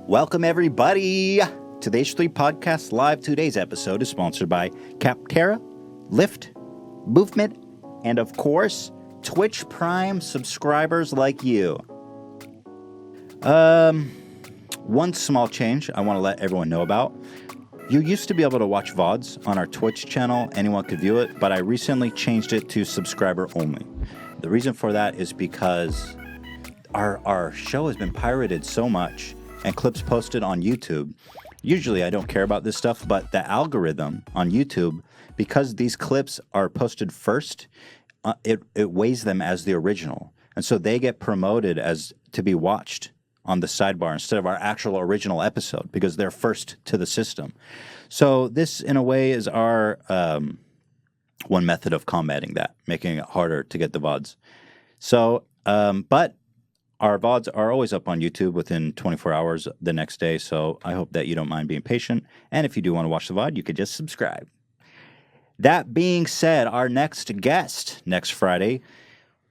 Welcome, everybody, to the H3 Podcast Live. Today's episode is sponsored by Capterra, Lyft, Movement, and, of course, Twitch Prime subscribers like you. One small change I want to let everyone know about. You used to be able to watch VODs on our Twitch channel. Anyone could view it, but I recently changed it to subscriber only. The reason for that is because our show has been pirated so much and clips posted on YouTube. Usually I don't care about this stuff, but the algorithm on YouTube, because these clips are posted first, it weighs them as the original. And so they get promoted as to be watched on the sidebar instead of our actual original episode because they're first to the system. So this, in a way, is our one method of combating that, making it harder to get the VODs. So, but our VODs are always up on YouTube within 24 hours the next day, so I hope that you don't mind being patient. And if you do want to watch the VOD, you could just subscribe. That being said, our next guest next Friday.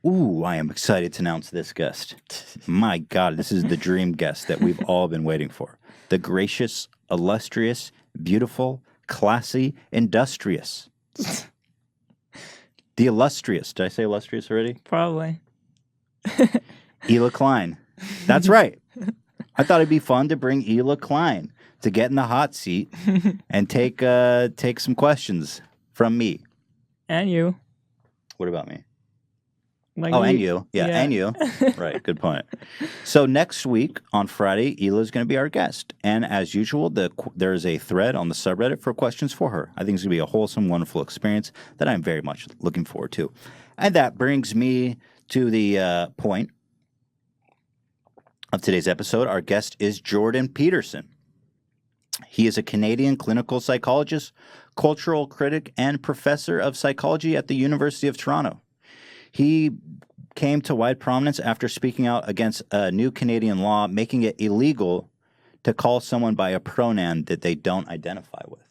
Ooh, I am excited to announce this guest. My God, this is the dream guest that we've all been waiting for. The gracious, illustrious, beautiful, classy, industrious. The illustrious. Did I say illustrious already? Probably. Ela Klein. That's right. I thought it'd be fun to bring Ela Klein to get in the hot seat and take some questions from me. And you. What about me? Like and you. Yeah, and you. Right, good point. So next week on Friday, Ela is going to be our guest. And as usual, there is a thread on the subreddit for questions for her. I think it's going to be a wholesome, wonderful experience that I'm very much looking forward to. And that brings me to the point of today's episode. Our guest is Jordan Peterson. He is a Canadian clinical psychologist, cultural critic, and professor of psychology at the University of Toronto. He came to wide prominence after speaking out against a new Canadian law making it illegal to call someone by a pronoun that they don't identify with.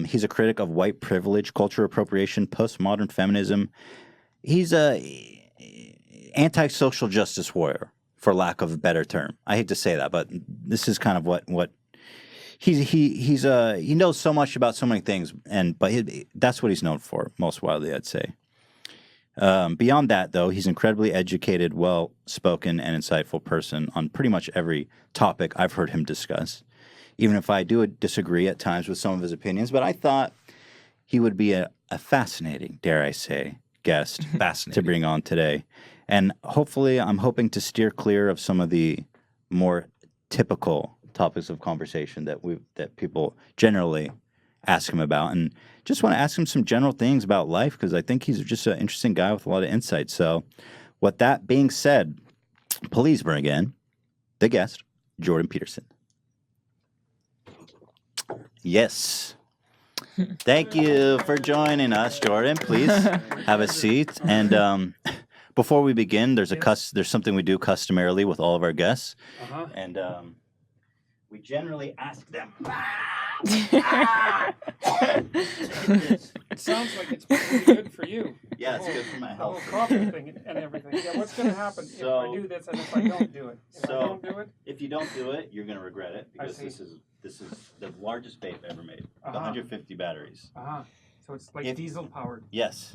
He's a critic of white privilege, cultural appropriation, postmodern feminism. He's a anti-social justice warrior, for lack of a better term. I hate to say that, but this is kind of what he knows so much about so many things, but that's what he's known for most widely, I'd say. Beyond that, though, he's an incredibly educated, well-spoken, and insightful person on pretty much every topic I've heard him discuss, even if I do disagree at times with some of his opinions. But I thought he would be a fascinating, dare I say, guest to bring on today. And hopefully, I'm hoping to steer clear of some of the more typical topics of conversation that people generally ask him about, and just want to ask him some general things about life because I think he's just an interesting guy with a lot of insight. So, with that being said, please bring in the guest, Jordan Peterson. Yes. Thank you for joining us, Jordan. Please have a seat. And before we begin, there's something we do customarily with all of our guests, and we generally ask them. It sounds like it's pretty good for you. Yeah, it's good for my health. The whole coffee thing and everything. Yeah, what's going to happen if I do this and if I don't do it? If you don't do it, you're going to regret it because this is the largest vape ever made. 150 batteries. So it's like diesel powered. Yes.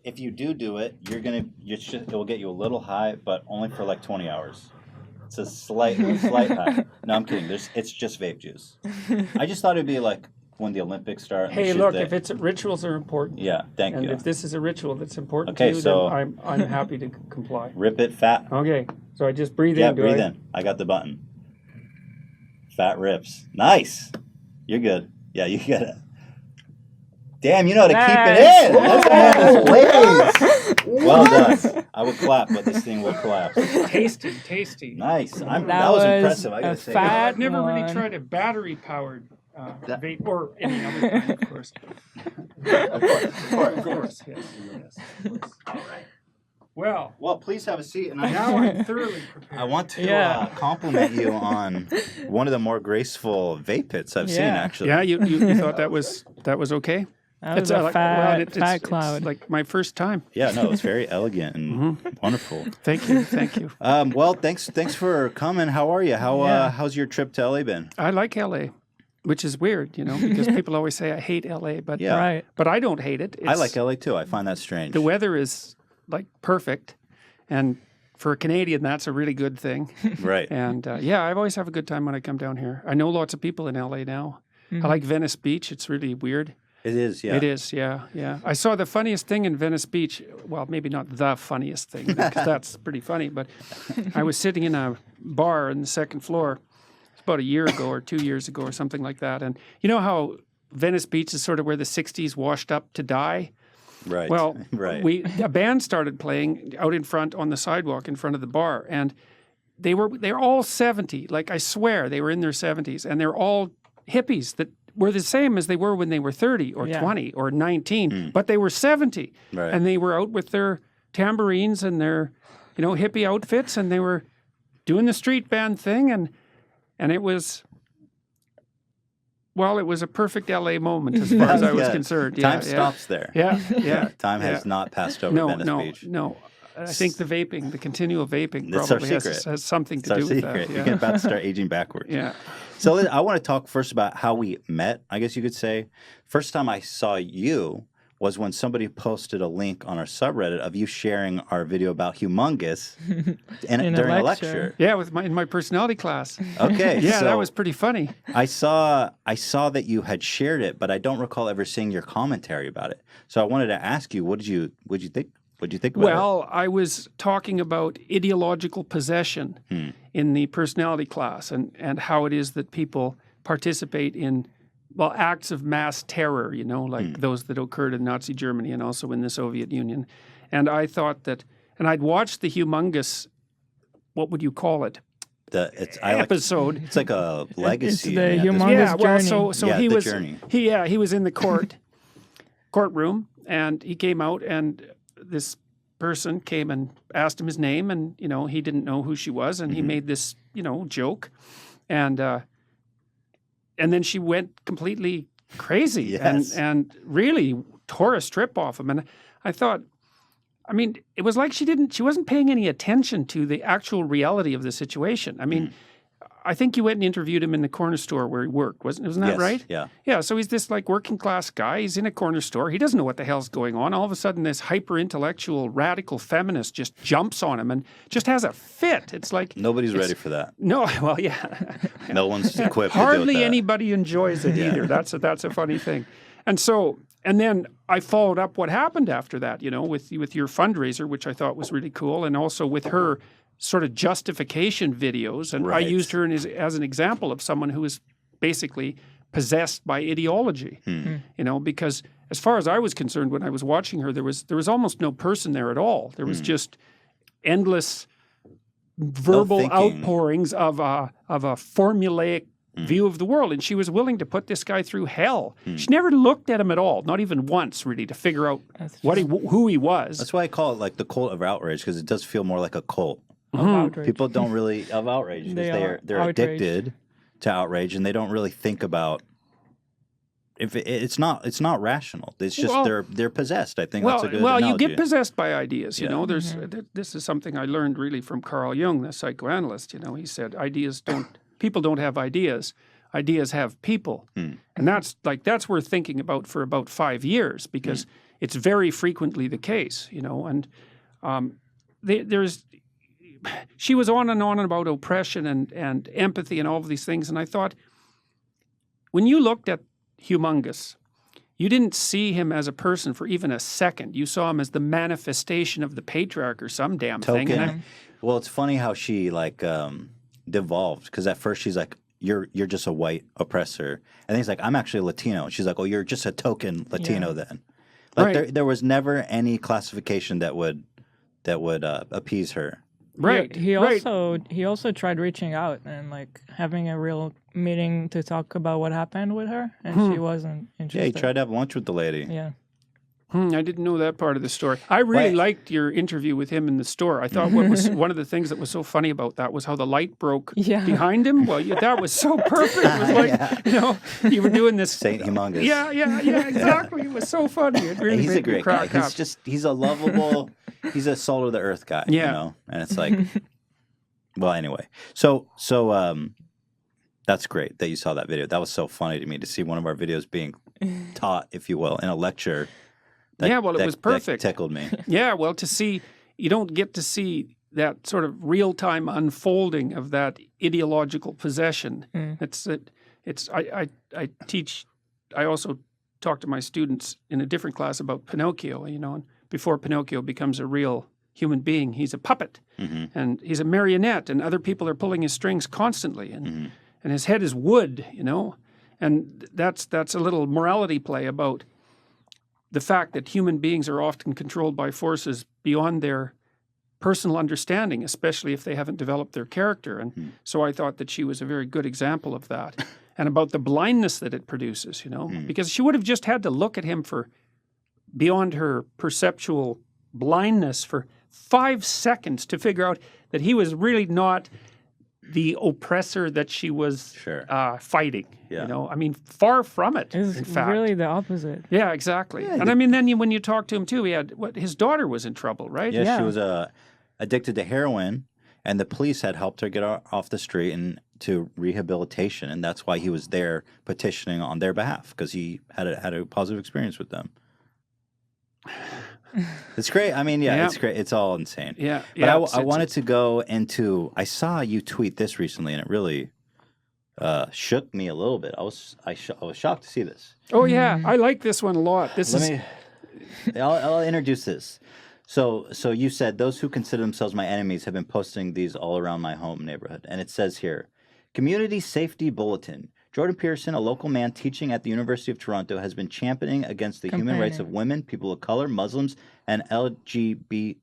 If you do it, it will get you a little high, but only for like 20 hours. It's a slight high. No, I'm kidding. It's just vape juice. I just thought it'd be like when the Olympics start. Hey, look, if rituals are important. Yeah, thank you. And if this is a ritual that's important to you, then I'm happy to comply. Rip it fat. Okay, so I just breathe in. Yeah, breathe in. I got the button. Fat rips. Nice. You're good. Yeah, you got it. Damn, you know how to keep it in. Let's have this, ladies. Well done. I would clap, but this thing will collapse. Tasty. Nice. That was impressive. I gotta say. I've never really tried a battery-powered vape or any other kind, of course. Of course. Yes. All right. Well, please have a seat. And now I'm thoroughly prepared. I want to compliment you on one of the more graceful vape hits I've seen, actually. Yeah, you thought that was okay? That was a fat cloud. It's like my first time. Yeah, no, it's very elegant and wonderful. Thank you, thank you. Well, thanks for coming. How are you? How's your trip to LA been? I like LA, which is weird, you know, because people always say I hate LA, but but I don't hate it. I like LA too. I find that strange. The weather is like perfect, and for a Canadian, that's a really good thing. Right. And I always have a good time when I come down here. I know lots of people in LA now. I like Venice Beach. It's really weird. It is, yeah. It is, yeah. I saw the funniest thing in Venice Beach. Well, maybe not the funniest thing, because that's pretty funny. But I was sitting in a bar on the second floor. It's about a year ago or 2 years ago or something like that. And you know how Venice Beach is sort of where the 60s washed up to die? Right. Well, right. A band started playing out in front on the sidewalk in front of the bar. And they're all 70. Like, I swear, they were in their 70s. And they're all hippies that were the same as they were when they were 30 or 20 or 19, but they were 70. Right. And they were out with their tambourines and their, hippie outfits, and they were doing the street band thing, and it was, well, it was a perfect LA moment as far as I was concerned. Time stops there. Yeah. Time has not passed over Venice Beach. No. I think the continual vaping That's probably our secret. has something to It's do our with secret. that. You're about to start aging backwards. Yeah. So I want to talk first about how we met, I guess you could say. First time I saw you was when somebody posted a link on our subreddit of you sharing our video about humongous during a lecture. Yeah, in my personality class. Okay. Yeah, so that was pretty funny. I saw that you had shared it, but I don't recall ever seeing your commentary about it. So I wanted to ask you, what did you think? What did you think about it? Well, I was talking about ideological possession in the personality class and how it is that people participate in, acts of mass terror, like those that occurred in Nazi Germany and also in the Soviet Union. And I thought that, and I'd watched the humongous, what would you call it? Episode. It's like a legacy. It's the humongous journey. So he was in the courtroom, and he came out, and this person came and asked him his name, and he didn't know who she was, and he made this joke, and then she went completely crazy and really tore a strip off him. And I thought, I mean, it was like she wasn't paying any attention to the actual reality of the situation. I mean, I think you went and interviewed him in the corner store where he worked, wasn't that right? Yeah. Yeah, so he's this like working class guy. He's in a corner store. He doesn't know what the hell's going on. All of a sudden, this hyper-intellectual, radical feminist just jumps on him and just has a fit. It's like... Nobody's ready for that. No, well, yeah. No one's equipped to Hardly deal with that. anybody enjoys it either. That's a funny thing. And then I followed up what happened after that, with your fundraiser, which I thought was really cool, and also with her sort of justification videos. And I used her as an example of someone who is basically possessed by ideology, because as far as I was concerned, when I was watching her, there was almost no person there at all. There was just endless verbal outpourings of a formulaic view of the world, and she was willing to put this guy through hell. She never looked at him at all, not even once, really, to figure out who he was. That's why I call it like the cult of outrage, because it does feel more like a cult. People don't really of outrage because they're addicted to outrage, and they don't really think about if it's not rational. It's just they're possessed. I think that's a good analogy. You get possessed by ideas. This is something I learned really from Carl Jung, the psychoanalyst. He said people don't have ideas. Ideas have people. And that's worth thinking about for about 5 years, because it's very frequently the case, and she was on and on about oppression and empathy and all of these things. And I thought, when you looked at Humongous, you didn't see him as a person for even a second. You saw him as the manifestation of the patriarch or some damn thing. Well, it's funny how she devolved, because at first she's like, you're just a white oppressor, and then he's like, I'm actually Latino. She's like, oh, you're just a token Latino then. There was never any classification that would appease her. Right. He also tried reaching out and having a real meeting to talk about what happened with her, and she wasn't interested. Yeah, he tried to have lunch with the lady. Yeah. I didn't know that part of the story. I really liked your interview with him in the store. I thought what was one of the things that was so funny about that was how the light broke behind him. Well, that was so perfect. It was like, you were doing this. Saint Humongous. Yeah, exactly. It was so funny. It really He's a made me great guy. crack up. He's a lovable, he's a soul of the earth guy, you know? And it's like, well, anyway. So that's great that you saw that video. That was so funny to me to see one of our videos being taught, if you will, in a lecture. It was perfect. That tickled me. Yeah, well, you don't get to see that sort of real-time unfolding of that ideological possession. I also talk to my students in a different class about Pinocchio, and before Pinocchio becomes a real human being, he's a puppet, and he's a marionette, and other people are pulling his strings constantly, and his head is wood, and that's a little morality play about the fact that human beings are often controlled by forces beyond their personal understanding, especially if they haven't developed their character. And so I thought that she was a very good example of that, and about the blindness that it produces, because she would have just had to look at him for beyond her perceptual blindness for 5 seconds to figure out that he was really not the oppressor that she was fighting. I mean, far from it. It's in fact, really the opposite. Yeah, exactly. Yeah, and I mean, then when you talk to him too, his daughter was in trouble, right? Yeah, she was addicted to heroin, and the police had helped her get off the street and to rehabilitation, and that's why he was there petitioning on their behalf, because he had a positive experience with them. It's great. I mean, it's great. It's all insane. Yeah. But I wanted to go into. I saw you tweet this recently, and it really shook me a little bit. I was shocked to see this. Oh yeah, I like this one a lot. I'll introduce this. So you said those who consider themselves my enemies have been posting these all around my home neighborhood, and it says here, Community Safety Bulletin. Jordan Peterson, a local man teaching at the University of Toronto, has been championing against the human rights of women, people of color, Muslims, and LGBT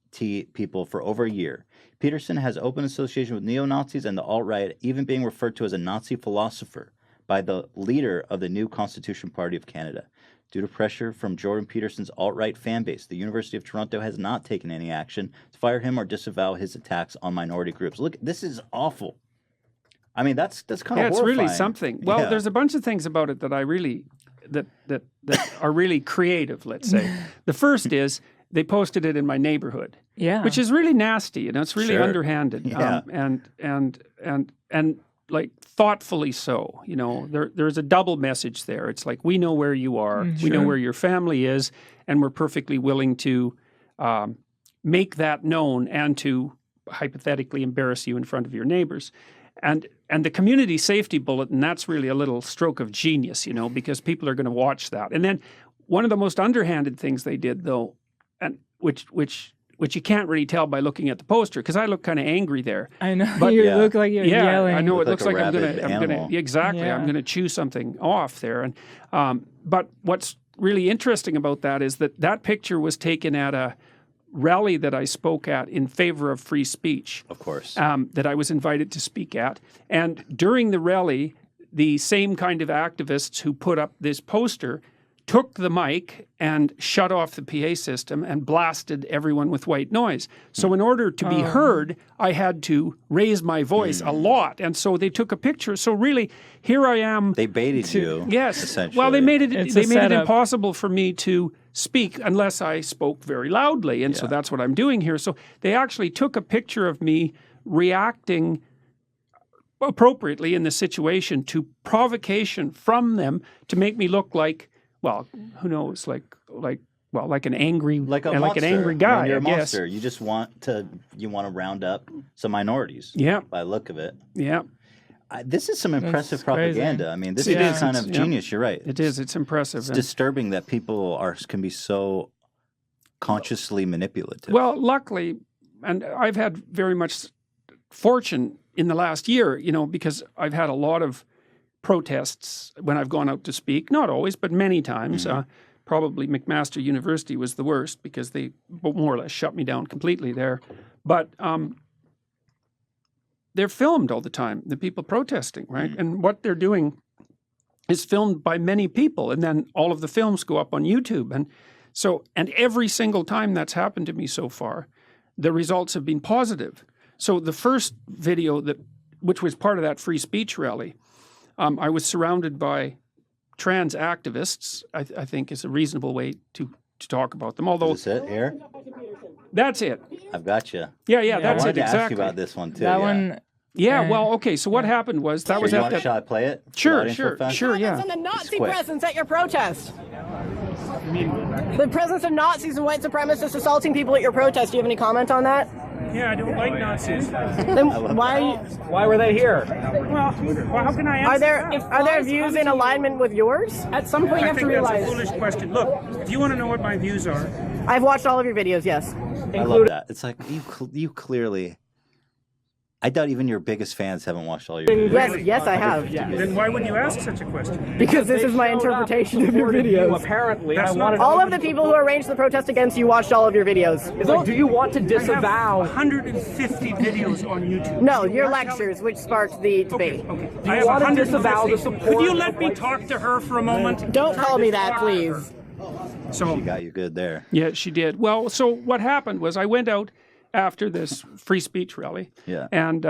people for over a year. Peterson has open association with neo-Nazis and the alt-right, even being referred to as a Nazi philosopher by the leader of the New Constitution Party of Canada. Due to pressure from Jordan Peterson's alt-right fan base, the University of Toronto has not taken any action to fire him or disavow his attacks on minority groups. Look, this is awful. I mean, that's kind of horrifying. It's really something. Well, there's a bunch of things about it that I really that are really creative. Let's say the first is they posted it in my neighborhood, which is really nasty. It's really underhanded, and like thoughtfully so. There's a double message there. It's like, we know where you are, we know where your family is, and we're perfectly willing to make that known and to hypothetically embarrass you in front of your neighbors. And the community safety bulletin, that's really a little stroke of genius, because people are going to watch that. And then one of the most underhanded things they did, though, and which you can't really tell by looking at the poster, because I look kind of angry there. I know, but you look like you're yelling. I know, it looks like I'm gonna I'm gonna chew something off there. And but what's really interesting about that is that picture was taken at a rally that I spoke at in favor of free speech. Of course. That I was invited to speak at. And during the rally, the same kind of activists who put up this poster took the mic and shut off the PA system and blasted everyone with white noise. So in order to be heard, I had to raise my voice a lot. And so they took a picture. So really, here I am. They baited you. Yes. Essentially. Well, they made it impossible for me to speak unless I spoke very loudly. And so that's what I'm doing here. So they actually took a picture of me reacting appropriately in the situation to provocation from them to make me look like, well, who knows, like an angry, like an angry guy. You're a monster. You just want to round up some minorities. Yeah, by the look of it. Yeah, this is some impressive propaganda. I mean, this is kind of genius. You're right. It is. It's impressive. It's disturbing that people can be so consciously manipulative. Well, luckily, and I've had very much fortune in the last year, because I've had a lot of protests when I've gone out to speak. Not always, but many times. Probably McMaster University was the worst because they more or less shut me down completely there. But they're filmed all the time, the people protesting, right? And what they're doing is filmed by many people, and then all of the films go up on YouTube. And So, and every single time that's happened to me so far, the results have been positive. So the first video which was part of that free speech rally, I was surrounded by trans activists, I think is a reasonable way to talk about them. Although Is this it here? That's it. I've got you. Yeah, I that's wanted it to ask you exactly. about this one too. That yeah. one. Yeah, well, okay. So what happened was that was Sure, at that. shall I play it? Sure, The audience will find- sure, yeah. And the Nazi quick. presence at your protest. The presence of Nazis and white supremacists assaulting people at your protest. Do you have any comment on that? Yeah, I don't like Nazis. Then why are you, Why were they here? Well, how can I answer are there views in alignment with yours? At some point, you I have to think that's a realize. foolish question. Look, if you want to know what my views are, I've watched all of your videos. Yes. I love that. It's like you clearly. I doubt even your biggest fans haven't watched all your videos. Yes, I have. then why would you ask such a question? Because this is my interpretation of your videos. Apparently, That's I not- wanted All of the people who arranged the protest against you watched all of your videos. It's like, do you want to I have disavow? 150 videos on YouTube. No, your lectures, which sparked the debate. Okay. Do I you have want to 150. disavow the support? Could you of let me white- talk to her for a moment? Don't call me that, please. So She got you good there. yeah, she did. Well, so what happened was I went out after this free speech rally, Yeah. and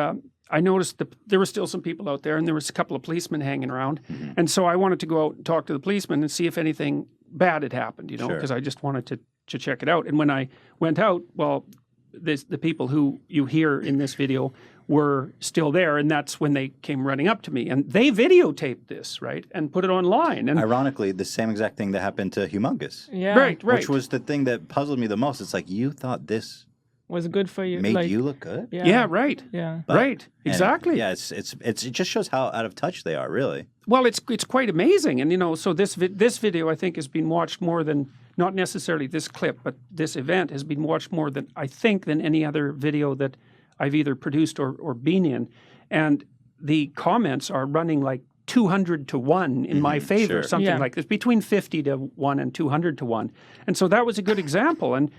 I noticed there were still some people out there, and there was a couple of policemen hanging around, and so I wanted to go out and talk to the policemen and see if anything bad had happened, you know, Sure. because I just wanted to check it out. And when I went out, well, the people who you hear in this video were still there, and that's when they came running up to me, and they videotaped this, right, and put it online. And Ironically, the same exact thing that happened to Humongous, Yeah. right, which was the thing that puzzled me the most. It's like you thought this Was good for you. made like, you look good. yeah, right, Yeah. But- right, and, exactly. yeah, it just shows how out of touch they are, really. Well, it's quite amazing, and you know, so this video I think has been watched more than, not necessarily this clip, but this event has been watched more than I think than any other video that I've either produced or been in, and the comments are running like 200 to 1 in my favor, sure. something Yeah. like this, between 50 to 1 and 200 to 1, and so that was a good example, and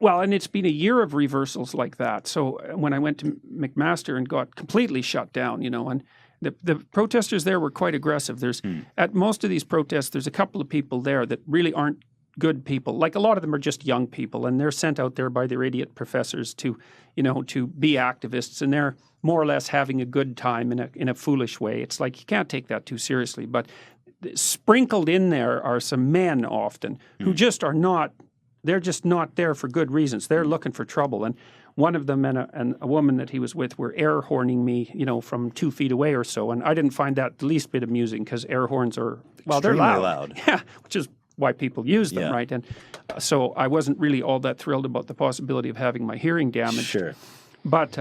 well, and it's been a year of reversals like that. So when I went to McMaster and got completely shut down, you know, and the protesters there were quite aggressive. There's at most of these protests, there's a couple of people there that really aren't good people. Like a lot of them are just young people, and they're sent out there by their idiot professors to, you know, to be activists, and they're more or less having a good time in a foolish way. It's like you can't take that too seriously. But sprinkled in there are some men often who just are not. They're just not there for good reasons. They're looking for trouble. And one of them and a woman that he was with were air horning me, you know, from 2 feet away or so. And I didn't find that the least bit amusing because air horns are, well, they're Extremely loud. loud. Yeah, which is why people use them, Yeah. right? And so I wasn't really all that thrilled about the possibility of having my hearing damaged. Sure. But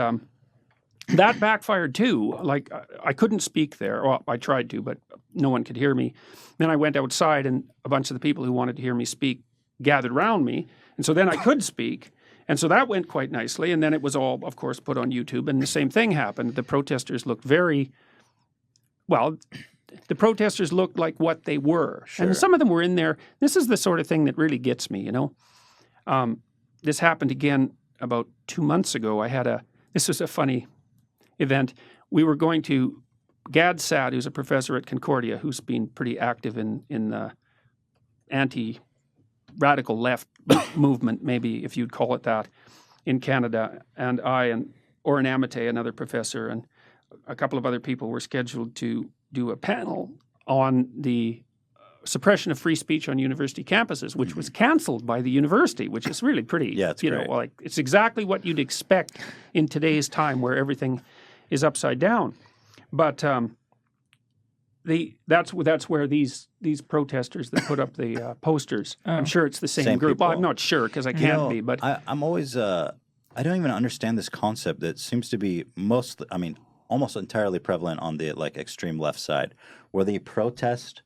that backfired too. Like I couldn't speak there. Well, I tried to, but no one could hear me. Then I went outside, and a bunch of the people who wanted to hear me speak gathered around me, and so then I could speak, and so that went quite nicely. And then it was all, of course, put on YouTube, and the same thing happened. The protesters looked very well. The protesters looked like what they were, and some of them were in there. This is the sort of thing that really gets me, you know. This happened again about 2 months ago. This was a funny event. We were going to Gad Sad, who's a professor at Concordia, who's been pretty active in the anti-radical left movement, maybe if you'd call it that, in Canada. And I and Oren Amate, another professor, and a couple of other people were scheduled to do a panel on the suppression of free speech on university campuses, which was canceled by the university, which is really pretty, Yeah, it's you great. know, like it's exactly what you'd expect in today's time where everything is upside down. But that's where these protesters that put up the posters. I'm sure it's the same group. Well, I'm people. not sure because I You can't know, be. But I'm always I don't even understand this concept that seems to be almost entirely prevalent on the like extreme left side, where they protest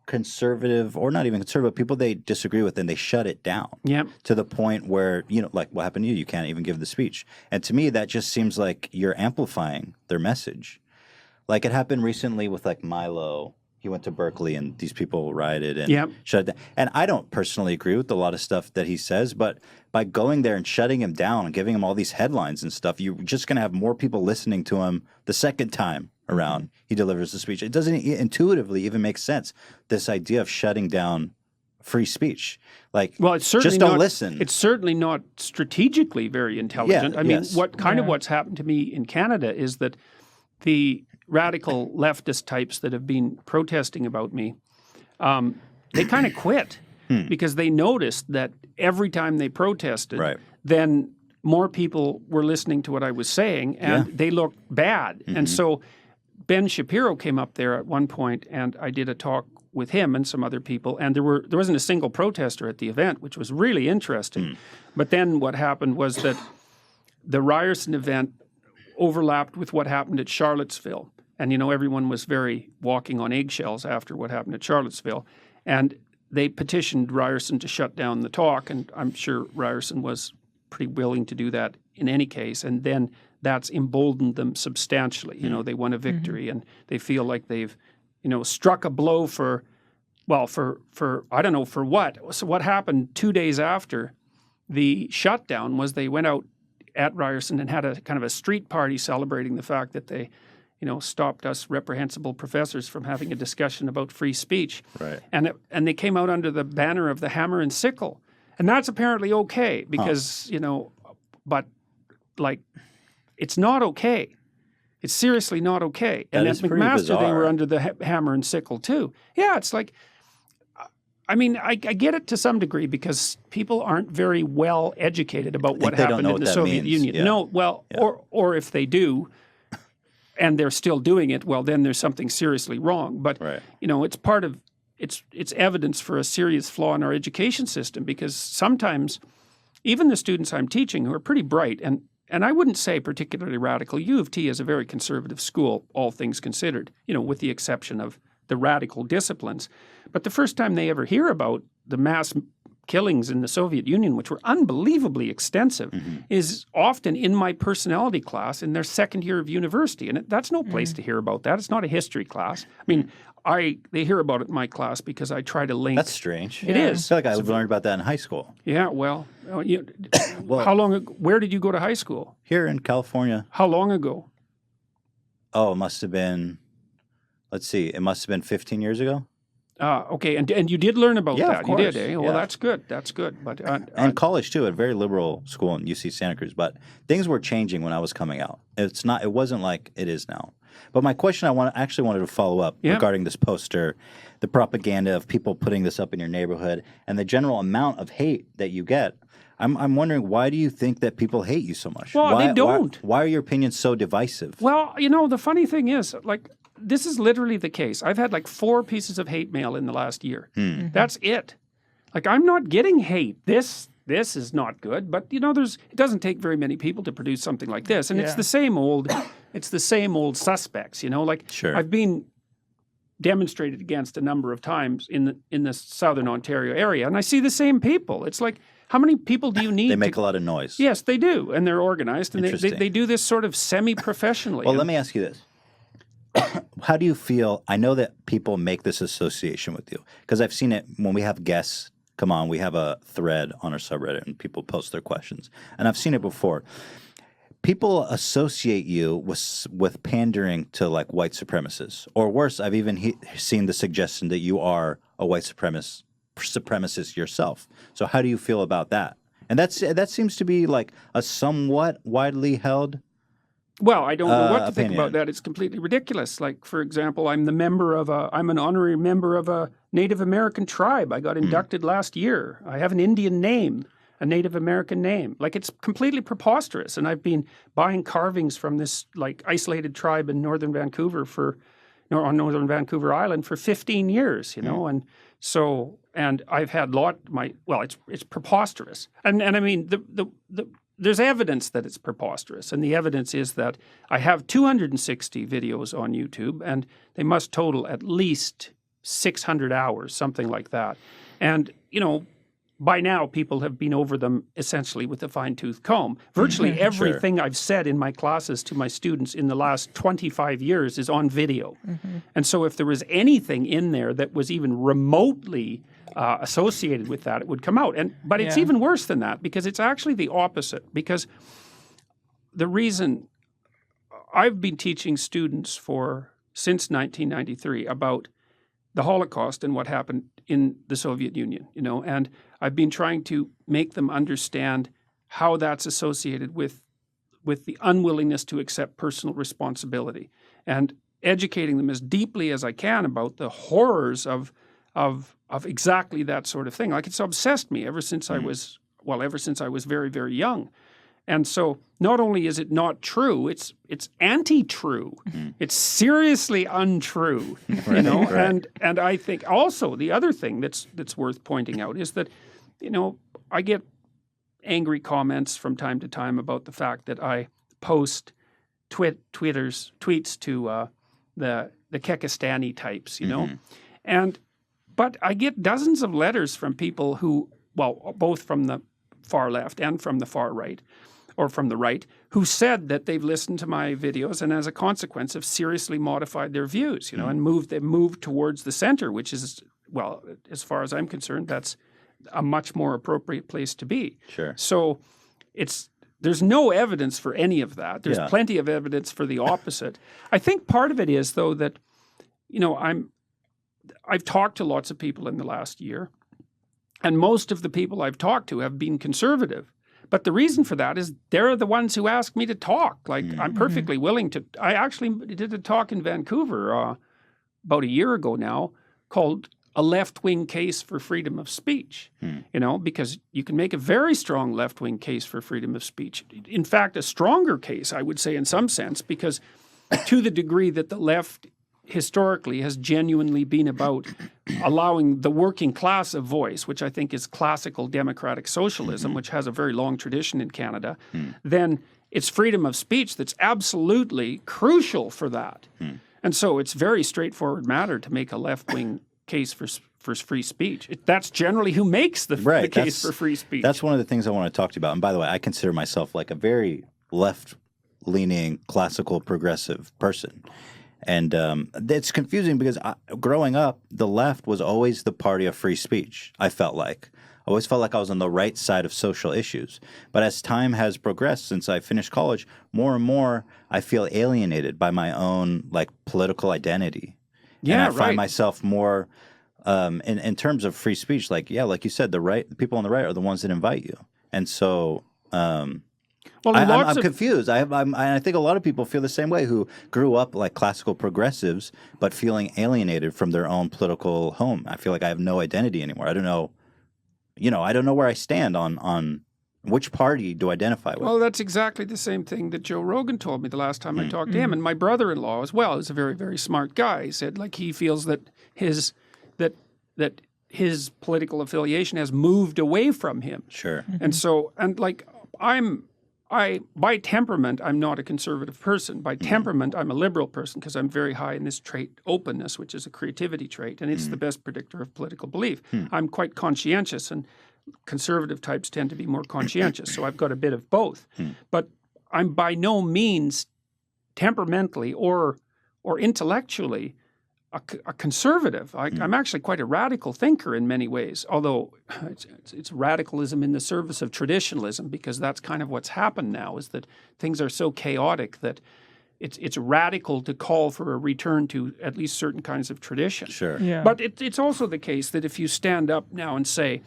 conservative or not even conservative people they disagree with, and they shut it down. yeah, To the point where, you know, like what happened to you can't even give the speech. And to me, that just seems like you're amplifying their message. Like it happened recently with like Milo. He went to Berkeley and these people rioted and Yep. shut it down. And I don't personally agree with a lot of stuff that he says, but by going there and shutting him down and giving him all these headlines and stuff, you're just going to have more people listening to him the second time around he delivers the speech. It doesn't intuitively even make sense, this idea of shutting down free speech. Like, well, it's certainly just don't not, listen. It's certainly not strategically very intelligent. Yeah, I mean, yes. what's happened to me in Canada is that the radical leftist types that have been protesting about me, they kind of quit because they noticed that every time they protested, then more people were listening to what I was saying, and they looked bad. And so Ben Shapiro came up there at one point, and I did a talk with him and some other people, and there wasn't a single protester at the event, which was really interesting. But then what happened was that the Ryerson event overlapped with what happened at Charlottesville. And, everyone was very walking on eggshells after what happened at Charlottesville. And they petitioned Ryerson to shut down the talk, and I'm sure Ryerson was pretty willing to do that in any case. And then that's emboldened them substantially. They won a victory, and they feel like they've, struck a blow for I don't know for what. So what happened 2 days after the shutdown was they went out at Ryerson and had a kind of a street party celebrating the fact that they, stopped us reprehensible professors from having a discussion about free speech. Right. And they came out under the banner of the hammer and sickle. And that's apparently okay because, but like, it's not okay. It's seriously not okay. That and is at pretty McMaster, they were bizarre. under the hammer and sickle too. Yeah, it's like, I mean, I get it to some degree because people aren't very well educated about what they don't happened know in what the that Soviet means. Union. Yeah. No, well, or if they do, and they're still doing it, well, then there's something seriously wrong. But it's part of it's evidence for a serious flaw in our education system because sometimes even the students I'm teaching who are pretty bright and I wouldn't say particularly radical. U of T is a very conservative school, all things considered, with the exception of the radical disciplines. But the first time they ever hear about the mass killings in the Soviet Union, which were unbelievably extensive, is often in my personality class in their second year of university. And that's no place to hear about that. It's not a history class. I mean, they hear about it in my class because I try to link. That's strange. It is. I feel like I learned about that in high school. Yeah, well, how long ago, where did you go to high school? Here in California. How long ago? Oh, it must have been, let's see, it must have been 15 years ago. Okay, and you did learn about Yeah, that. of course. You did, eh? Well, Yeah. that's good. That's good. But And college too, at a very liberal school in UC Santa Cruz. But things were changing when I was coming out. It wasn't like it is now. But my question actually wanted to follow up regarding this poster, the propaganda of people putting this up in your neighborhood, and the general amount of hate that you get. I'm wondering, why do you think that people hate you so much? Well, they don't. Why are your opinions so divisive? Well, the funny thing is, like, this is literally the case. I've had like 4 pieces of hate mail in the last year. That's it. Like, I'm not getting hate. This is not good. But it doesn't take very many people to produce something like this, and it's the same old suspects. Like Sure. I've been demonstrated against a number of times in the Southern Ontario area, and I see the same people. It's like, how many people do you need? They make a lot of noise. Yes, they do, and they're organized, and Interesting. they do this sort of semi-professionally. Well, let me ask you this. How do you feel? I know that people make this association with you because I've seen it when we have guests come on. We have a thread on our subreddit and people post their questions. And I've seen it before. People associate you with pandering to like white supremacists. Or worse, I've even seen the suggestion that you are a white supremacist yourself. So how do you feel about that? And that seems to be like a somewhat widely held. Well, I don't know what to think opinion. about that. It's completely ridiculous. Like, for example, I'm an honorary member of a Native American tribe. I got inducted last year. I have an Indian name, a Native American name. Like, it's completely preposterous. And I've been buying carvings from this like isolated tribe in northern Vancouver on northern Vancouver Island for 15 years. And so I've had it's preposterous. And I mean there's evidence that it's preposterous, and the evidence is that I have 260 videos on YouTube, and they must total at least 600 hours, something like that. And, by now people have been over them essentially with a fine-tooth comb. Virtually everything I've said in my classes to my students in the last 25 years is on video. And so if there was anything in there that was even remotely associated with that, it would come out. But it's even worse than that because it's actually the opposite. Because the reason I've been teaching students since 1993 about the Holocaust and what happened in the Soviet Union, and I've been trying to make them understand how that's associated with the unwillingness to accept personal responsibility, and educating them as deeply as I can about the horrors of exactly that sort of thing. Like, it's obsessed me ever since I was very, very young. And so not only is it not true, it's anti-true. It's seriously untrue, Right. And I think also the other thing that's worth pointing out is that, I get angry comments from time to time about the fact that I post tweets to the Kekistani types, but I get dozens of letters from people who, well, both from the far left and from the far right, or from the right, who said that they've listened to my videos and as a consequence have seriously modified their views, and they've moved towards the center, which is, well, as far as I'm concerned, that's a much more appropriate place to be. Sure. So there's no evidence for any of that. There's plenty of evidence for the opposite. I think part of it is, though, that, I've talked to lots of people in the last year, and most of the people I've talked to have been conservative. But the reason for that is they're the ones who ask me to talk. Like, I'm perfectly willing to. I actually did a talk in Vancouver about a year ago now called A Left-Wing Case for Freedom of Speech, because you can make a very strong left-wing case for freedom of speech. In fact, a stronger case, I would say, in some sense, because to the degree that the left historically has genuinely been about allowing the working class a voice, which I think is classical democratic socialism, which has a very long tradition in Canada, then it's freedom of speech that's absolutely crucial for that. And so it's very straightforward matter to make a left-wing case for free speech. That's generally who makes the case for free speech. That's one of the things I want to talk to you about. And by the way, I consider myself like a very left-leaning, classical, progressive person. And it's confusing because growing up, the left was always the party of free speech, I felt like. I always felt like I was on the right side of social issues. But as time has progressed since I finished college, more and more I feel alienated by my own political identity. Yeah, and I find myself more in terms of free speech, like you said, the people on the right are the ones that invite you. And so I'm confused. I think a lot of people feel the same way who grew up like classical progressives, but feeling alienated from their own political home. I feel like I have no identity anymore. I don't know, I don't know where I stand on which party to identify with. Well, that's exactly the same thing that Joe Rogan told me the last time I talked to him. And my brother-in-law as well is a very, very smart guy. He said he feels that his political affiliation has moved away from him. Sure. And so, by temperament, I'm not a conservative person. By temperament, I'm a liberal person because I'm very high in this trait, openness, which is a creativity trait, and it's the best predictor of political belief. I'm quite conscientious, and conservative types tend to be more conscientious, so I've got a bit of both. But I'm by no means temperamentally or intellectually a conservative. I'm actually quite a radical thinker in many ways, although it's radicalism in the service of traditionalism, because that's kind of what's happened now, is that things are so chaotic that it's radical to call for a return to at least certain kinds of tradition. Sure. Yeah. But it's also the case that if you stand up now and say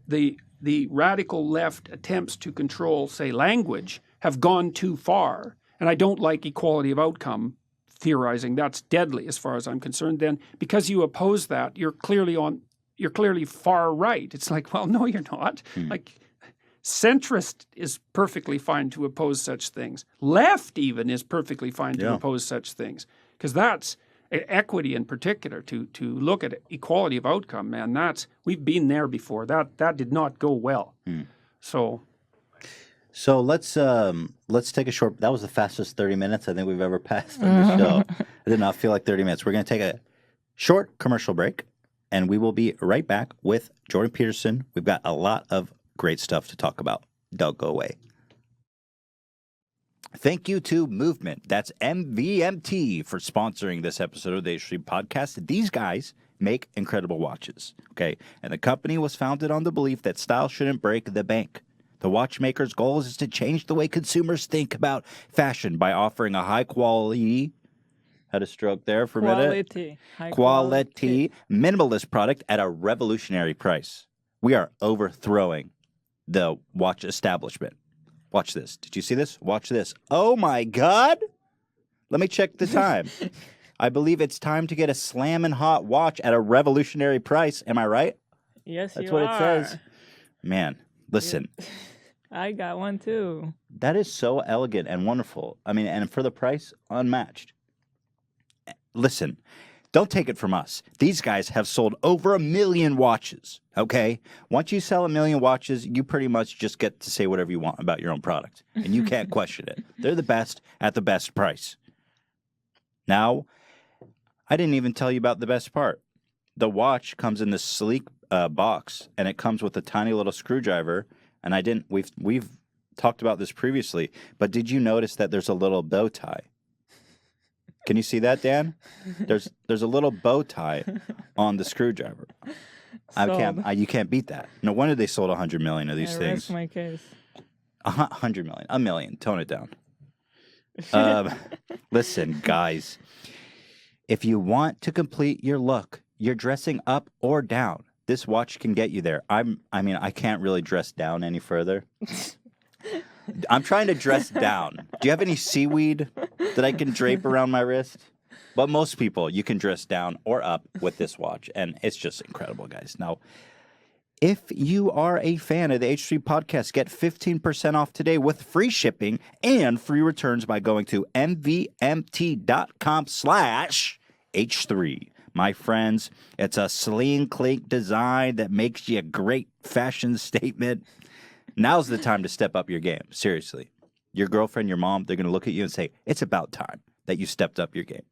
the radical left attempts to control, say, language have gone too far, and I don't like equality of outcome theorizing, that's deadly as far as I'm concerned, then because you oppose that, you're clearly far right. It's like, well, no, you're not. Like, centrist is perfectly fine to oppose such things. Left even is perfectly fine to oppose such things, because that's equity in particular, to look at equality of outcome, man, we've been there before. That did not go well. So let's take a short. That was the fastest 30 minutes I think we've ever passed on the show. I did not feel like 30 minutes. We're going to take a short commercial break, and we will be right back with Jordan Peterson. We've got a lot of great stuff to talk about. Don't go away. Thank you to Movement, that's MVMT, for sponsoring this episode of the H3 Podcast. These guys make incredible watches, okay? And the company was founded on the belief that style shouldn't break the bank. The watchmaker's goal is to change the way consumers think about fashion by offering a high-quality Had a stroke there for a minute. Quality. High Quality, minimalist product at a revolutionary price. We are overthrowing the watch establishment. Watch this. Did you see this? Watch this. Oh my God. Let me check the time. I believe it's time to get a slammin' hot watch at a revolutionary price. Am I right? Yes, That's you what are. it says. Man, listen. I got one too. That is so elegant and wonderful. I mean, and for the price, unmatched. Listen, don't take it from us. These guys have sold over 1 million watches, okay? Once you sell 1 million watches, you pretty much just get to say whatever you want about your own product, and you can't question it. They're the best at the best price. Now, I didn't even tell you about the best part. The watch comes in this sleek box, and it comes with a tiny little screwdriver, and we've talked about this previously, but did you notice that there's a little bow tie? Can you see that, Dan? There's a little bow tie on the screwdriver. You can't beat that. No wonder they sold 100 million of these things. Rest my case. 100 million, 1 million. Tone it down. Listen, guys, if you want to complete your look, you're dressing up or down, this watch can get you there. I can't really dress down any further. I'm trying to dress down. Do you have any seaweed that I can drape around my wrist? But most people, you can dress down or up with this watch, and it's just incredible, guys. Now, if you are a fan of the H3 podcast, get 15% off today with free shipping and free returns by going to mvmt.com/H3. My friends, it's a sling clink design that makes you a great fashion statement. Now's the time to step up your game. Seriously. Your girlfriend, your mom, they're going to look at you and say, it's about time that you stepped up your game.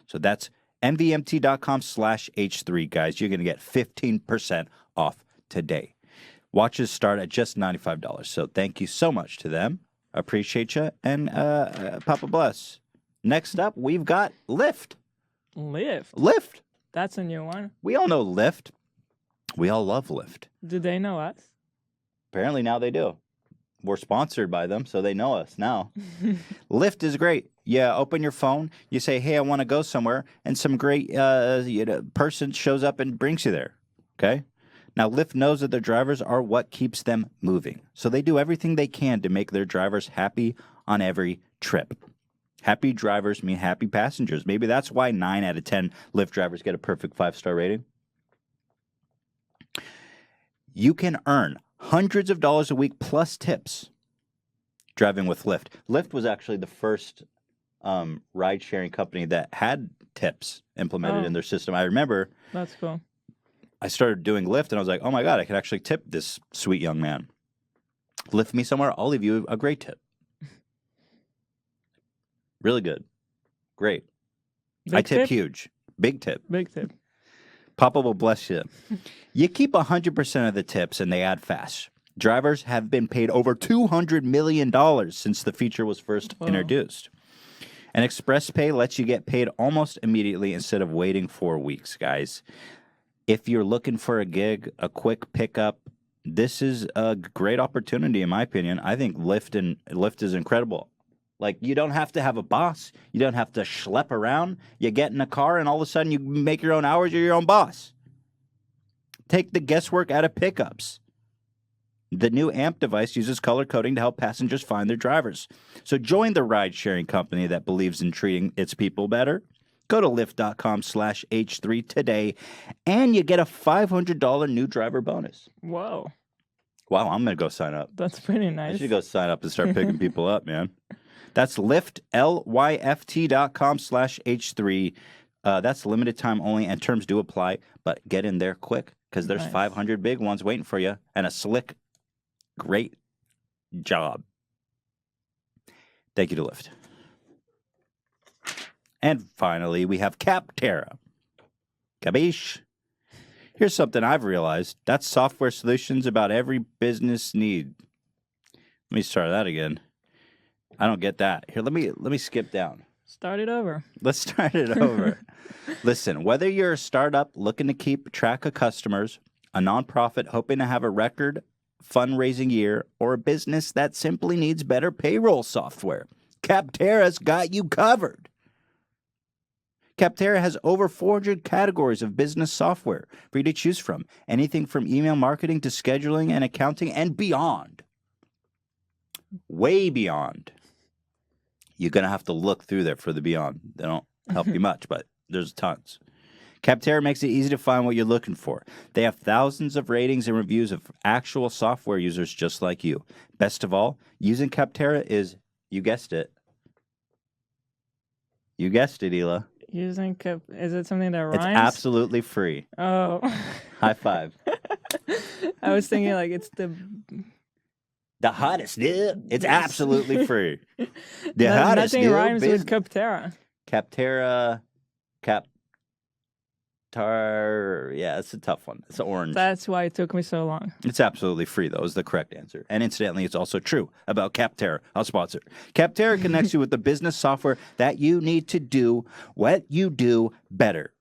So that's mvmt.com/H3, guys. You're going to get 15% off today. Watches start at just $95. So thank you so much to them. Appreciate you. And Papa bless. Next up, we've got Lyft. Lyft. That's a new one. We all know Lyft. We all love Lyft. Do they know us? Apparently now they do. We're sponsored by them, so they know us now. Lyft is great. You open your phone, you say, hey, I want to go somewhere, and some great person shows up and brings you there, okay? Now, Lyft knows that their drivers are what keeps them moving, so they do everything they can to make their drivers happy on every trip. Happy drivers mean happy passengers. Maybe that's why 9 out of 10 Lyft drivers get a perfect 5-star rating. You can earn hundreds of dollars a week plus tips driving with Lyft. Lyft was actually the first ride-sharing company that had tips implemented in their system. I remember. That's cool. I started doing Lyft, and I was like, oh, my God, I can actually tip this sweet young man. Lift me somewhere, I'll leave you a great tip. Really good. Great. I tip huge. Big tip. Big tip. Papa will bless you. You keep 100% of the tips, and they add fast. Drivers have been paid over $200 million since the feature was first introduced. And Express Pay lets you get paid almost immediately instead of waiting 4 weeks, guys. If you're looking for a gig, a quick pickup, this is a great opportunity, in my opinion. I think Lyft is incredible. Like, you don't have to have a boss. You don't have to schlep around. You get in a car, and all of a sudden, you make your own hours. You're your own boss. Take the guesswork out of pickups. The new AMP device uses color coding to help passengers find their drivers. So join the ride-sharing company that believes in treating its people better. Go to lyft.com/H3 today, and you get a $500 new driver bonus. Whoa. Wow, I'm going to go sign up. That's pretty nice. I should go sign up and start picking people up, man. That's Lyft, lyft.com/H3. That's limited time only, and terms do apply, but get in there quick because there's 500 big ones waiting for you and a slick, great job. Thank you to Lyft. And finally, we have Capterra. Capiche? Here's something I've realized. That's software solutions about every business need. Let me start that again. I don't get that. Here, let me skip down. Start it over. Let's start it over. Listen, whether you're a startup looking to keep track of customers, a nonprofit hoping to have a record fundraising year, or a business that simply needs better payroll software, Capterra's got you covered. Capterra has over 400 categories of business software for you to choose from. Anything from email marketing to scheduling and accounting and beyond. Way beyond. You're going to have to look through there for the beyond. They don't help you much, but there's tons. Capterra makes it easy to find what you're looking for. They have thousands of ratings and reviews of actual software users just like you. Best of all, using Capterra is, you guessed it. You guessed it, Hila. Using is it something that rhymes? It's absolutely free. Oh. High five. I was thinking like it's the hottest, dude. It's absolutely free. The no, hottest, nothing dude. rhymes with Capterra. Capterra, yeah, it's a tough one. It's orange. That's why it took me so long. It's absolutely free, though, is the correct answer. And incidentally, it's also true about Capterra. I'll sponsor. Capterra connects you with the business software that you need to do what you do better.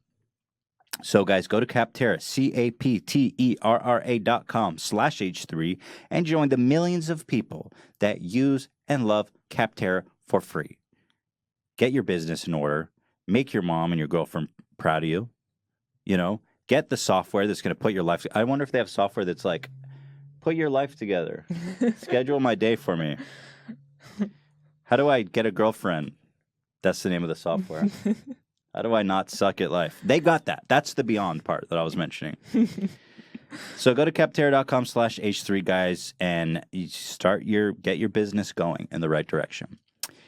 So, guys, go to Capterra, CAPTERRA.com/H3, and join the millions of people that use and love Capterra for free. Get your business in order. Make your mom and your girlfriend proud of you. You know, get the software that's going to put your life. I wonder if they have software that's like, put your life together. Schedule my day for me. How do I get a girlfriend? That's the name of the software. How do I not suck at life? They got that. That's the beyond part that I was mentioning. So go to capterra.com/H3, guys, and you get your business going in the right direction.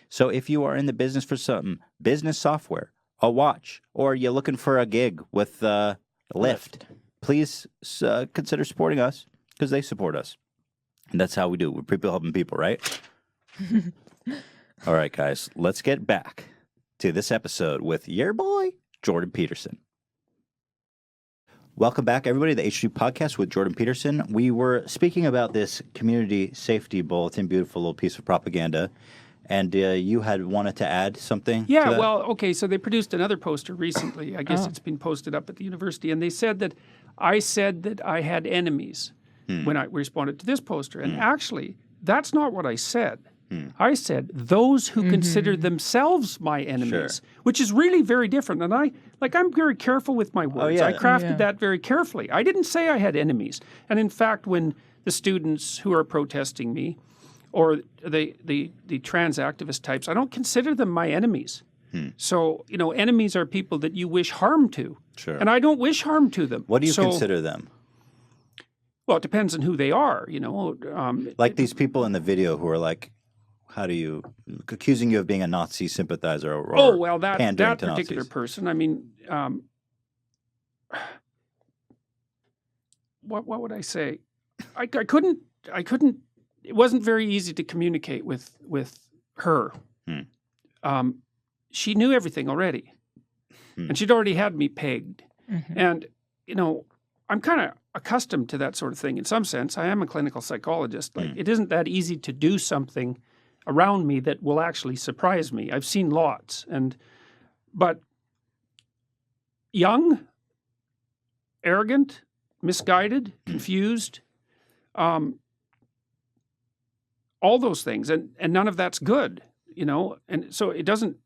So if you are in the business for some business software, a watch, or you're looking for a gig with Lyft, please consider supporting us because they support us. And that's how we do. We're people helping people, right? All right, guys, let's get back to this episode with your boy, Jordan Peterson. Welcome back, everybody, to the H3 Podcast with Jordan Peterson. We were speaking about this community safety bulletin, beautiful little piece of propaganda. And you had wanted to add something? Yeah, to that? well, okay, so they produced another poster recently. I guess it's been posted up at the university. And they said that I said that I had enemies when I responded to this poster. And actually, that's not what I said. I said those who consider themselves my enemies, which is really very different. And I'm very careful with my words. I crafted that very carefully. I didn't say I had enemies. And in fact, when the students who are protesting me, or the trans activist types, I don't consider them my enemies. So, you know, enemies are people that you wish harm to. Sure. And I don't wish harm to them. What do you consider them? Well, it depends on who they are, you know. Like these people in the video who are like, accusing you of being a Nazi sympathizer or that particular Nazis. person, I mean, what would I say? I couldn't, it wasn't very easy to communicate with her. She knew everything already. And she'd already had me pegged. And, you know, I'm kind of accustomed to that sort of thing in some sense. I am a clinical psychologist. Like, it isn't that easy to do something around me that will actually surprise me. I've seen lots. But young, arrogant, misguided, confused, all those things, and none of that's good, you know. And so it doesn't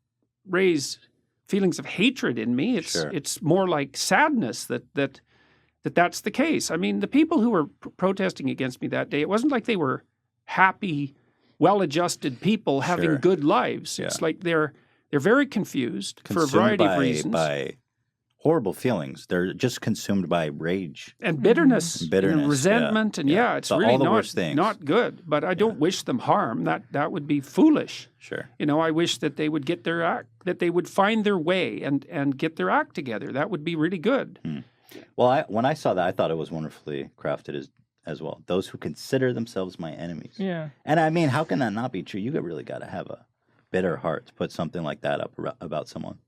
raise feelings of hatred in me. It's more like sadness that's the case. I mean, the people who were protesting against me that day, it wasn't like they were happy, well-adjusted people having good lives. It's like they're very confused for a variety of reasons. By horrible feelings. They're just consumed by rage. And bitterness. And resentment. And it's really not good. But I don't wish them harm. That would be foolish. Sure. You know, I wish that they would get their act, that they would find their way and get their act together. That would be really good. Well, when I saw that, I thought it was wonderfully crafted as well. Those who consider themselves my enemies. Yeah. And I mean, how can that not be true? You really got to have a bitter heart to put something like that up about someone.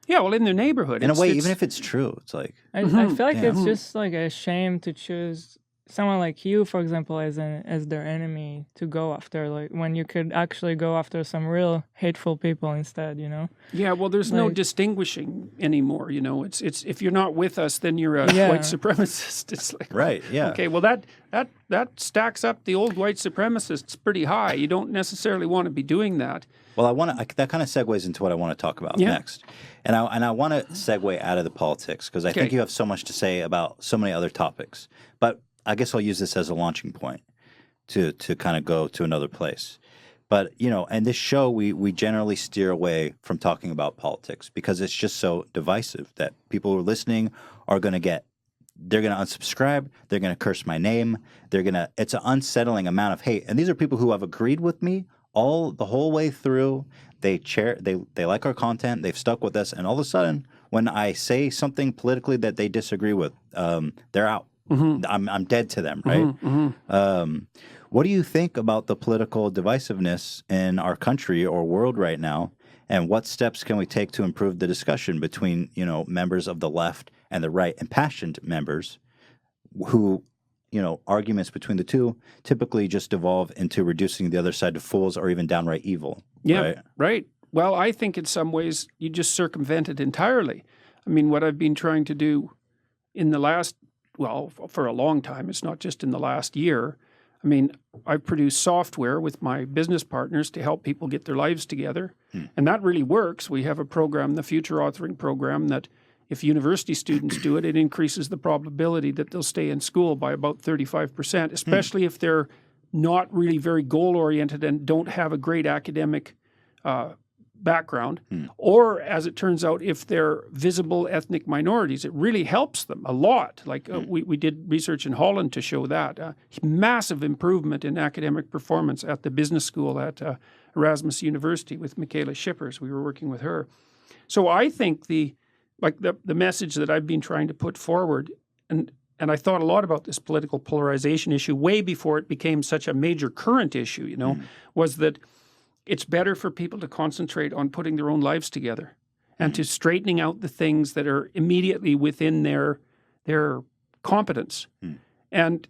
Yeah, well, in their neighborhood. In a way, even if it's true, it's like... I feel like it's just like a shame to choose someone like you, for example, as their enemy to go after, like when you could actually go after some real hateful people instead, you know? Yeah, well, there's no distinguishing anymore. You know, it's if you're not with us, then you're a white supremacist. It's like, Right, yeah. Okay, well that stacks up the old white supremacists pretty high. You don't necessarily want to be doing that. Well, that kind of segues into what I want to talk about next. And I want to segue out of the politics because I think you have so much to say about so many other topics. But I guess I'll use this as a launching point to kind of go to another place. But, you know, and this show, we generally steer away from talking about politics because it's just so divisive that people who are listening are going to they're going to unsubscribe, they're going to curse my name, it's an unsettling amount of hate. And these are people who have agreed with me the whole way through. They like our content, they've stuck with us, and all of a sudden, when I say something politically that they disagree with, they're out. Mm-hmm. I'm dead to them, right? Mm-hmm, mm-hmm. What do you think about the political divisiveness in our country or world right now, and what steps can we take to improve the discussion between, you know, members of the left and the right, impassioned members who, you know, arguments between the two typically just devolve into reducing the other side to fools or even downright evil. Yeah, right. Well, I think in some ways you just circumvent it entirely. I mean, what I've been trying to do in the last, for a long time, it's not just in the last year. I mean, I've produced software with my business partners to help people get their lives together. And that really works. We have a program, the Future Authoring Program, that if university students do it, it increases the probability that they'll stay in school by about 35%, especially if they're not really very goal-oriented and don't have a great academic background. Or, as it turns out, if they're visible ethnic minorities, it really helps them a lot. Like we did research in Holland to show that. Massive improvement in academic performance at the business school at Erasmus University with Michaela Schippers. We were working with her. So I think the message that I've been trying to put forward, and I thought a lot about this political polarization issue way before it became such a major current issue, you know, was that it's better for people to concentrate on putting their own lives together and to straightening out the things that are immediately within their competence and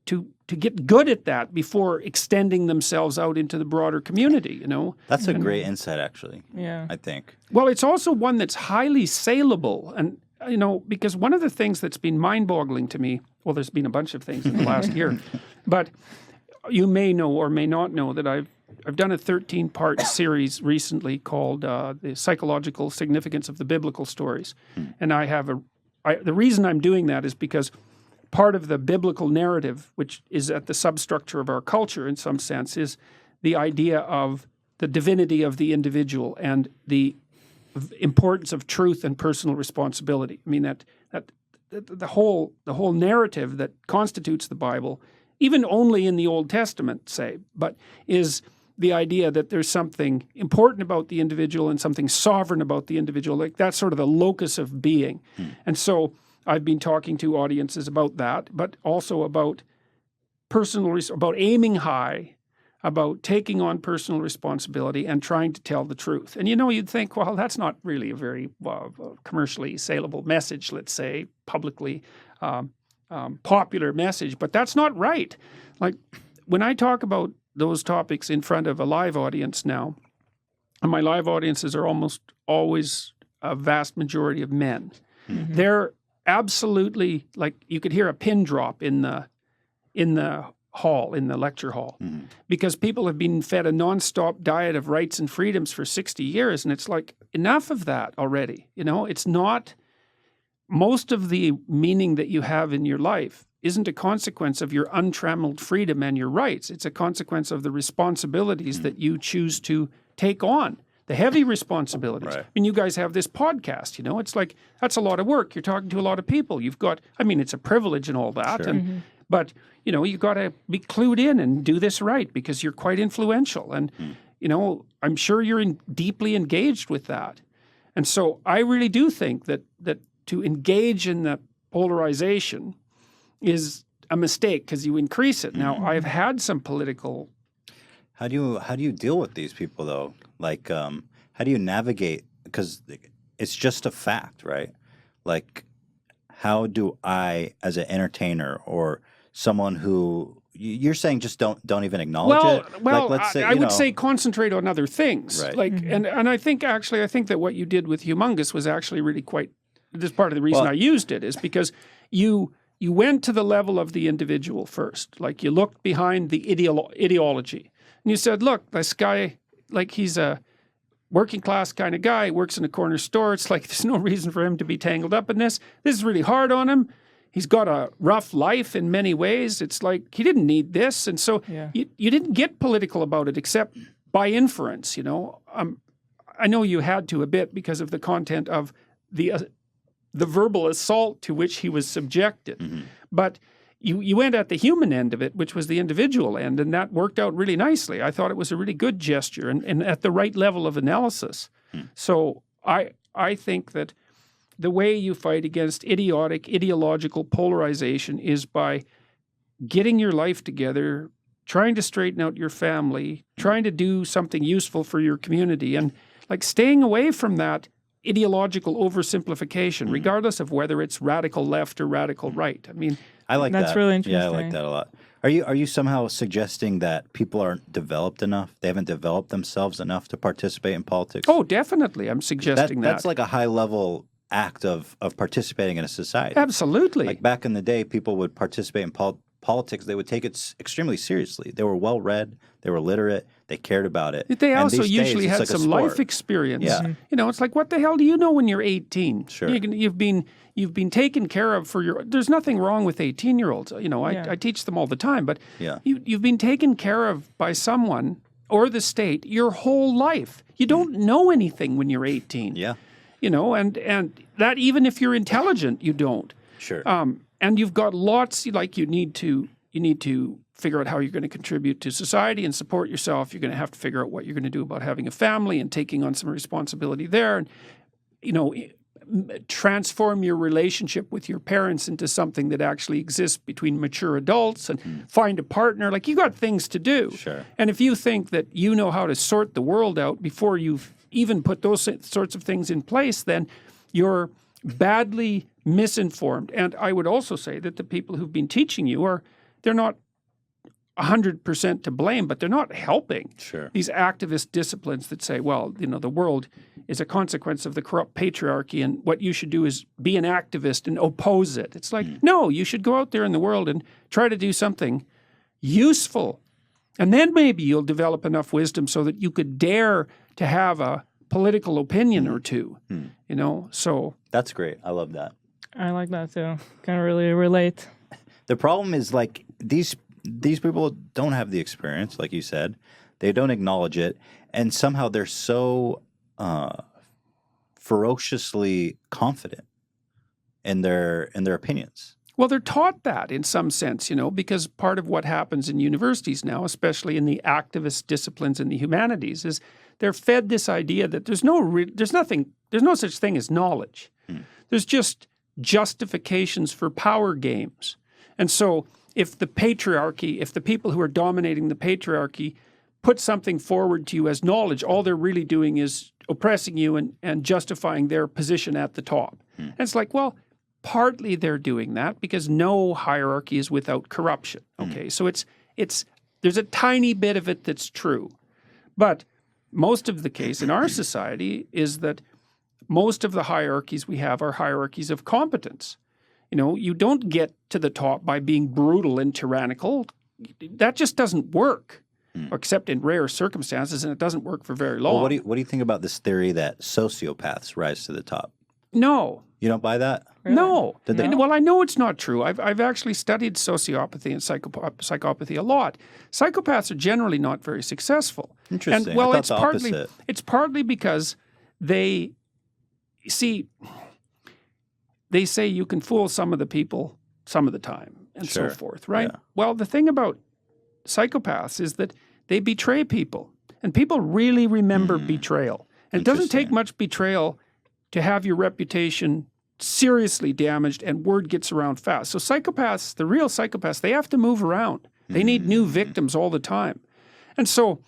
to get good at that before extending themselves out into the broader community, you know. That's a great insight, actually. Yeah, I think. Well, it's also one that's highly saleable, and you know, because one of the things that's been mind-boggling to me, well, there's been a bunch of things in the last year, but you may know or may not know that I've done a 13-part series recently called The Psychological Significance of the Biblical Stories, and the reason I'm doing that is because part of the biblical narrative, which is at the substructure of our culture in some sense, is the idea of the divinity of the individual and the importance of truth and personal responsibility. I mean, that the whole narrative that constitutes the Bible, even only in the Old Testament, say, but is the idea that there's something important about the individual and something sovereign about the individual. Like that's sort of the locus of being. And so I've been talking to audiences about that, but also about about aiming high, about taking on personal responsibility and trying to tell the truth. And you know, you'd think, well, that's not really a very commercially saleable message, let's say, publicly popular message, but that's not right. Like when I talk about those topics in front of a live audience now, and my live audiences are almost always a vast majority of men. They're absolutely, like, you could hear a pin drop in the hall, in the lecture hall, because people have been fed a nonstop diet of rights and freedoms for 60 years, and it's like, enough of that already. You know, it's not, most of the meaning that you have in your life isn't a consequence of your untrammeled freedom and your rights. It's a consequence of the responsibilities that you choose to take on. The heavy responsibilities. Right. I mean, you guys have this podcast, you know, it's like, that's a lot of work. You're talking to a lot of people. You've got, I mean, it's a privilege and all that. Sure. But, you know, you've got to be clued in and do this right because you're quite influential. And, you know, I'm sure you're deeply engaged with that. And so I really do think that to engage in the polarization is a mistake because you increase it. Now, I've had some political... How do you deal with these people, though? Like, how do you navigate? Because it's just a fact, right? Like, how do I, as an entertainer or someone who you're saying just don't even acknowledge it? Well, like, let's say, I would say concentrate on other things. Right. Like, and I think that what you did with Humongous was actually really quite. This part of the reason I used it is because you went to the level of the individual first. Like you looked behind the ideology, and you said, "Look, this guy, like he's a working class kind of guy, works in a corner store. It's like there's no reason for him to be tangled up in this. This is really hard on him." He's got a rough life in many ways. It's like he didn't need this. And so you didn't get political about it except by inference, I know you had to a bit because of the content of the verbal assault to which he was subjected. Mm-hmm. But you went at the human end of it, which was the individual end, and that worked out really nicely. I thought it was a really good gesture and at the right level of analysis. So I think that the way you fight against ideological polarization is by getting your life together, trying to straighten out your family, trying to do something useful for your community, and like staying away from that ideological oversimplification, regardless of whether it's radical left or radical right. I mean, I like that. That's really interesting. Yeah, I like that a lot. Are you somehow suggesting that people aren't developed enough? They haven't developed themselves enough to participate in politics? Oh, definitely. I'm suggesting that. That's like a high level act of participating in a society. Absolutely. Like back in the day, people would participate in politics. They would take it extremely seriously. They were well read. They were literate. They cared about it. They and also these usually days, had it's like some a sport. life experience. Yeah. It's like, what the hell do you know when you're 18? Sure. You've been taken care of for your. There's nothing wrong with 18-year-olds. I teach them all the time, but you've been taken care of by someone or the state your whole life. You don't know anything when you're 18. Yeah. And that even if you're intelligent, you don't. Sure. And you've got lots. Like you need to figure out how you're going to contribute to society and support yourself. You're going to have to figure out what you're going to do about having a family and taking on some responsibility there, and transform your relationship with your parents into something that actually exists between mature adults, and find a partner. Like you got things to do. Sure. And if you think that you know how to sort the world out before you've even put those sorts of things in place, then you're badly misinformed. And I would also say that the people who've been teaching you they're not 100% to blame, but they're not helping. Sure. These activist disciplines that say, well, the world is a consequence of the corrupt patriarchy, and what you should do is be an activist and oppose it. It's like, no, you should go out there in the world and try to do something useful. And then maybe you'll develop enough wisdom so that you could dare to have a political opinion or two, so. That's great. I love that. I like that too. Can really relate. The problem is like these people don't have the experience, like you said. They don't acknowledge it, and somehow they're so ferociously confident in their opinions. Well, they're taught that in some sense, because part of what happens in universities now, especially in the activist disciplines in the humanities, is they're fed this idea that there's no such thing as knowledge. There's just justifications for power games. And so if the people who are dominating the patriarchy put something forward to you as knowledge, all they're really doing is oppressing you and justifying their position at the top. And it's like, well, partly they're doing that because no hierarchy is without corruption. Okay, so there's a tiny bit of it that's true. But most of the case in our society is that most of the hierarchies we have are hierarchies of competence. You don't get to the top by being brutal and tyrannical. That just doesn't work, except in rare circumstances, and it doesn't work for very long. Well, what do you think about this theory that sociopaths rise to the top? No. You don't buy that? Really? No. No? Well, I know it's not true. I've actually studied sociopathy and psychopathy a lot. Psychopaths are generally not very successful. Interesting. And, well, I thought the opposite. It's partly because they say you can fool some of the people some of the time and so forth, right? Yeah. Well, the thing about psychopaths is that they betray people, and people really remember betrayal. And it doesn't take much betrayal to have your reputation seriously damaged, and word gets around fast. So psychopaths, the real psychopaths, they have to move around. They need new victims all the time. And so,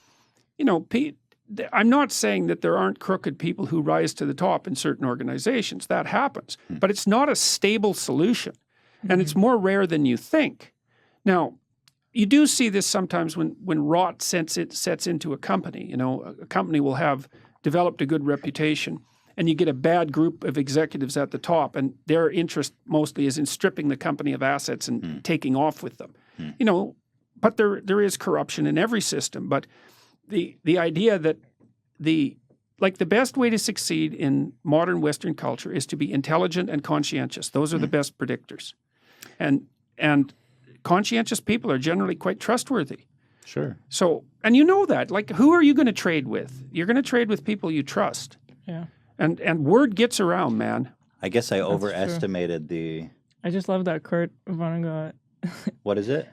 I'm not saying that there aren't crooked people who rise to the top in certain organizations. That happens. But it's not a stable solution. And it's more rare than you think. Now, you do see this sometimes when rot sets into a company. A company will have developed a good reputation, and you get a bad group of executives at the top, and their interest mostly is in stripping the company of assets and taking off with them. But there is corruption in every system. But the idea that the best way to succeed in modern Western culture is to be intelligent and conscientious. Those are the best predictors. And conscientious people are generally quite trustworthy. Sure. So, and that. Like, who are you going to trade with? You're going to trade with people you trust. Yeah. And word gets around, man. I guess I overestimated I just love that Kurt Vonnegut. What is it?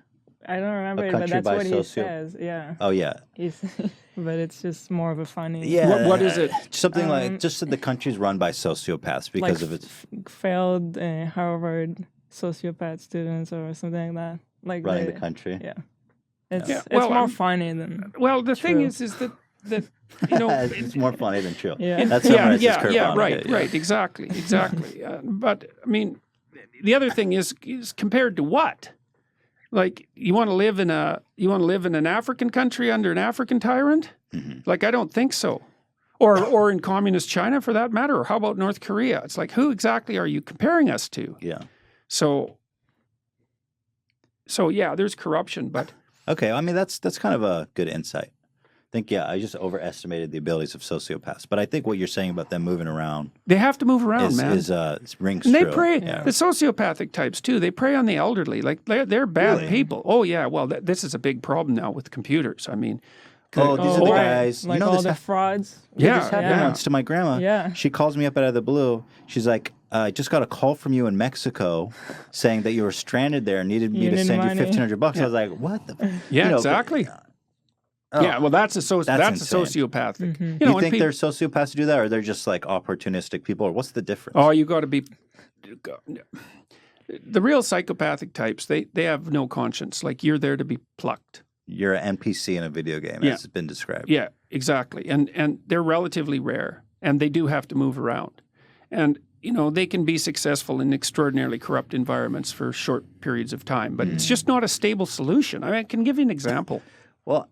I don't remember A it, but Country that's by what he Socio- says. Yeah. Oh, yeah. But it's just more of a funny. Yeah. What is it? Something like just that the country's run by sociopaths because of its failed Harvard sociopath students or something like that. Like running the country. Yeah. It's Well, more funny than. Well, the thing true. is that It's more funny than true. Yeah. That's summarizes Kurt yeah, Vonnegut, right, exactly. But I mean, the other thing is compared to what? Like, you want to live in an African country under an African tyrant? Mm-hmm. Like, I don't think so. Or in communist China, for that matter. Or how about North Korea? It's like, who exactly are you comparing us to? Yeah. So yeah, there's corruption, but Okay. I mean, that's kind of a good insight. I think, I just overestimated the abilities of sociopaths. But I think what you're saying about them moving around they have to move around, man. rings And they true. prey. Yeah. The sociopathic types too. They prey on the elderly. Like they're bad Really? people. Oh yeah. Well, this is a big problem now with computers. I mean, Oh, these are the right. guys. Like you know all this the frauds. Yeah, this happened yeah. once to my grandma. Yeah. She calls me up out of the blue. She's like, I just got a call from you in Mexico saying that you were stranded there and needed me You to need send money. you $1,500. I was like, what the? yeah, You know, exactly. Oh. Yeah. Well, that's a That's insane. sociopathic. Mm-hmm. You and think peop- they're sociopaths to do that, or they're just like opportunistic people, or what's the difference? Oh, you got to be. The real psychopathic types, they have no conscience. Like, you're there to be plucked. You're an NPC in a video game, Yeah. as it's been described. Yeah, exactly. And they're relatively rare, and they do have to move around. And, they can be successful in extraordinarily corrupt environments for short periods of time, but it's just not a stable solution. I mean, I can give you an example. Well,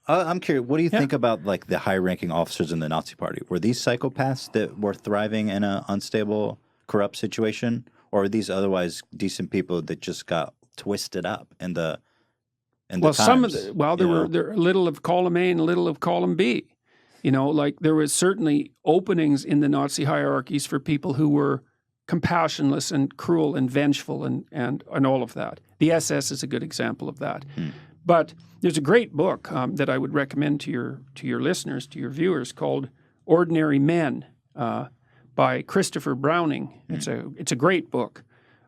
I'm curious. What do you think about like the high-ranking officers in the Nazi Party? Were these psychopaths that were thriving in an unstable, corrupt situation, or are these otherwise decent people that just got twisted up in the Well, some of times, there were a little of column A and a little of column B. Like there was certainly openings in the Nazi hierarchies for people who were compassionless and cruel and vengeful and all of that. The SS is a good example of that. But there's a great book that I would recommend to your listeners, to your viewers, called Ordinary Men by Christopher Browning. It's a great book,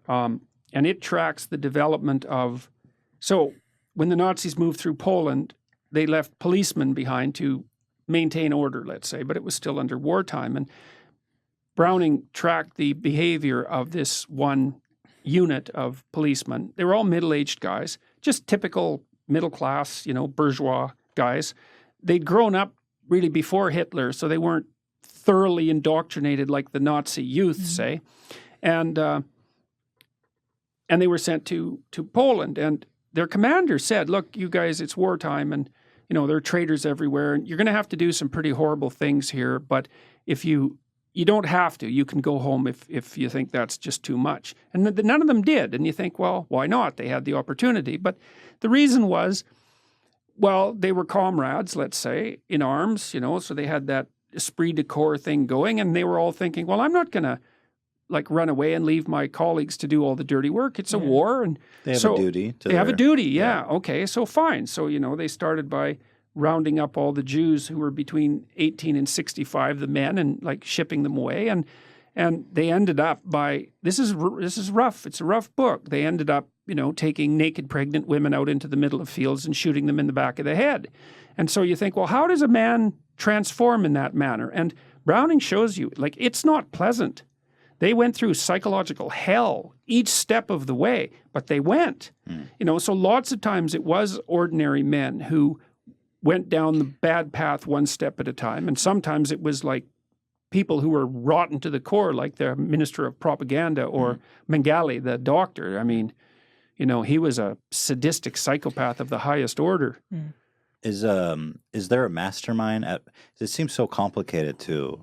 and it tracks the development of. So when the Nazis moved through Poland, they left policemen behind to maintain order, let's say, but it was still under wartime. And Browning tracked the behavior of this one unit of policemen. They were all middle-aged guys, just typical middle-class, bourgeois guys. They'd grown up really before Hitler, so they weren't thoroughly indoctrinated like the Nazi youth, say. And they were sent to Poland. And their commander said, look, you guys, it's wartime, and there are traitors everywhere, and you're going to have to do some pretty horrible things here, but if you don't have to. You can go home if you think that's just too much. And none of them did. And you think, well, why not? They had the opportunity. But the reason was, well, they were comrades, let's say, in arms, so they had that esprit de corps thing going, and they were all thinking, well, I'm not going to run away and leave my colleagues to do all the dirty work. It's a war, and They have a duty. They have a duty, yeah. Okay, so fine. So, they started by rounding up all the Jews who were between 18 and 65, the men, and shipping them away. And they ended up by, this is rough. It's a rough book. They ended up, taking naked pregnant women out into the middle of fields and shooting them in the back of the head. And so you think, well, how does a man transform in that manner? And Browning shows you, it's not pleasant. They went through psychological hell each step of the way, but they went. So lots of times it was ordinary men who went down the bad path one step at a time. And sometimes it was people who were rotten to the core, like the minister of propaganda or Mengele, the doctor. I mean, You know, he was a sadistic psychopath of the highest order. Is there a mastermind? It seems so complicated to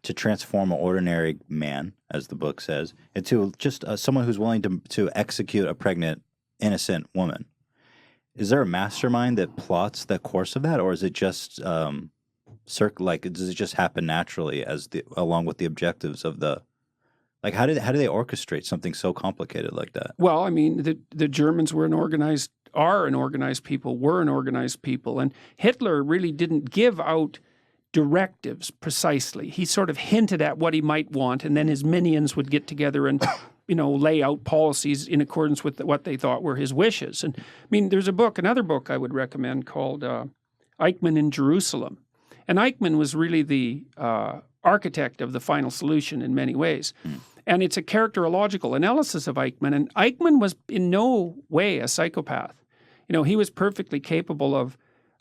transform an ordinary man, as the book says, into just someone who's willing to execute a pregnant, innocent woman. Is there a mastermind that plots the course of that, or is it just does it just happen naturally along with the objectives of the? Like, how do they orchestrate something so complicated like that? Well, I mean, the Germans were an organized people, and Hitler really didn't give out directives precisely. He sort of hinted at what he might want, and then his minions would get together and, you know, lay out policies in accordance with what they thought were his wishes. And I mean, there's another book I would recommend called Eichmann in Jerusalem. And Eichmann was really the architect of the final solution in many ways. And it's a characterological analysis of Eichmann. And Eichmann was in no way a psychopath. You know, he was perfectly capable of,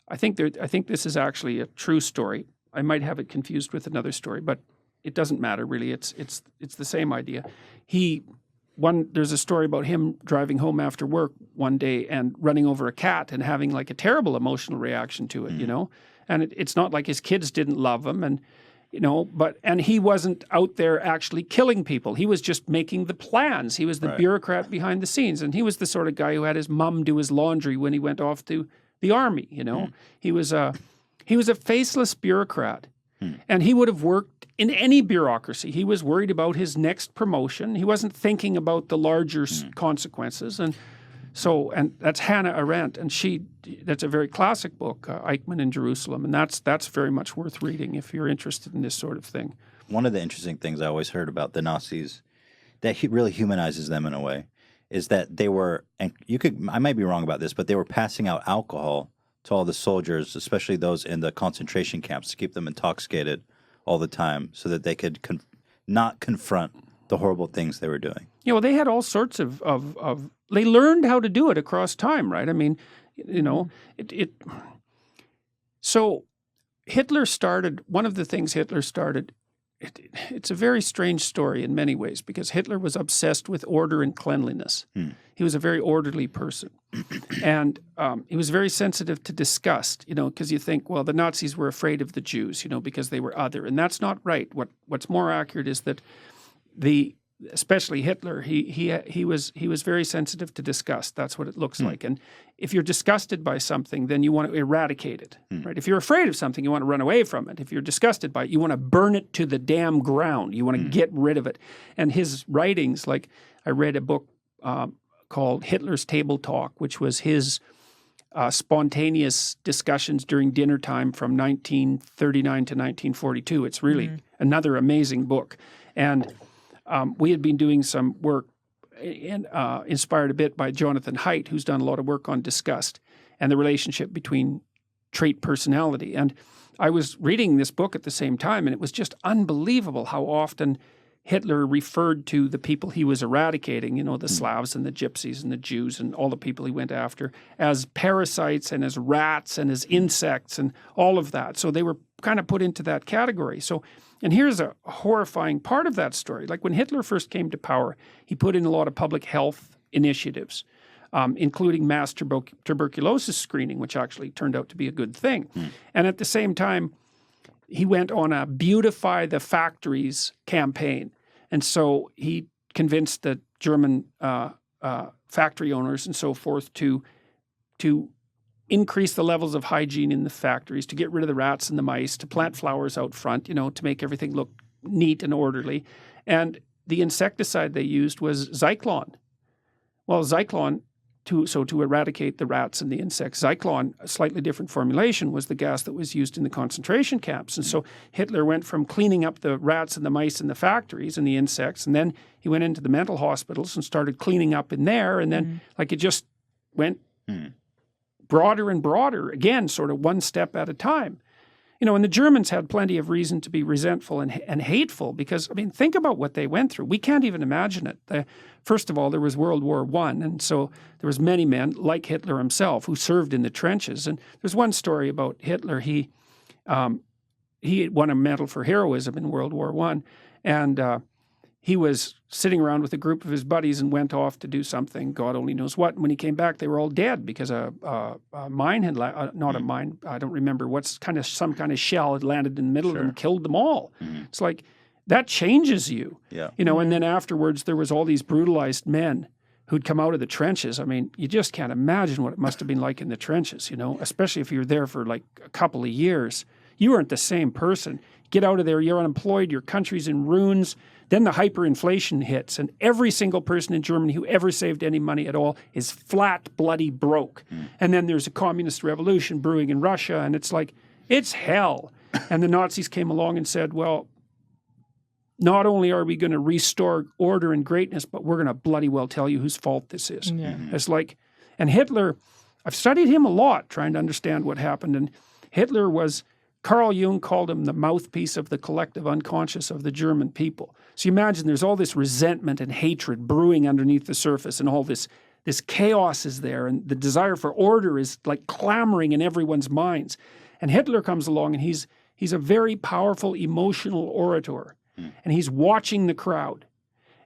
I think this is actually a true story. I might have it confused with another story, but it doesn't matter really. It's the same idea. There's a story about him driving home after work one day and running over a cat and having like a terrible emotional reaction to it, you know? And it's not like his kids didn't love him, and you know, and he wasn't out there actually killing people. He was just making the plans. He was the bureaucrat behind the scenes, and he was the sort of guy who had his mom do his laundry when he went off to the army. You know, he was a faceless bureaucrat, and he would have worked in any bureaucracy. He was worried about his next promotion. He wasn't thinking about the larger consequences, and that's Hannah Arendt, and that's a very classic book, Eichmann in Jerusalem, and that's very much worth reading if you're interested in this sort of thing. One of the interesting things I always heard about the Nazis that really humanizes them in a way is that they were, and I might be wrong about this, but they were passing out alcohol to all the soldiers, especially those in the concentration camps, to keep them intoxicated all the time so that they could not confront the horrible things they were doing. Yeah, well, they had all sorts of they learned how to do it across time, right? I mean, you know, so Hitler started, one of the things Hitler started, it's a very strange story in many ways because Hitler was obsessed with order and cleanliness. He was a very orderly person. And he was very sensitive to disgust, you know, because you think, well, the Nazis were afraid of the Jews, you know, because they were other. And that's not right. What's more accurate is that especially Hitler, he was very sensitive to disgust. That's what it looks like. And if you're disgusted by something, then you want to eradicate it, right? If you're afraid of something, you want to run away from it. If you're disgusted by it, you want to burn it to the damn ground. You want to get rid of it. And his writings, like I read a book called Hitler's Table Talk, which was his spontaneous discussions during dinner time from 1939 to 1942. It's really another amazing book. And we had been doing some work inspired a bit by Jonathan Haidt, who's done a lot of work on disgust and the relationship between trait personality. And I was reading this book at the same time, and it was just unbelievable how often Hitler referred to the people he was eradicating, you know, the Slavs and the Gypsies and the Jews and all the people he went after, as parasites and as rats and as insects and all of that. So they were kind of put into that category. So, and here's a horrifying part of that story. Like when Hitler first came to power, he put in a lot of public health initiatives, including mass tuberculosis screening, which actually turned out to be a good thing. And at the same time, he went on a beautify the factories campaign. And so he convinced the German factory owners and so forth to increase the levels of hygiene in the factories, to get rid of the rats and the mice, to plant flowers out front, you know, to make everything look neat and orderly. And the insecticide they used was Zyklon. Well, Zyklon, to eradicate the rats and the insects, Zyklon, a slightly different formulation, was the gas that was used in the concentration camps. And so Hitler went from cleaning up the rats and the mice in the factories and the insects, and then he went into the mental hospitals and started cleaning up in there. And then like it just went broader and broader, again, sort of one step at a time. You know, and the Germans had plenty of reason to be resentful and hateful because, I mean, think about what they went through. We can't even imagine it. First of all, there was World War I, and so there was many men, like Hitler himself, who served in the trenches. And there's one story about Hitler. He won a medal for heroism in World War I, and he was sitting around with a group of his buddies and went off to do something, God only knows what. And when he came back, they were all dead because a mine had, not a mine, I don't remember, some kind of shell had landed in the middle of them and killed them all. It's like, that changes you. You know, and then afterwards there was all these brutalized men who'd come out of the trenches. I mean, you just can't imagine what it must have been like in the trenches, you know, especially if you're there for like a couple of years. You weren't the same person. Get out of there, you're unemployed, your country's in ruins. Then the hyperinflation hits, and every single person in Germany who ever saved any money at all is flat, bloody broke. And then there's a communist revolution brewing in Russia, and it's like, it's hell. And the Nazis came along and said, well, not only are we going to restore order and greatness, but we're going to bloody well tell you whose fault this is. It's like, and Hitler, I've studied him a lot trying to understand what happened, and Hitler was, Carl Jung called him the mouthpiece of the collective unconscious of the German people. So you imagine there's all this resentment and hatred brewing underneath the surface, and all this chaos is there, and the desire for order is like clamoring in everyone's minds. And Hitler comes along, and he's a very powerful emotional orator, and he's watching the crowd,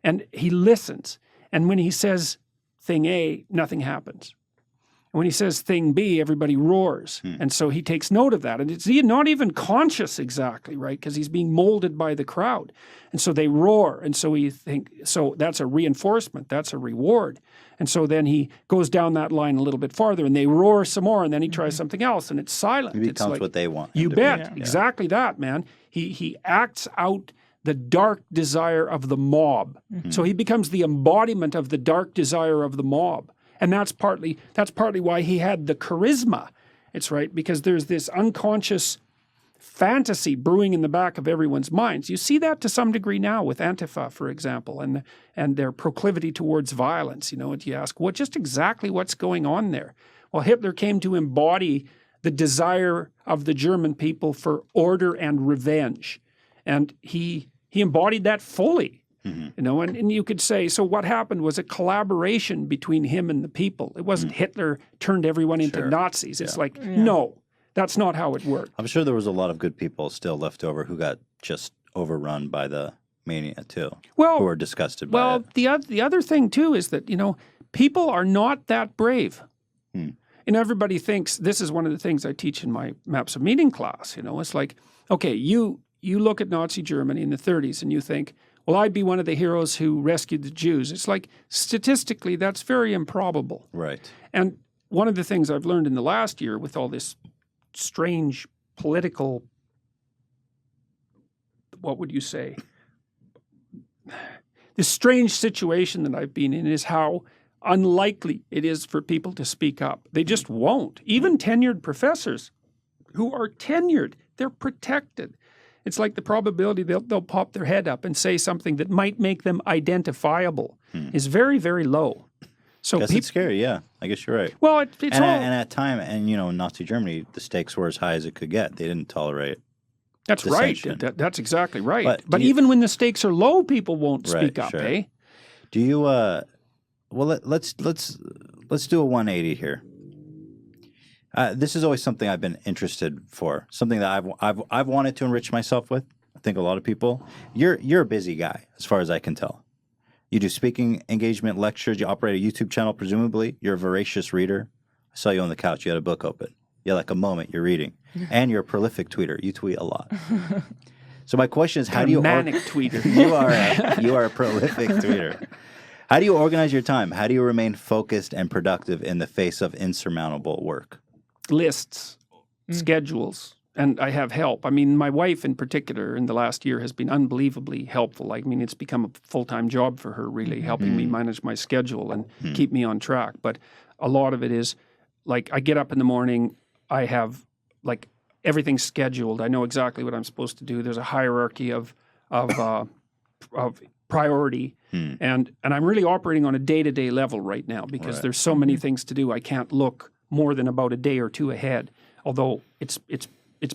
and he listens. And when he says thing A, nothing happens. When he says thing B, everybody roars. And so he takes note of that. And it's not even conscious exactly, right? Because he's being molded by the crowd. And so they roar. And so so that's a reinforcement. That's a reward. And so then he goes down that line a little bit farther, and they roar some more, and then he tries something else, and it's silent. It becomes like, what they want. You bet. Exactly that, man. He acts out the dark desire of the mob. So he becomes the embodiment of the dark desire of the mob. And that's partly why he had the charisma. It's right, because there's this unconscious fantasy brewing in the back of everyone's minds. You see that to some degree now with Antifa, for example, and their proclivity towards violence. You know, and you ask, just exactly what's going on there? Well, Hitler came to embody the desire of the German people for order and revenge. And he embodied that fully. You know, and you could say, so what happened was a collaboration between him and the people. It wasn't Hitler turned everyone into Nazis. It's like, no, that's not how it worked. I'm sure there was a lot of good people still left over who got just overrun by the mania too, who were disgusted by it. Well, the other thing too is that, you know, people are not that brave. And everybody thinks, this is one of the things I teach in my Maps of Meaning class, you know, it's like, okay, you look at Nazi Germany in the 30s and you think, well, I'd be one of the heroes who rescued the Jews. It's like, statistically, that's very improbable. Right. And one of the things I've learned in the last year with all this strange political, what would you say? This strange situation that I've been in is how unlikely it is for people to speak up. They just won't. Even tenured professors who are tenured, they're protected. It's like the probability they'll pop their head up and say something that might make them identifiable is very, very low. So it's scary, yeah. I guess you're right. Well, it's and at time, and you know, in Nazi Germany, the stakes were as high as it could get. They didn't tolerate. That's right. That's exactly right. But even when the stakes are low, people won't speak up. Eh? Do you? Well, let's do a 180 here. This is always something I've been interested for, something that I've wanted to enrich myself with. I think a lot of people. You're a busy guy, as far as I can tell. You do speaking engagement, lectures. You operate a YouTube channel, presumably. You're a voracious reader. I saw you on the couch. You had a book open. You had like a moment. You're reading, and you're a prolific tweeter. You tweet a lot. So my question is, how do you manic tweeter? You are a prolific tweeter. How do you organize your time? How do you remain focused and productive in the face of insurmountable work? Lists, schedules, and I have help. I mean, my wife in particular in the last year has been unbelievably helpful. I mean, it's become a full-time job for her, really, helping me manage my schedule and keep me on track. But a lot of it is, like, I get up in the morning, I have, like, everything scheduled. I know exactly what I'm supposed to do. There's a hierarchy of priority, and I'm really operating on a day-to-day level right now because there's so many things to do. I can't look more than about a day or two ahead, although it's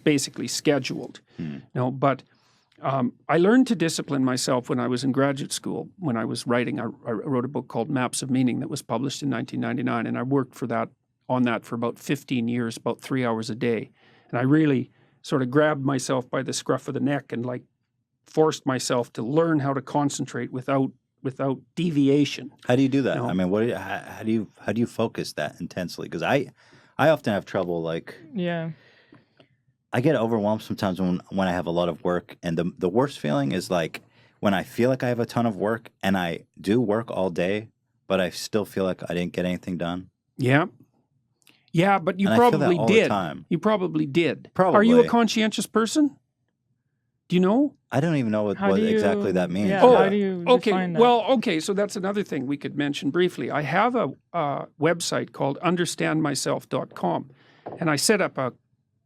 basically scheduled. No, but I learned to discipline myself when I was in graduate school. When I was writing, I wrote a book called Maps of Meaning that was published in 1999, and I worked on that for about 15 years, about 3 hours a day. And I really sort of grabbed myself by the scruff of the neck and like forced myself to learn how to concentrate without deviation. How do you do that? No. I mean, how do you focus that intensely? Because I often have trouble. Like, Yeah. I get overwhelmed sometimes when I have a lot of work, and the worst feeling is like when I feel like I have a ton of work and I do work all day, but I still feel like I didn't get anything done. Yeah. Yeah, but you And I feel that probably all the did. time. You probably did. Probably. Are you a conscientious person? Do you know? I don't even know what How do you- exactly that means. Yeah, Oh, how do you Okay, define that? well, okay, so that's another thing we could mention briefly. I have a website called understandmyself.com, and I set up a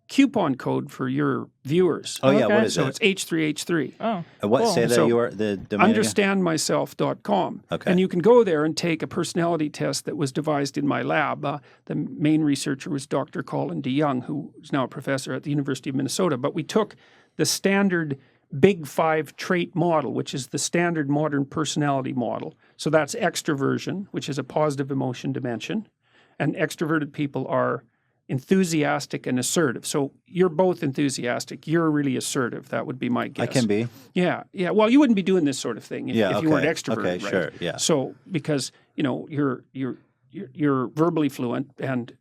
coupon code for your viewers. Oh yeah, Okay. what is So it? it's H3H3. Oh, What cool. say that So, you are the domain again? Understandmyself.com. Okay. And you can go there and take a personality test that was devised in my lab. The main researcher was Dr. Colin DeYoung, who is now a professor at the University of Minnesota. But we took the standard Big Five trait model, which is the standard modern personality model. So that's extroversion, which is a positive emotion dimension. And extroverted people are enthusiastic and assertive. So you're both enthusiastic. You're really assertive. That would be my guess. I can be. Yeah, yeah. Well, you wouldn't be doing this sort of thing if, Yeah, if you weren't okay. extroverted, Okay, right? sure, yeah. So because you're verbally fluent and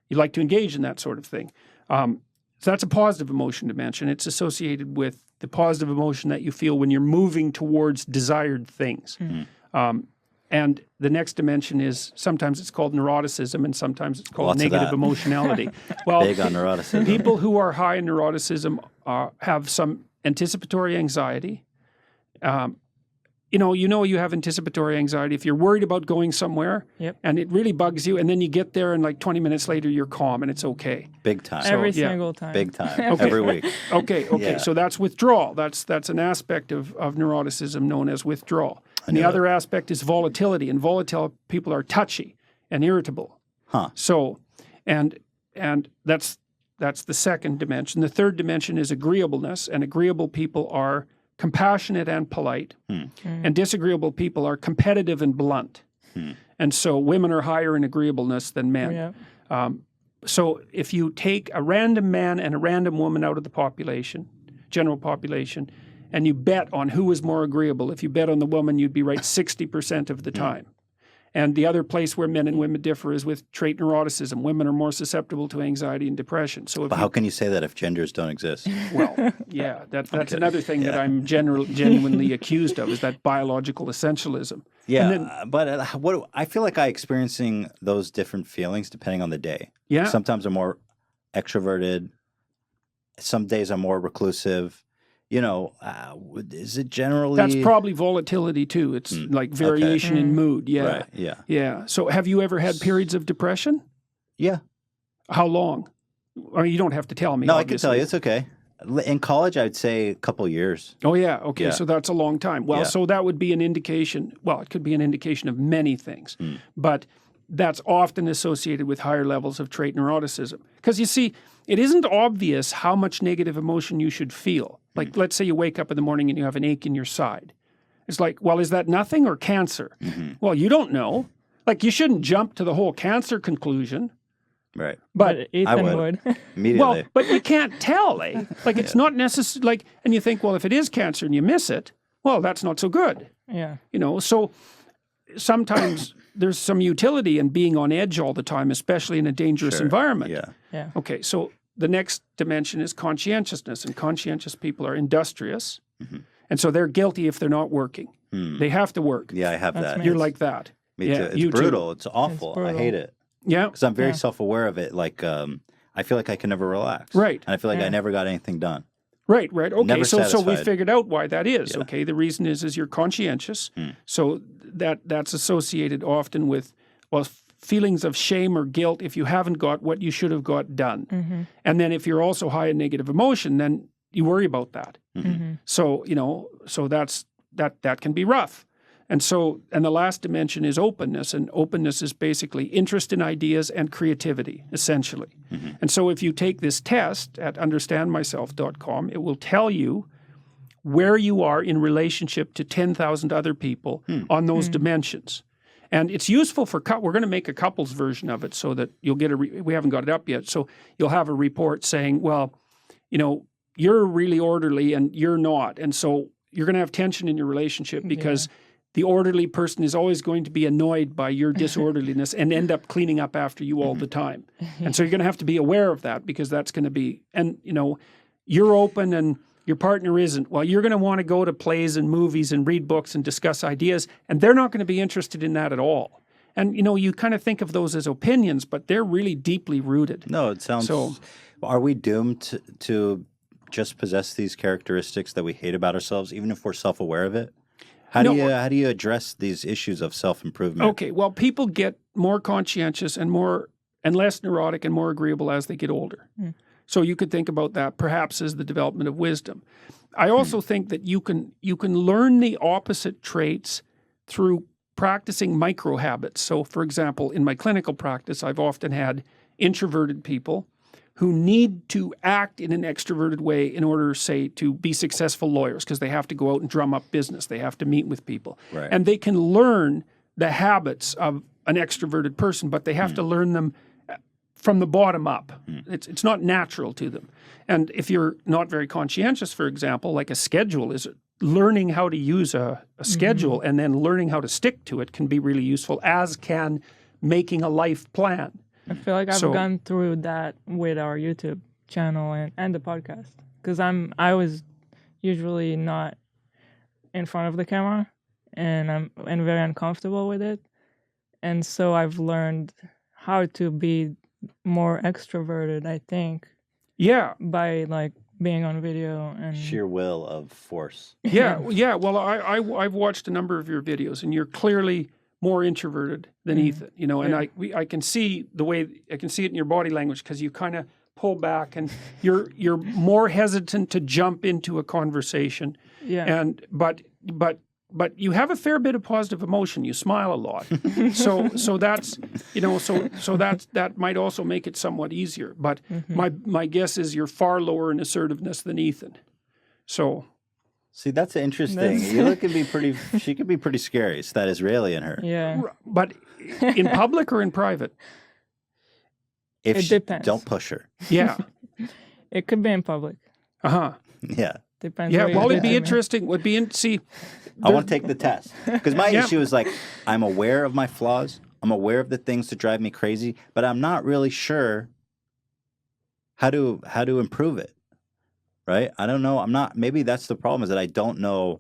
you like to engage in that sort of thing. So that's a positive emotion dimension. It's associated with the positive emotion that you feel when you're moving towards desired things. And the next dimension is sometimes it's called neuroticism and sometimes it's called Lots of negative that. emotionality. Well, Big on neuroticism. people who are high in neuroticism have some anticipatory anxiety. You have anticipatory anxiety if you're worried about going somewhere Yep. and it really bugs you, and then you get there and like 20 minutes later you're calm and it's okay. Big time. every yeah. single time. Big time. Every week. Okay. Yeah. So that's withdrawal. That's an aspect of neuroticism known as withdrawal. And the knew other aspect is volatility. And volatile people are touchy and irritable. Huh. So, and that's the second dimension. The third dimension is agreeableness, and agreeable people are compassionate and polite, and disagreeable people are competitive and blunt. And so women are higher in agreeableness than men. Yeah. So if you take a random man and a random woman out of the population, general population, and you bet on who was more agreeable, if you bet on the woman, you'd be right 60% of the time. And the other place where men and women differ is with trait neuroticism. Women are more susceptible to anxiety and depression. So if But how can you say that if genders don't exist? well, yeah, that's another thing that I'm genuinely accused of is that biological essentialism. Yeah, And then, but I feel like I experiencing those different feelings depending on the day. yeah, Sometimes I'm more extroverted. Some days I'm more reclusive. Is it generally? that's probably volatility too. It's like variation in mood. Yeah, Right, yeah. yeah. So have you ever had periods of depression? Yeah. How long? Or you don't have to tell me. No, I can tell obviously. you. It's okay. In college, I'd say a couple years. Oh, yeah. Okay. Yeah. So that's a long time. Well, Yeah. so that would be an indication. Well, it could be an indication of many things, but that's often associated with higher levels of trait neuroticism. Because you see, it isn't obvious how much negative emotion you should feel. Like, let's say you wake up in the morning and you have an ache in your side. It's like, well, is that nothing or cancer? Well, you don't know. Like, you shouldn't jump to the whole cancer conclusion. Right. But Ethan would. would. Immediately. well, but you can't tell, eh? Like it's not necessary. Like, and you think, well, if it is cancer and you miss it, well, that's not so good, Yeah. So sometimes there's some utility in being on edge all the time, especially in a dangerous Sure. environment. Yeah. Yeah. Okay, so the next dimension is conscientiousness, and conscientious people are industrious, and so they're guilty if they're not working. They have to work. Yeah, I have That's that. me. You're like that. Me yeah, too. It's you too. brutal. It's awful. I brutal. hate it. Yeah, Because I'm very Yeah. self-aware of it. Like, I feel like I can never relax. Right. And I feel like I Yeah. never got anything done. right. Okay, Never so we satisfied. figured out why that is. Yeah. Okay, the reason is you're conscientious, so that's associated often with feelings of shame or guilt if you haven't got what you should have got done. And then if you're also high in negative emotion, then you worry about that. So so that can be rough. And the last dimension is openness, and openness is basically interest in ideas and creativity, essentially. And so if you take this test at understandmyself.com, it will tell you where you are in relationship to 10,000 other people on those dimensions. And it's useful for, we're going to make a couples version of it so that you'll get we haven't got it up yet, so you'll have a report saying, well, you're really orderly and you're not. And so you're going to have tension in your relationship because the orderly person is always going to be annoyed by your disorderliness and end up cleaning up after you all the time. And so you're going to have to be aware of that because that's going to be, and you know, you're open and your partner isn't. Well, you're going to want to go to plays and movies and read books and discuss ideas, and they're not going to be interested in that at all. And, you know, you kind of think of those as opinions, but they're really deeply rooted. No, it sounds... So, are we doomed to just possess these characteristics that we hate about ourselves, even if we're self-aware of it? How do you address these issues of self-improvement? Okay, well, people get more conscientious and less neurotic and more agreeable as they get older. So you could think about that perhaps as the development of wisdom. I also think that you can learn the opposite traits through practicing micro habits. So, for example, in my clinical practice, I've often had introverted people who need to act in an extroverted way in order, say, to be successful lawyers because they have to go out and drum up business. They have to meet with people. Right. And they can learn the habits of an extroverted person, but they have to learn them from the bottom up. It's not natural to them. And if you're not very conscientious, for example, like a schedule is learning how to use a schedule and then learning how to stick to it can be really useful, as can making a life plan. I feel like I've gone through that with our YouTube channel and the podcast because I was usually not in front of the camera and I'm very uncomfortable with it, and so I've learned how to be more extroverted, I think. Yeah. By like being on video and sheer will of force. Yeah. Well, I've watched a number of your videos, and you're clearly more introverted than Ethan. You know, and I can see it in your body language because you kind of pull back and you're more hesitant to jump into a conversation. Yeah. And but you have a fair bit of positive emotion. You smile a lot. so that's, you know, so that might also make it somewhat easier. But my guess is you're far lower in assertiveness than Ethan. So see, that's interesting. You could be pretty. She could be pretty scary. It's that Israeli in her. Yeah. But in public or in private? It depends. Don't push her. Yeah. It could be in public. Yeah. Depends. Yeah. Well, it'd be interesting. I want to take the test because my issue is like I'm aware of my flaws. I'm aware of the things that drive me crazy, but I'm not really sure how to improve it. Right? I don't know. I'm not. Maybe that's the problem, is that I don't know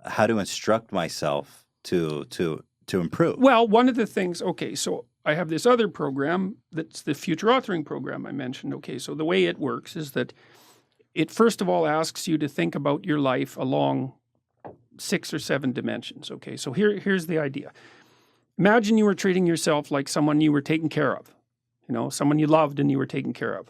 how to instruct myself to improve. Well, one of the things. Okay, so I have this other program that's the future authoring program I mentioned. Okay, so the way it works is that it first of all asks you to think about your life along 6 or 7 dimensions. Okay, so here's the idea. Imagine you were treating yourself like someone you were taking care of. You know, someone you loved and you were taking care of.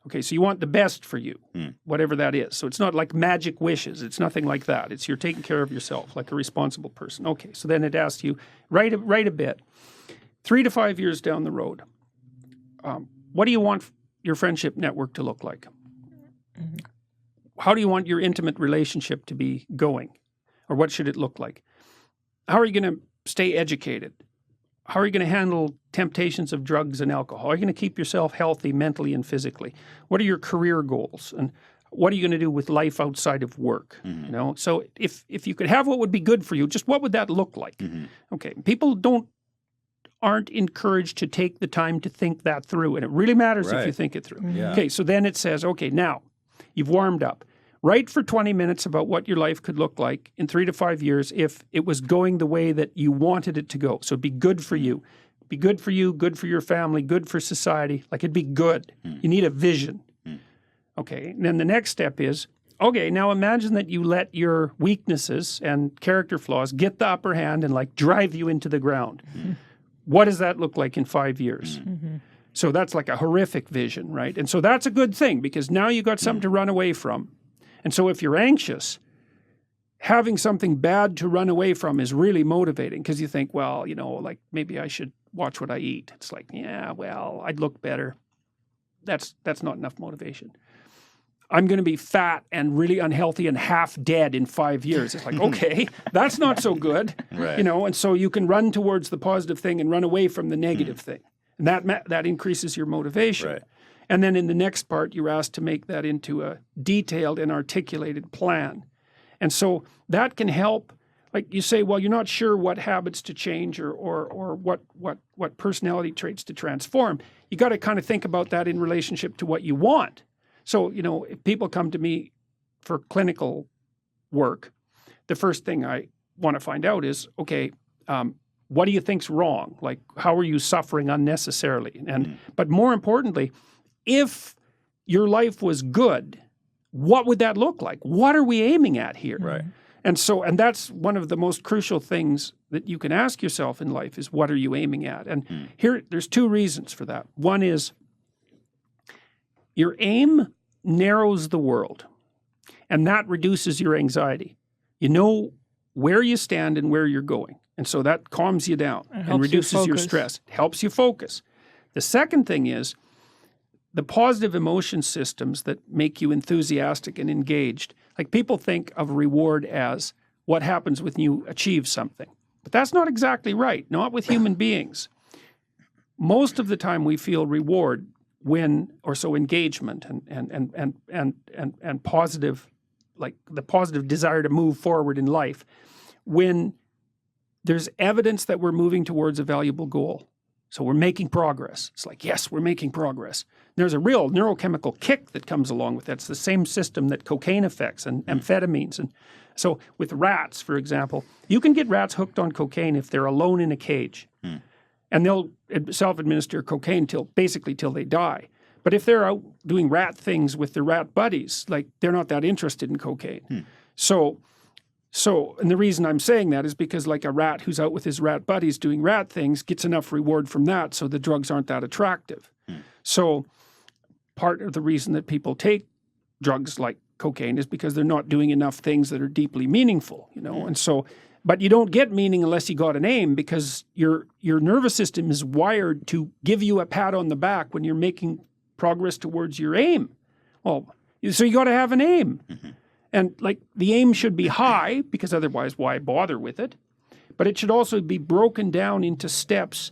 Okay, so you want the best for you, whatever that is. So it's not like magic wishes. It's nothing like that. It's you're taking care of yourself like a responsible person. Okay, so then it asks you, write a bit. 3 to 5 years down the road, what do you want your friendship network to look like? How do you want your intimate relationship to be going? Or what should it look like? How are you going to stay educated? How are you going to handle temptations of drugs and alcohol? How are you going to keep yourself healthy mentally and physically? What are your career goals? And what are you going to do with life outside of work? You know, so if you could have what would be good for you, just what would that look like? Okay, people aren't encouraged to take the time to think that through, and it really matters if you think it through. Okay, so then it says, okay, now you've warmed up. Write for 20 minutes about what your life could look like in 3 to 5 years if it was going the way that you wanted it to go. So it'd be good for you. Be good for you, good for your family, good for society. Like it'd be good. You need a vision. Okay, and then the next step is, okay, now imagine that you let your weaknesses and character flaws get the upper hand and like drive you into the ground. What does that look like in 5 years? So that's like a horrific vision, right? And so that's a good thing because now you got something to run away from. And so if you're anxious, having something bad to run away from is really motivating because you think, well, you know, like maybe I should watch what I eat. It's like, yeah, well, I'd look better. That's not enough motivation. I'm going to be fat and really unhealthy and half dead in 5 years. It's like, okay, that's not so good. Right. You know, and so you can run towards the positive thing and run away from the negative thing. And that increases your motivation. Right. And then in the next part, you're asked to make that into a detailed and articulated plan. And so that can help. Like you say, well, you're not sure what habits to change or what personality traits to transform. You got to kind of think about that in relationship to what you want. So, you know, if people come to me for clinical work, the first thing I want to find out is, okay, what do you think's wrong? Like, how are you suffering unnecessarily? And but more importantly, if your life was good, what would that look like? What are we aiming at here? Right. And that's one of the most crucial things that you can ask yourself in life is, what are you aiming at? And here, there's two reasons for that. One is your aim narrows the world, and that reduces your anxiety. You know where you stand and where you're going. And so that calms you down and reduces your stress. It helps you focus. The second thing is the positive emotion systems that make you enthusiastic and engaged. Like, people think of reward as what happens when you achieve something. But that's not exactly right, not with human beings. Most of the time we feel reward engagement and positive, like the positive desire to move forward in life, when there's evidence that we're moving towards a valuable goal. So we're making progress. It's like, yes, we're making progress. There's a real neurochemical kick that comes along with that. It's the same system that cocaine affects and amphetamines. And so with rats, for example, you can get rats hooked on cocaine if they're alone in a cage. And they'll self-administer cocaine till they die. But if they're out doing rat things with their rat buddies, like, they're not that interested in cocaine. So, and the reason I'm saying that is because, like, a rat who's out with his rat buddies doing rat things gets enough reward from that, so the drugs aren't that attractive. So part of the reason that people take drugs like cocaine is because they're not doing enough things that are deeply meaningful, you know. And so, but you don't get meaning unless you got an aim, because your nervous system is wired to give you a pat on the back when you're making progress towards your aim. Well, so you got to have an aim. And, like, the aim should be high, because otherwise why bother with it? But it should also be broken down into steps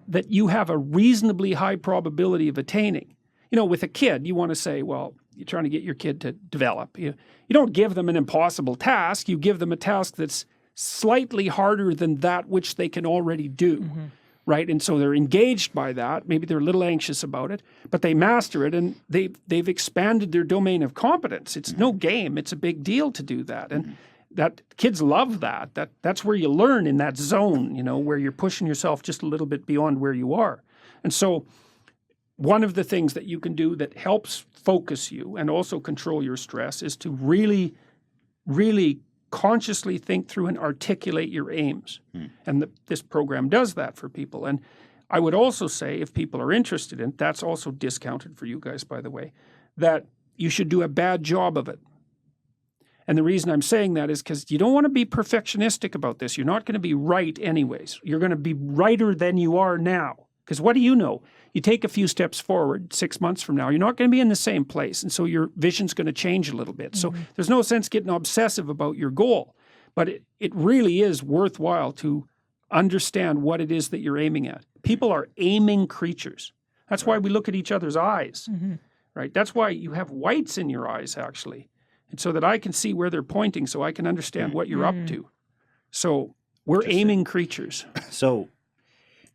that you have a reasonably high probability of attaining. You know, with a kid, you want to say, well, you're trying to get your kid to develop. You don't give them an impossible task. You give them a task that's slightly harder than that which they can already do. Right? And so they're engaged by that. Maybe they're a little anxious about it, but they master it, and they've expanded their domain of competence. It's no game. It's a big deal to do that. And that kids love that. That's where you learn, in that zone, you know, where you're pushing yourself just a little bit beyond where you are. And so one of the things that you can do that helps focus you and also control your stress is to really, really consciously think through and articulate your aims. And this program does that for people. And I would also say, if people are interested in it, that's also discounted for you guys, by the way, that you should do a bad job of it. And the reason I'm saying that is because you don't want to be perfectionistic about this. You're not going to be right anyways. You're going to be righter than you are now. Because what do you know? You take a few steps forward 6 months from now, you're not going to be in the same place. And so your vision's going to change a little bit. So there's no sense getting obsessive about your goal. But it really is worthwhile to understand what it is that you're aiming at. People are aiming creatures. That's why we look at each other's eyes, right? That's why you have whites in your eyes, actually. And so that I can see where they're pointing, so I can understand what you're up to. So we're aiming creatures. So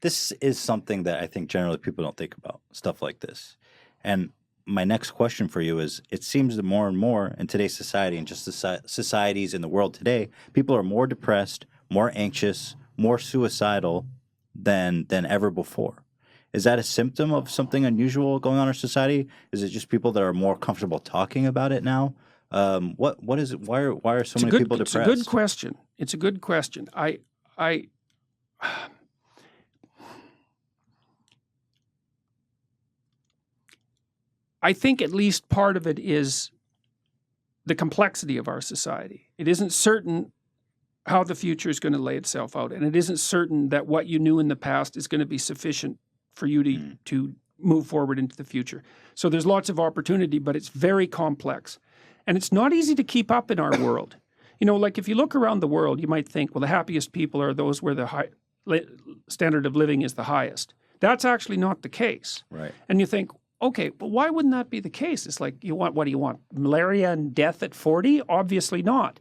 this is something that I think generally people don't think about, stuff like this. And my next question for you is, it seems that more and more in today's society, and just the societies in the world today, people are more depressed, more anxious, more suicidal than ever before. Is that a symptom of something unusual going on in our society? Is it just people that are more comfortable talking about it now? What is it? Why are so many people depressed? It's a good question. It's a good question. I think at least part of it is the complexity of our society. It isn't certain how the future is going to lay itself out, and it isn't certain that what you knew in the past is going to be sufficient for you to move forward into the future. So there's lots of opportunity, but it's very complex. And it's not easy to keep up in our world. You know, like, if you look around the world, you might think, well, the happiest people are those where the standard of living is the highest. That's actually not the case. Right. And you think, okay, but why wouldn't that be the case? It's like, what do you want? Malaria and death at 40? Obviously not.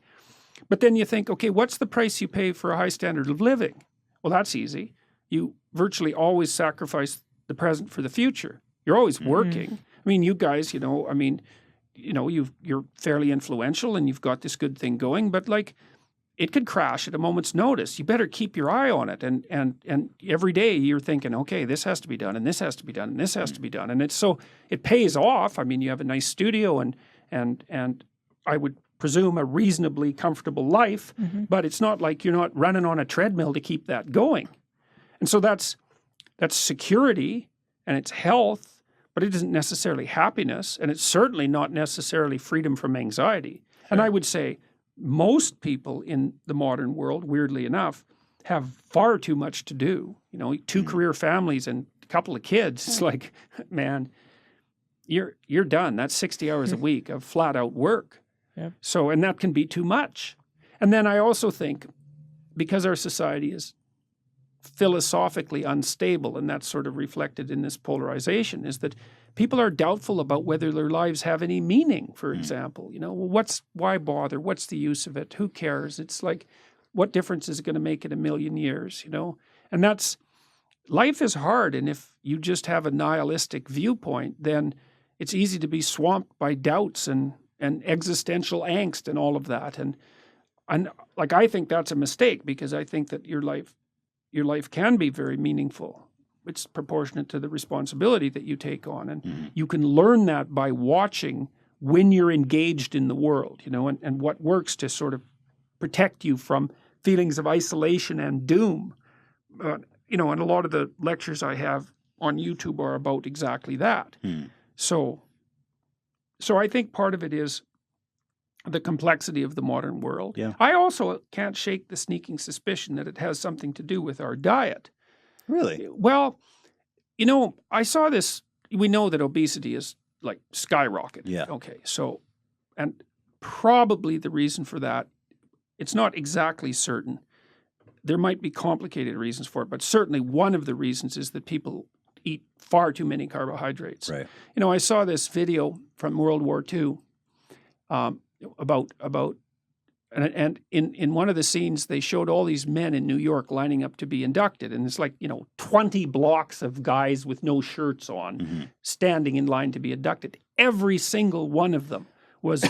But then you think, okay, what's the price you pay for a high standard of living? Well, that's easy. You virtually always sacrifice the present for the future. You're always working. I mean, you guys, you're fairly influential and you've got this good thing going, but like, it could crash at a moment's notice. You better keep your eye on it. And every day you're thinking, okay, this has to be done, and this has to be done, and this has to be done. And it pays off. I mean, you have a nice studio and I would presume a reasonably comfortable life, but it's not like you're not running on a treadmill to keep that going. And so that's security and it's health, but it isn't necessarily happiness, and it's certainly not necessarily freedom from anxiety. Sure. And I would say most people in the modern world, weirdly enough, have far too much to do. 2 career families and a couple of kids. It's like, man, you're done. That's 60 hours a week of flat out work. Yep. So, and that can be too much. And then I also think, because our society is philosophically unstable, and that's sort of reflected in this polarization, is that people are doubtful about whether their lives have any meaning, for example. Why bother? What's the use of it? Who cares? It's like, what difference is it going to make in a million years, And life is hard, and if you just have a nihilistic viewpoint, then it's easy to be swamped by doubts and existential angst and all of that. And like, I think that's a mistake, because I think that your life can be very meaningful. It's proportionate to the responsibility that you take on. And you can learn that by watching when you're engaged in the world, and what works to sort of protect you from feelings of isolation and doom. And a lot of the lectures I have on YouTube are about exactly that. So I think part of it is the complexity of the modern world. Yeah. I also can't shake the sneaking suspicion that it has something to do with our diet. Really? Well, I saw this. We know that obesity is like skyrocketed. Yeah. Okay. So, and probably the reason for that, it's not exactly certain. There might be complicated reasons for it, but certainly one of the reasons is that people eat far too many carbohydrates. Right. I saw this video from World War II about and in one of the scenes they showed all these men in New York lining up to be inducted, and it's like 20 blocks of guys with no shirts on standing in line to be inducted. Every single one of them was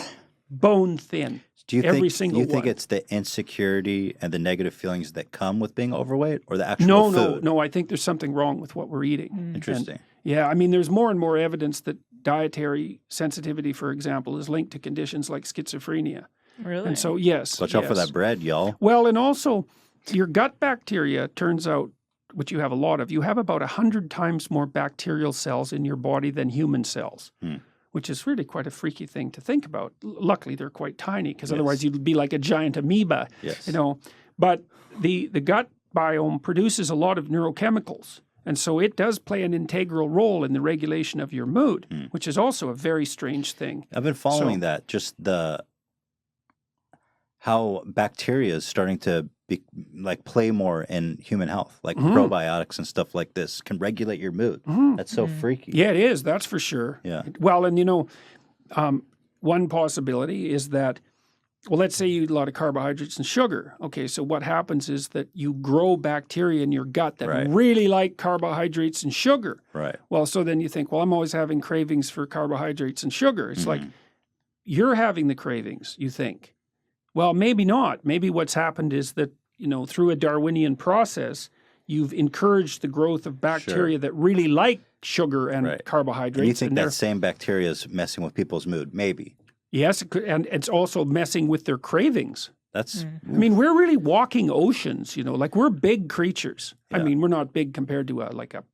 bone thin. Do you think it's the insecurity and the negative feelings that come with being overweight, or the actual food? No. I think there's something wrong with what we're eating. Interesting. Yeah, I mean, there's more and more evidence that dietary sensitivity, for example, is linked to conditions like schizophrenia. Really? And so, yes. Watch out for that bread, y'all. Well, and also, your gut bacteria, turns out, which you have a lot of, you have about 100 times more bacterial cells in your body than human cells, which is really quite a freaky thing to think about. Luckily, they're quite tiny, because otherwise you'd be like a giant amoeba, But the gut biome produces a lot of neurochemicals. And so it does play an integral role in the regulation of your mood, which is also a very strange thing. I've been following that, just how bacteria is starting to play more in human health, like probiotics and stuff like this can regulate your mood. That's so freaky. Yeah, it is. That's for sure. Yeah. Well, and one possibility is that, well, let's say you eat a lot of carbohydrates and sugar. Okay, so what happens is that you grow bacteria in your gut that really like carbohydrates and sugar. Right. Well, so then you think, well, I'm always having cravings for carbohydrates and sugar. It's like, you're having the cravings, you think. Well, maybe not. Maybe what's happened is that, through a Darwinian process, you've encouraged the growth of bacteria that really like sugar and carbohydrates. And you think that same bacteria is messing with people's mood? Maybe. Yes, and it's also messing with their cravings. That's. I mean, we're really walking oceans, like we're big creatures. Yeah. I mean, we're not big compared to a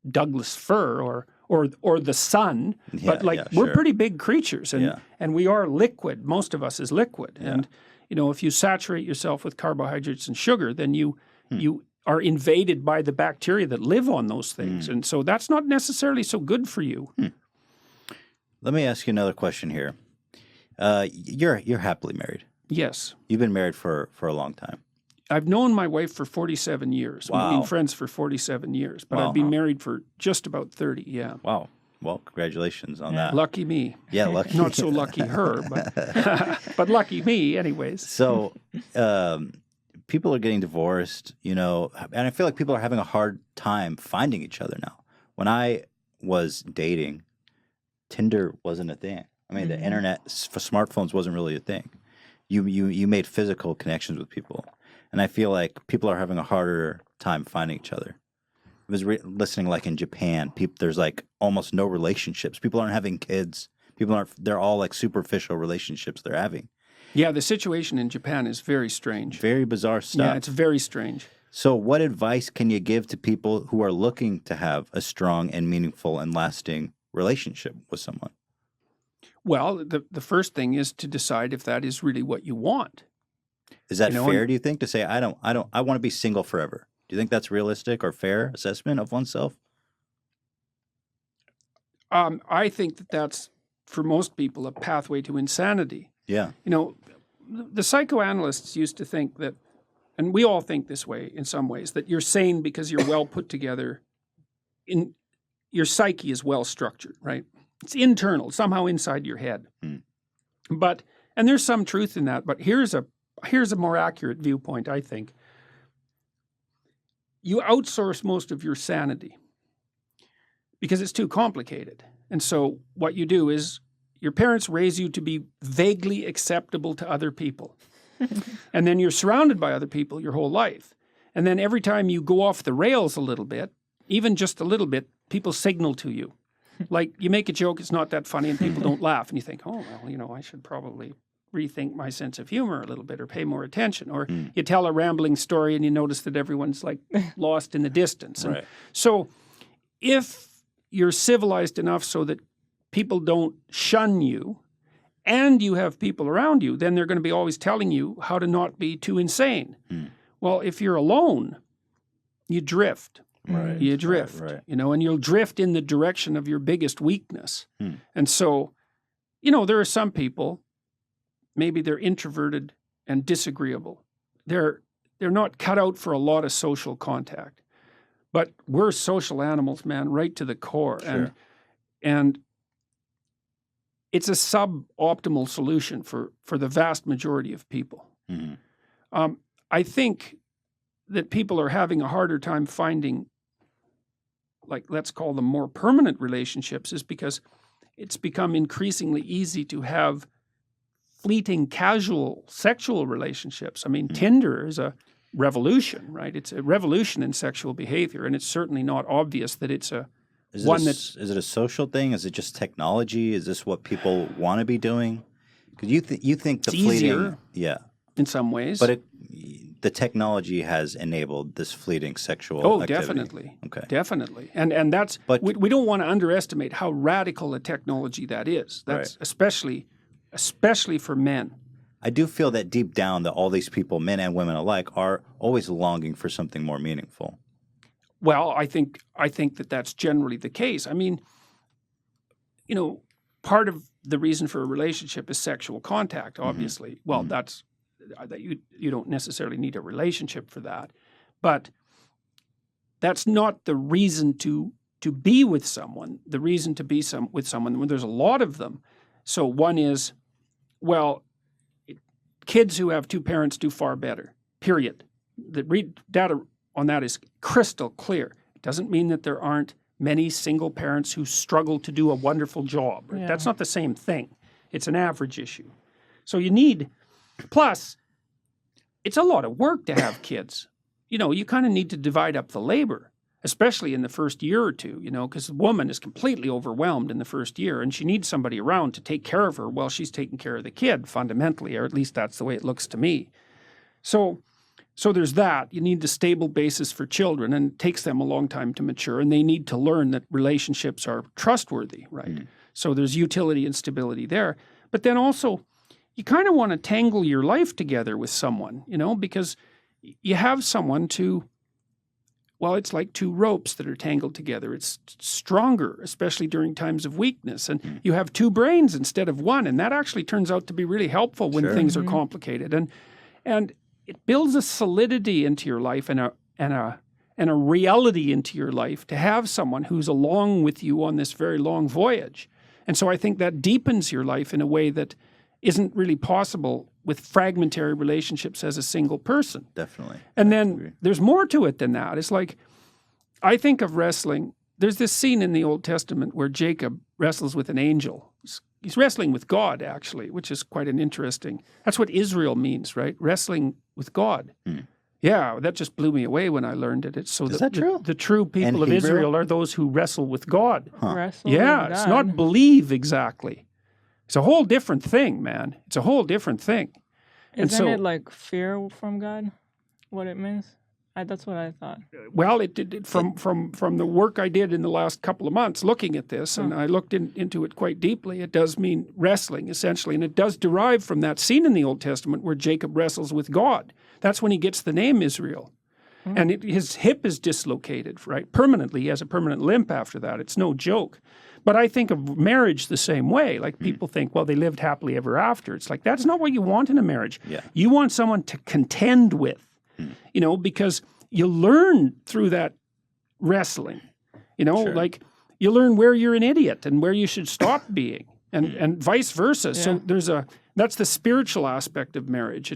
Douglas fir or the sun, but we're pretty big creatures, and we are liquid. Most of us is liquid, and if you saturate yourself with carbohydrates and sugar, then you are invaded by the bacteria that live on those things, and so that's not necessarily so good for you. Let me ask you another question here. You're happily married. Yes. You've been married for a long time. I've known my wife for 47 years. Wow. We've been friends for 47 years, but I've been married for just about 30, yeah. Wow. Well, congratulations on that. Lucky me. Yeah, lucky. Not so lucky her, but lucky me anyways. So people are getting divorced, and I feel like people are having a hard time finding each other now. When I was dating, Tinder wasn't a thing. I mean, the internet for smartphones wasn't really a thing. You made physical connections with people. And I feel like people are having a harder time finding each other. I was listening like in Japan, there's like almost no relationships. People aren't having kids. They're all like superficial relationships they're having. Yeah, the situation in Japan is very strange. Very bizarre stuff. Yeah, it's very strange. So what advice can you give to people who are looking to have a strong and meaningful and lasting relationship with someone? Well, the first thing is to decide if that is really what you want. Is that fair, do you think, to say, I want to be single forever? Do you think that's realistic or fair assessment of oneself? I think that's, for most people, a pathway to insanity. Yeah. The psychoanalysts used to think that, and we all think this way in some ways, that you're sane because you're well put together. Your psyche is well structured, right? It's internal, somehow inside your head. And there's some truth in that, but here's a more accurate viewpoint, I think. You outsource most of your sanity because it's too complicated. And so what you do is your parents raise you to be vaguely acceptable to other people. And then you're surrounded by other people your whole life. And then every time you go off the rails a little bit, even just a little bit, people signal to you. Like you make a joke, it's not that funny, and people don't laugh. And you think, oh, well, I should probably rethink my sense of humor a little bit or pay more attention. Or you tell a rambling story and you notice that everyone's like lost in the distance. And so if you're civilized enough so that people don't shun you and you have people around you, then they're going to be always telling you how to not be too insane. Well, if you're alone, you drift. Right. You drift, and you'll drift in the direction of your biggest weakness. And so, there are some people, maybe they're introverted and disagreeable. They're not cut out for a lot of social contact. But we're social animals, man, right to the core. Sure. And it's a suboptimal solution for the vast majority of people. I think that people are having a harder time finding, like, let's call them more permanent relationships, is because it's become increasingly easy to have fleeting, casual sexual relationships. I mean, Tinder is a revolution, right? It's a revolution in sexual behavior, and it's certainly not obvious that it's Is it a social thing? Is it just technology? Is this what people want to be doing? Because you think the it's fleeting, easier, in some ways, but the technology has enabled this fleeting sexual activity. Definitely. Okay. Definitely. And that's, but we don't want to underestimate how radical a technology that is. That's especially for men. I do feel that deep down that all these people, men and women alike, are always longing for something more meaningful. Well, I think that that's generally the case. I mean, part of the reason for a relationship is sexual contact, obviously. Well, that's that you don't necessarily need a relationship for that. But that's not the reason to be with someone. The reason to be with someone, when there's a lot of them. So one is, well, kids who have two parents do far better, period. The data on that is crystal clear. It doesn't mean that there aren't many single parents who struggle to do a wonderful job. Right? That's not the same thing. It's an average issue. So you need, plus, it's a lot of work to have kids. You kind of need to divide up the labor, especially in the first year or two, because the woman is completely overwhelmed in the first year, and she needs somebody around to take care of her while she's taking care of the kid, fundamentally, or at least that's the way it looks to me. So there's that. You need the stable basis for children, and it takes them a long time to mature, and they need to learn that relationships are trustworthy, right? So there's utility and stability there. But then also, you kind of want to tangle your life together with someone, because you have someone it's like two ropes that are tangled together. It's stronger, especially during times of weakness. And you have two brains instead of one, and that actually turns out to be really helpful when things are complicated. And it builds a solidity into your life and and a reality into your life to have someone who's along with you on this very long voyage. And so I think that deepens your life in a way that isn't really possible with fragmentary relationships as a single person. Definitely. And then there's more to it than that. It's like, I think of wrestling. There's this scene in the Old Testament where Jacob wrestles with an angel. He's wrestling with God, actually, which is quite an interesting, that's what Israel means, right? Wrestling with God. Yeah, that just blew me away when I learned it. It's so Is that true? The true people of Hebrew? Israel are those who wrestle with God. Wrestle Yeah, with it's God. not believe exactly. It's a whole different thing, man. It's a whole different thing. And Isn't so, it like fear from God? What it means? That's what I thought. well, from the work I did in the last couple of months looking at this, and I looked into it quite deeply, it does mean wrestling, essentially. And it does derive from that scene in the Old Testament where Jacob wrestles with God. That's when he gets the name Israel. And his hip is dislocated, right? Permanently. He has a permanent limp after that. It's no joke. But I think of marriage the same way. Like people think, well, they lived happily ever after. It's like, that's not what you want in a marriage. Yeah. You want someone to contend with, you know, because you learn through that wrestling, you know, like you learn where you're an idiot and where you should stop being and vice versa. Yeah. So that's the spiritual aspect of marriage.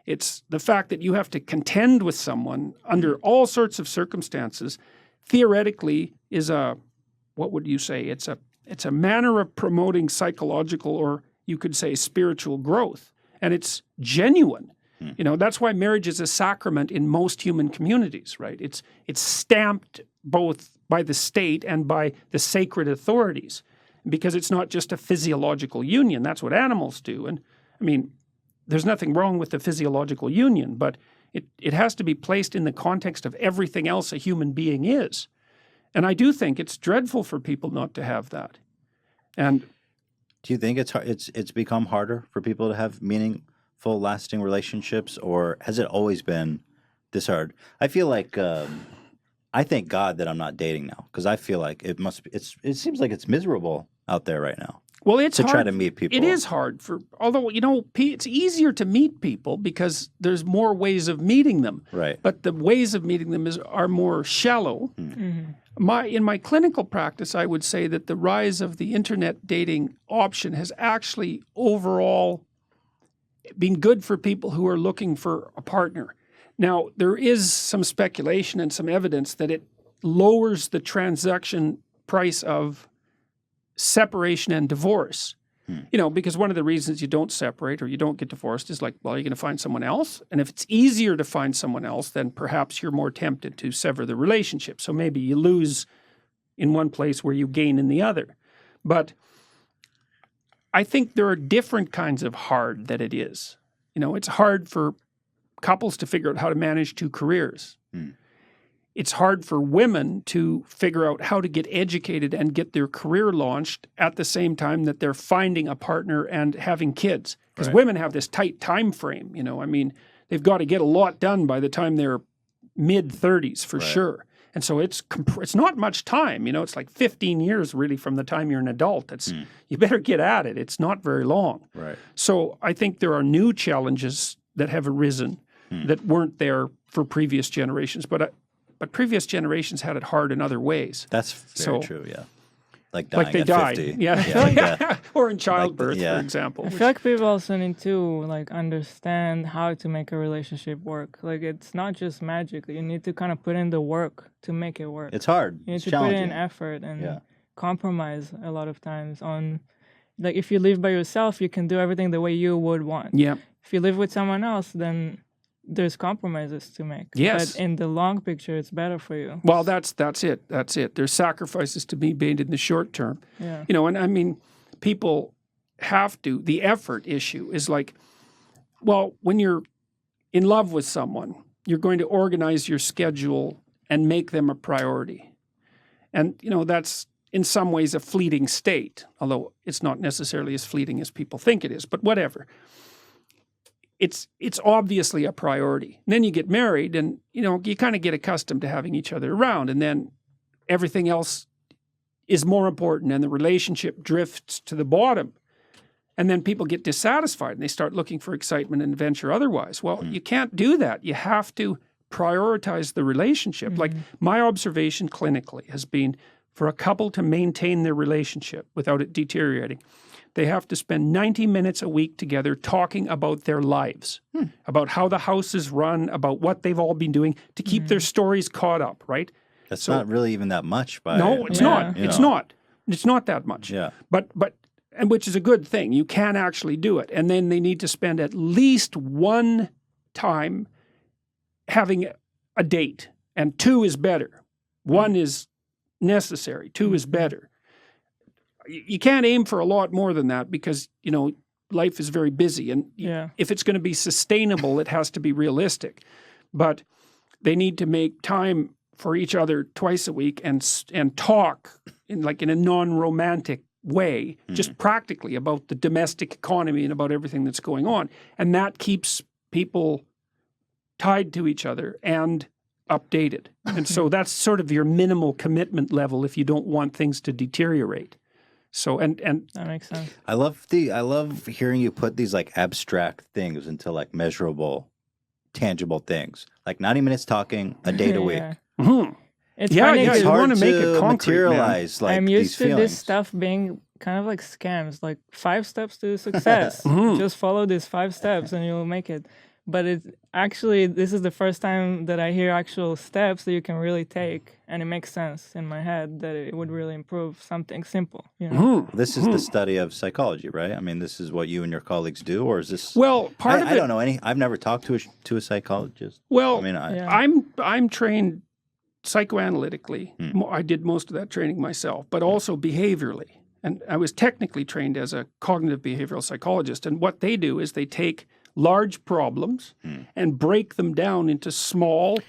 It's the fact that you have to contend with someone under all sorts of circumstances, theoretically is what would you say? It's a manner of promoting psychological, or you could say spiritual growth. And it's genuine. You know, that's why marriage is a sacrament in most human communities, right? It's stamped both by the state and by the sacred authorities, because it's not just a physiological union. That's what animals do. And I mean, there's nothing wrong with the physiological union, but it has to be placed in the context of everything else a human being is. And I do think it's dreadful for people not to have that. And do you think it's become harder for people to have meaningful, lasting relationships, or has it always been this hard? I feel like I thank God that I'm not dating now, because I feel like it seems like it's miserable out there right now. Well, it's hard to try to meet people. It is hard although, you know, it's easier to meet people because there's more ways of meeting them. Right. But the ways of meeting them are more shallow. In my clinical practice, I would say that the rise of the internet dating option has actually overall been good for people who are looking for a partner. Now, there is some speculation and some evidence that it lowers the transaction price of separation and divorce. You know, because one of the reasons you don't separate or you don't get divorced is like, well, you're going to find someone else. And if it's easier to find someone else, then perhaps you're more tempted to sever the relationship. So maybe you lose in one place where you gain in the other. But I think there are different kinds of hard that it is. You know, it's hard for couples to figure out how to manage two careers. It's hard for women to figure out how to get educated and get their career launched at the same time that they're finding a partner and having kids. Because women have this tight time frame, you know. I mean, they've got to get a lot done by the time they're mid-30s for sure. And so it's not much time, you know. It's like 15 years really from the time you're an adult. You better get at it. It's not very long. Right. So I think there are new challenges that have arisen that weren't there for previous generations. But previous generations had it hard in other ways. That's very true, yeah. Like dying like they at died. 50. Yeah. Or in childbirth, for example. I feel like people also need to like understand how to make a relationship work. Like it's not just magic. You need to kind of put in the work to make it work. It's hard. You need it's to challenging. put in effort and compromise a lot of times on, like if you live by yourself, you can do everything the way you would want. Yeah. If you live with someone else, then there's compromises to make. Yes. But in the long picture, it's better for you. Well, that's it. That's it. There's sacrifices to be made in the short term. Yeah. You know, and I mean, people have to. The effort issue is like, well, when you're in love with someone, you're going to organize your schedule and make them a priority. And, you know, that's in some ways a fleeting state, although it's not necessarily as fleeting as people think it is, but whatever. It's obviously a priority. And then you get married and, you know, you kind of get accustomed to having each other around, and then everything else is more important and the relationship drifts to the bottom. And then people get dissatisfied and they start looking for excitement and adventure otherwise. Well, you can't do that. You have to prioritize the relationship. Like my observation clinically has been for a couple to maintain their relationship without it deteriorating, they have to spend 90 minutes a week together talking about their lives, about how the house is run, about what they've all been doing to keep their stories caught up, right? That's not really even that much. No, it's not. It's not. It's not that much. Yeah. And which is a good thing. You can actually do it. And then they need to spend at least one time having a date. And 2 is better. 1 is necessary. 2 is better. You can't aim for a lot more than that because, you know, life is very busy. And if it's going to be sustainable, it has to be realistic. But they need to make time for each other twice a week and talk in a non-romantic way, just practically about the domestic economy and about everything that's going on. And that keeps people tied to each other and updated. And so that's sort of your minimal commitment level if you don't want things to deteriorate. So and that makes sense. I love hearing you put these like abstract things into like measurable, tangible things. Like 90 minutes talking, a day a week. It's funny It's because hard want to make it to concrete, materialize like I'm used these to feelings. this stuff being kind of like scams, like 5 steps to success. Just follow these 5 steps and you'll make it. But it's actually, this is the first time that I hear actual steps that you can really take, and it makes sense in my head that it would really improve something simple. You know? This is the study of psychology, right? I mean, this is what you and your colleagues do, or is this? well, part of it. I don't know any. I've never talked to a psychologist. Well, I mean, I'm trained psychoanalytically. I did most of that training myself, but also behaviorally. And I was technically trained as a cognitive behavioral psychologist. And what they do is they take large problems and break them down into small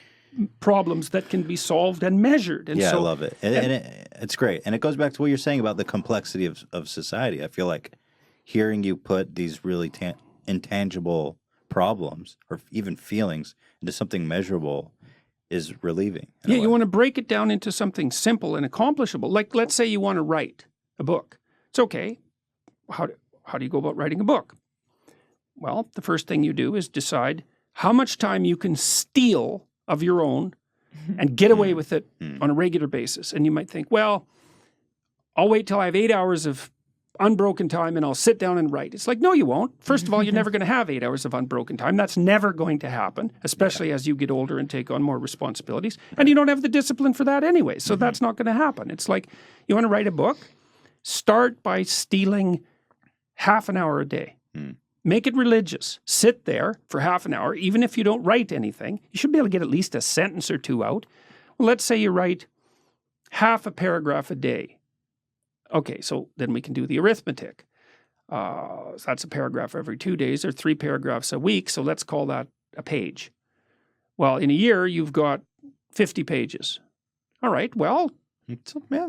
problems that can be solved and measured. And I so, love it. And it's great. And it goes back to what you're saying about the complexity of society. I feel like hearing you put these really intangible problems or even feelings into something measurable is relieving. Yeah, you want to break it down into something simple and accomplishable. Like, let's say you want to write a book. It's okay. How do you go about writing a book? Well, the first thing you do is decide how much time you can steal of your own and get away with it on a regular basis. And you might think, well, I'll wait till I have 8 hours of unbroken time and I'll sit down and write. It's like, no, you won't. First of all, you're never going to have 8 hours of unbroken time. That's never going to happen, especially as you get older and take on more responsibilities. And you don't have the discipline for that anyway. So that's not going to happen. It's like, you want to write a book? Start by stealing half an hour a day. Make it religious. Sit there for half an hour. Even if you don't write anything, you should be able to get at least a sentence or 2 out. Well, let's say you write half a paragraph a day. Okay, so then we can do the arithmetic. So that's a paragraph every 2 days or 3 paragraphs a week. So let's call that a page. Well, in a year, you've got 50 pages. All right, well,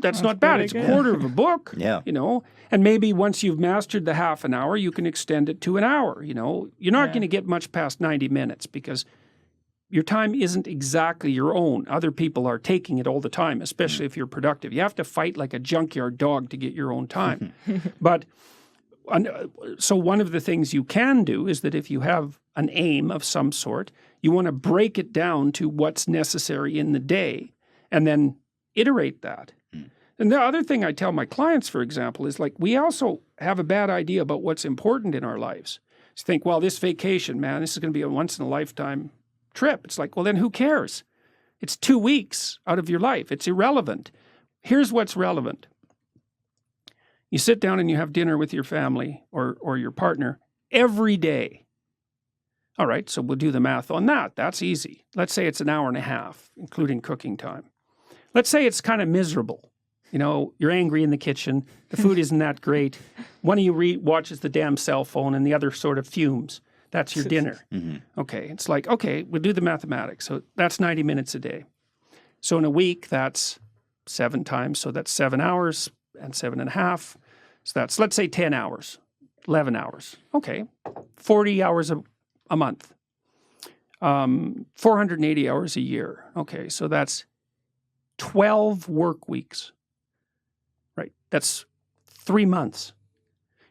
that's not bad. It's a quarter of a book, you know. And maybe once you've mastered the half an hour, you can extend it to an hour, you know. You're not going to get much past 90 minutes because your time isn't exactly your own. Other people are taking it all the time, especially if you're productive. You have to fight like a junkyard dog to get your own time. But so one of the things you can do is that if you have an aim of some sort, you want to break it down to what's necessary in the day and then iterate that. And the other thing I tell my clients, for example, is like we also have a bad idea about what's important in our lives. You think, well, this vacation, man, this is going to be a once-in-a-lifetime trip. It's like, well, then who cares? It's 2 weeks out of your life. It's irrelevant. Here's what's relevant. You sit down and you have dinner with your family or your partner every day. All right, so we'll do the math on that. That's easy. Let's say it's an hour and a half, including cooking time. Let's say it's kind of miserable. You know, you're angry in the kitchen. The food isn't that great. One of you watches the damn cell phone and the other sort of fumes. That's your dinner. Okay, it's like, okay, we'll do the mathematics. So that's 90 minutes a day. So in a week, that's 7 times. So that's 7 hours and 7.5. So that's, let's say 10 hours, 11 hours. Okay, 40 hours a month. 480 hours a year. Okay, so that's 12 work weeks. Right, that's 3 months.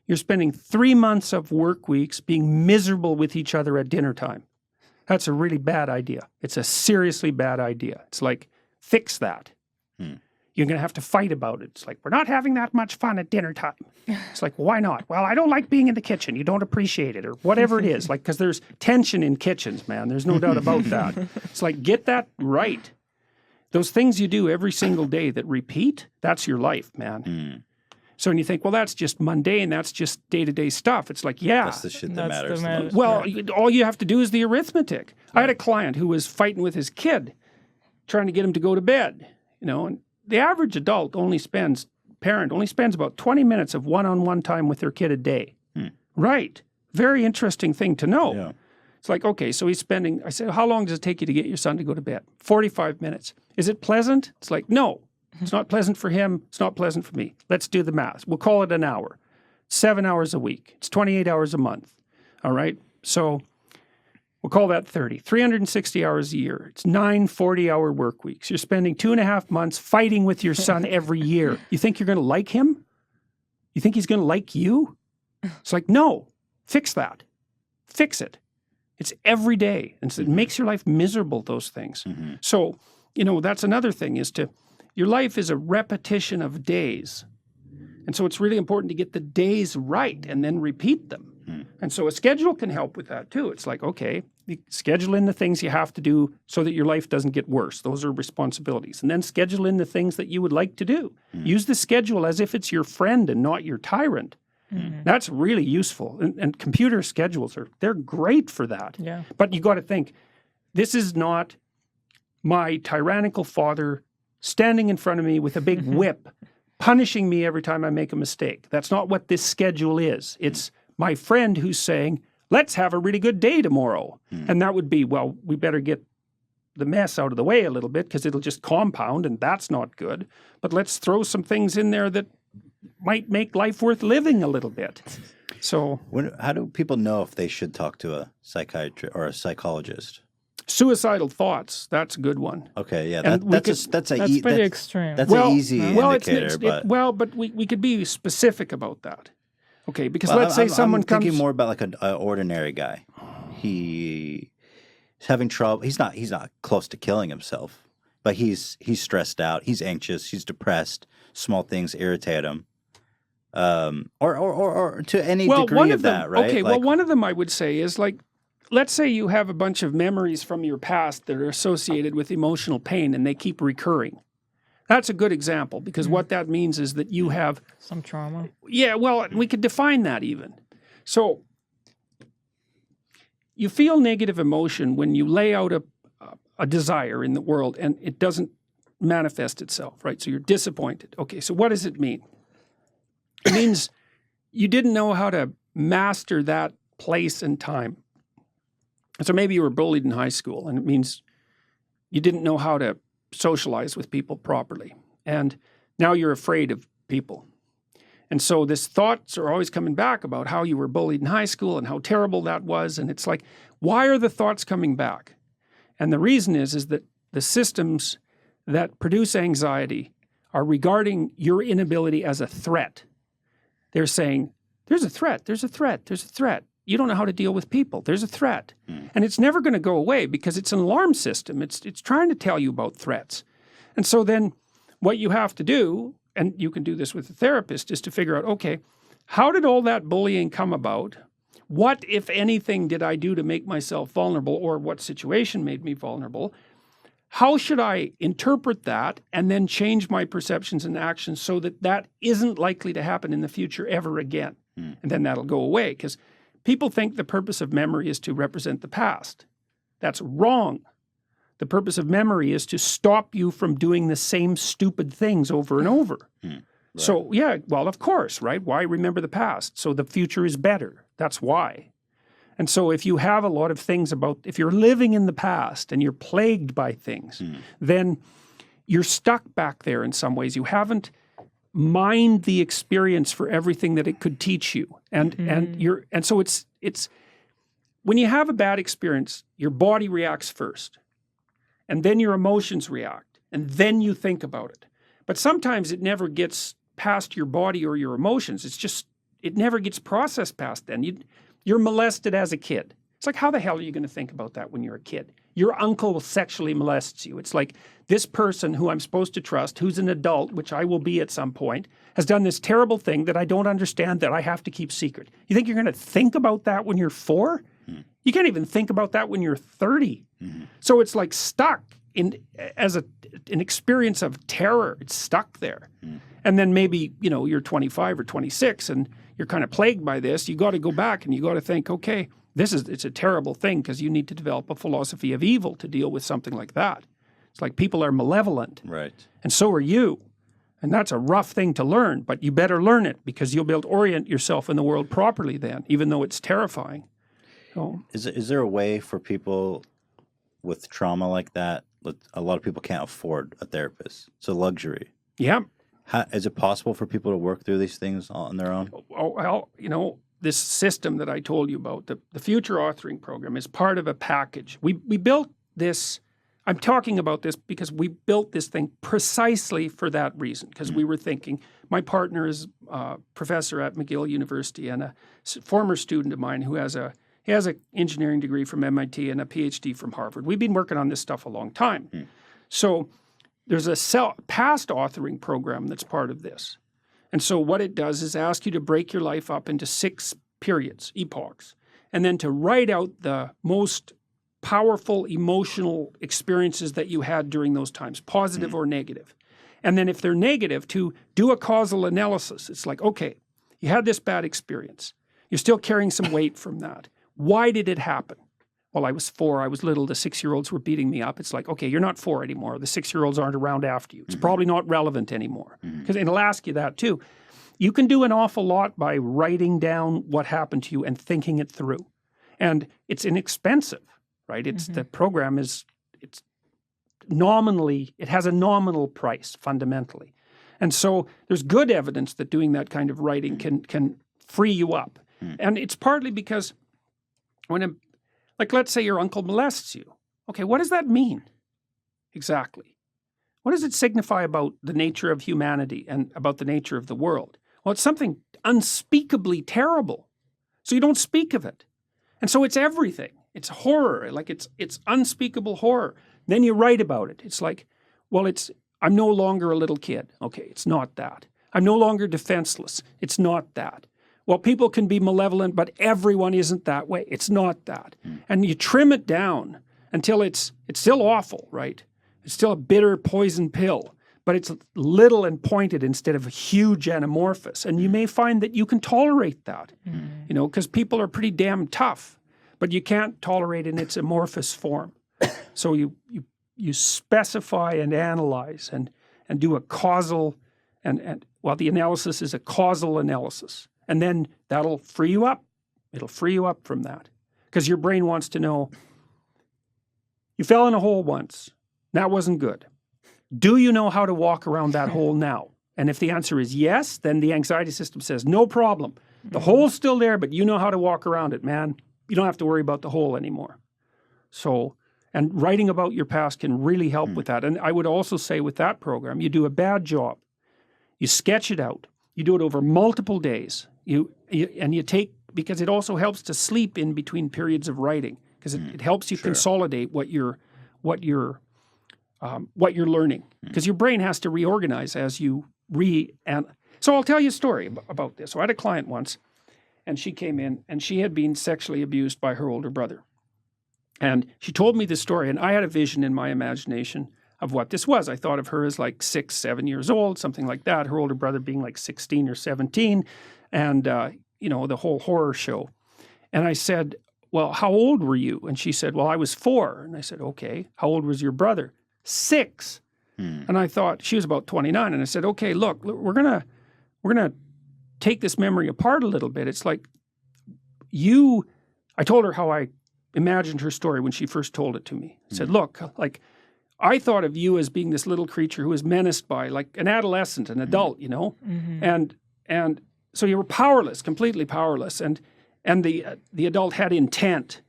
You're spending 3 months of work weeks being miserable with each other at dinner time. That's a really bad idea. It's a seriously bad idea. It's like, fix that. You're going to have to fight about it. It's like, we're not having that much fun at dinner time. It's like, well, why not? Well, I don't like being in the kitchen. You don't appreciate it, or whatever it is. Like, because there's tension in kitchens, man. There's no doubt about that. It's like, get that right. Those things you do every single day that repeat, that's your life, man. So when you think, well, that's just mundane, that's just day-to-day stuff. It's like, yeah. That's the shit that That's matters the the most. Well, all you have to do is the arithmetic. I had a client who was fighting with his kid, trying to get him to go to bed, and the average adult only spends about 20 minutes of one-on-one time with their kid a day. Right. Very interesting thing to know. Yeah. It's like, okay, so he's spending, I said, how long does it take you to get your son to go to bed? 45 minutes. Is it pleasant? It's like, no, it's not pleasant for him. It's not pleasant for me. Let's do the math. We'll call it an hour. 7 hours a week. It's 28 hours a month. All right. So we'll call that 30. 360 hours a year. It's 9 40-hour work weeks. You're spending 2.5 months fighting with your son every year. You think you're going to like him? You think he's going to like you? It's like, no, fix that. Fix it. It's every day. And so it makes your life miserable, those things. So, that's another thing your life is a repetition of days. And so it's really important to get the days right and then repeat them. And so a schedule can help with that too. It's like, okay, you schedule in the things you have to do so that your life doesn't get worse. Those are responsibilities. And then schedule in the things that you would like to do. Use the schedule as if it's your friend and not your tyrant. That's really useful. And computer schedules they're great for that. Yeah. But you got to think, this is not my tyrannical father standing in front of me with a big whip, punishing me every time I make a mistake. That's not what this schedule is. It's my friend who's saying, let's have a really good day tomorrow. And that would be, well, we better get the mess out of the way a little bit because it'll just compound and that's not good. But let's throw some things in there that might make life worth living a little bit. So How do people know if they should talk to a psychiatrist or a psychologist? suicidal thoughts, that's a good one. Okay, yeah, And that's pretty extreme. That's an easy indicator. But we could be specific about that. Okay, because Well, let's say someone I'm comes. thinking more about like an ordinary guy. He's having trouble. He's not close to killing himself, but he's stressed out. He's anxious. He's depressed. Small things irritate him. Or to any degree of that, right? Okay, well, one of them I would say is like, let's say you have a bunch of memories from your past that are associated with emotional pain and they keep recurring. That's a good example because what that means is that you have Some trauma. Yeah, well, we could define that even. So you feel negative emotion when you lay out a desire in the world and it doesn't manifest itself, right? So you're disappointed. Okay, so what does it mean? It means you didn't know how to master that place and time. So maybe you were bullied in high school and it means you didn't know how to socialize with people properly. And now you're afraid of people. And so these thoughts are always coming back about how you were bullied in high school and how terrible that was. And it's like, why are the thoughts coming back? And the reason is that the systems that produce anxiety are regarding your inability as a threat. They're saying, there's a threat, there's a threat, there's a threat. You don't know how to deal with people. There's a threat. And it's never going to go away because it's an alarm system. It's trying to tell you about threats. And so then what you have to do, and you can do this with a therapist, is to figure out, okay, how did all that bullying come about? What, if anything, did I do to make myself vulnerable, or what situation made me vulnerable? How should I interpret that and then change my perceptions and actions so that that isn't likely to happen in the future ever again? And then that'll go away because people think the purpose of memory is to represent the past. That's wrong. The purpose of memory is to stop you from doing the same stupid things over and over. Right. So, yeah, well, of course, right? Why remember the past? So the future is better. That's why. And so if you have a lot of things if you're living in the past and you're plagued by things, then you're stuck back there in some ways. You haven't mined the experience for everything that it could teach you. And so it's when you have a bad experience, your body reacts first. And then your emotions react. And then you think about it. But sometimes it never gets past your body or your emotions. It never gets processed past then. You're molested as a kid. It's like, how the hell are you going to think about that when you're a kid? Your uncle sexually molests you. It's like this person who I'm supposed to trust, who's an adult, which I will be at some point, has done this terrible thing that I don't understand that I have to keep secret. You think you're going to think about that when you're 4? You can't even think about that when you're 30. So it's like stuck as an experience of terror. It's stuck there. And then maybe, you're 25 or 26 and you're kind of plagued by this. You got to go back and you got to think, okay, it's a terrible thing because you need to develop a philosophy of evil to deal with something like that. It's like people are malevolent. Right. And so are you. And that's a rough thing to learn, but you better learn it because you'll be able to orient yourself in the world properly then, even though it's terrifying. So, is there a way for people with trauma like that? A lot of people can't afford a therapist. It's a luxury. Yeah. Is it possible for people to work through these things on their own? Oh, well, this system that I told you about, the Future Authoring Program, is part of a package. We built this, I'm talking about this because we built this thing precisely for that reason, because we were thinking, my partner is a professor at McGill University and a former student of mine who has an engineering degree from MIT and a PhD from Harvard. We've been working on this stuff a long time. So there's a past authoring program that's part of this. And so what it does is ask you to break your life up into 6 periods, epochs, and then to write out the most powerful emotional experiences that you had during those times, positive or negative. And then if they're negative, to do a causal analysis. It's like, okay, you had this bad experience. You're still carrying some weight from that. Why did it happen? Well, I was 4, I was little, the 6-year-olds were beating me up. It's like, okay, you're not 4 anymore. The 6-year-olds aren't around after you. It's probably not relevant anymore. Because it'll ask you that too. You can do an awful lot by writing down what happened to you and thinking it through. And it's inexpensive, right? The program it's nominally, it has a nominal price fundamentally. And so there's good evidence that doing that kind of writing can free you up. And it's partly because like, let's say your uncle molests you. Okay, what does that mean? Exactly. What does it signify about the nature of humanity and about the nature of the world? Well, it's something unspeakably terrible. So you don't speak of it. And so it's everything. It's horror, like it's unspeakable horror. Then you write about it. It's like, well, I'm no longer a little kid. Okay, it's not that. I'm no longer defenseless. It's not that. Well, people can be malevolent, but everyone isn't that way. It's not that. And you trim it down until it's still awful, right? It's still a bitter poison pill, but it's little and pointed instead of huge and amorphous. And you may find that you can tolerate that, because people are pretty damn tough, but you can't tolerate in its amorphous form. So you specify and analyze and do a causal, and the analysis is a causal analysis. And then that'll free you up. It'll free you up from that. Because your brain wants to know, you fell in a hole once. That wasn't good. Do you know how to walk around that hole now? And if the answer is yes, then the anxiety system says, no problem. The hole's still there, but you know how to walk around it, man. You don't have to worry about the hole anymore. So, and writing about your past can really help with that. And I would also say with that program, you do a bad job. You sketch it out. You do it over multiple days. You take, because it also helps to sleep in between periods of writing, because it helps you consolidate what you're learning, because your brain has to reorganize as you So I'll tell you a story about this. So I had a client once, and she came in, and she had been sexually abused by her older brother. And she told me this story, and I had a vision in my imagination of what this was. I thought of her as like 6, 7 years old, something like that. Her older brother being like 16 or 17, and the whole horror show. And I said, well, how old were you? And she said, well, I was 4. And I said, okay, how old was your brother? 6. And I thought, she was about 29. And I said, okay, look, we're gonna take this memory apart a little bit. It's like I told her how I imagined her story when she first told it to me. I said, look, like, I thought of you as being this little creature who was menaced by like an adolescent, an adult, and so you were powerless, completely powerless, and the adult had intent.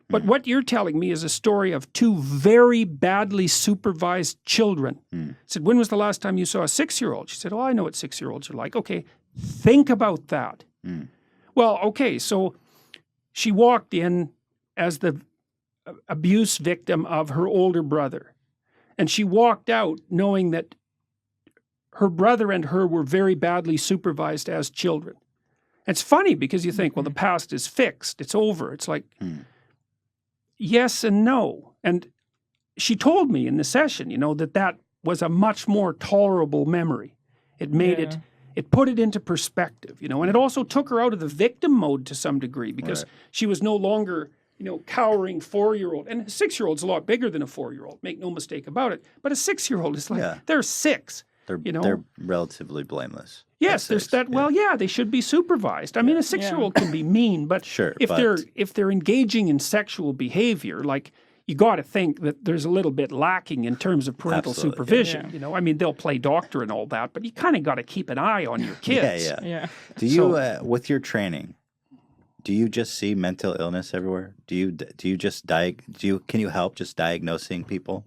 But what you're telling me is a story of 2 very badly supervised children. I said, when was the last time you saw a 6-year-old? She said, oh, I know what 6-year-olds are like. Okay, think about that. Well, okay, so she walked in as the abuse victim of her older brother. And she walked out knowing that her brother and her were very badly supervised as children. It's funny because you think, well, the past is fixed. It's over. It's like, yes and no. And she told me in the session, you know, that was a much more tolerable memory. It made it put it into perspective, you know, and it also took her out of the victim mode to some degree because she was no longer, you know, cowering 4-year-old. And a 6-year-old's a lot bigger than a 4-year-old, make no mistake about it. But a 6-year-old is like, they're 6. They're relatively blameless. Yes, there's that. Well, they should be supervised. I mean, a 6-year-old can be mean, but if they're engaging in sexual behavior, like you got to think that there's a little bit lacking in terms of parental supervision. You know, I mean, they'll play doctor and all that, but you kind of got to keep an eye on your kids. Do you, with your training, do you just see mental illness everywhere? Do you just can you help just diagnosing people?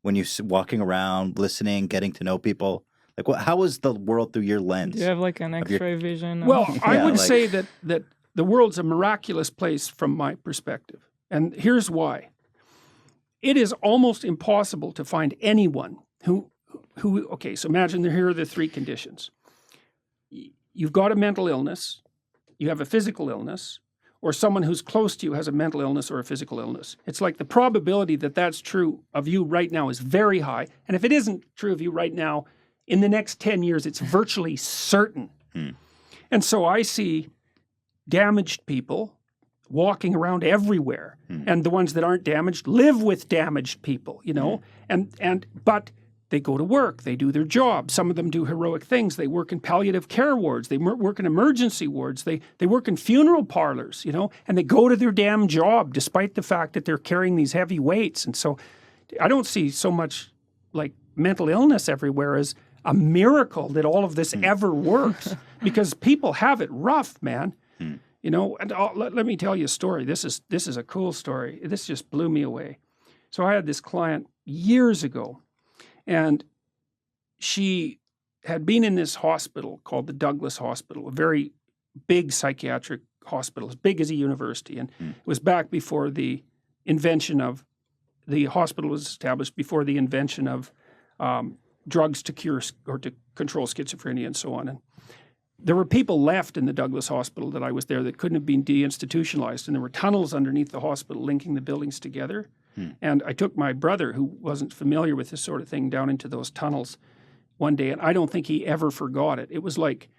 When you're walking around, listening, getting to know people, like how is the world through your lens? Do you have like an X-ray vision? Well, I would say that the world's a miraculous place from my perspective, and here's why. It is almost impossible to find anyone who. Okay, so imagine here are the 3 conditions. You've got a mental illness, you have a physical illness, or someone who's close to you has a mental illness or a physical illness. It's like the probability that that's true of you right now is very high. And if it isn't true of you right now, in the next 10 years, it's virtually certain. And so I see damaged people walking around everywhere. And the ones that aren't damaged live with damaged people, you know, but they go to work, they do their job. Some of them do heroic things. They work in palliative care wards. They work in emergency wards. They work in funeral parlors, you know, and they go to their damn job despite the fact that they're carrying these heavy weights. And so I don't see so much like mental illness everywhere as a miracle that all of this ever works because people have it rough, man. You know, and let me tell you a story. This is a cool story. This just blew me away. So I had this client years ago. And she had been in this hospital called the Douglas Hospital, a very big psychiatric hospital, as big as a university. And it was back before the invention of, the hospital was established before the invention of drugs to cure or to control schizophrenia and so on. And there were people left in the Douglas Hospital that I was there that couldn't have been deinstitutionalized. And there were tunnels underneath the hospital linking the buildings together. And I took my brother, who wasn't familiar with this sort of thing, down into those tunnels one day, and I don't think he ever forgot it. It was like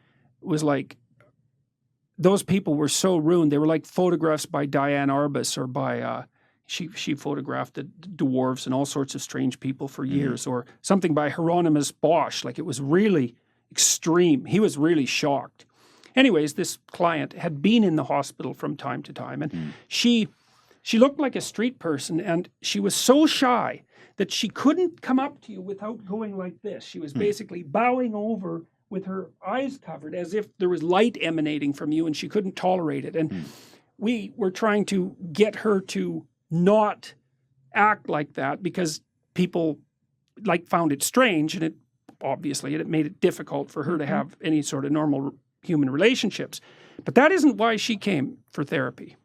those people were so ruined. They were like photographs by Diane Arbus or by she photographed the dwarves and all sorts of strange people for years, or something by Hieronymus Bosch. Like it was really extreme. He was really shocked. Anyways, this client had been in the hospital from time to time, and she looked like a street person, and she was so shy that she couldn't come up to you without going like this. She was basically bowing over with her eyes covered as if there was light emanating from you, and she couldn't tolerate it. And we were trying to get her to not act like that because people found it strange, and it made it difficult for her to have any sort of normal human relationships. But that isn't why she came for therapy.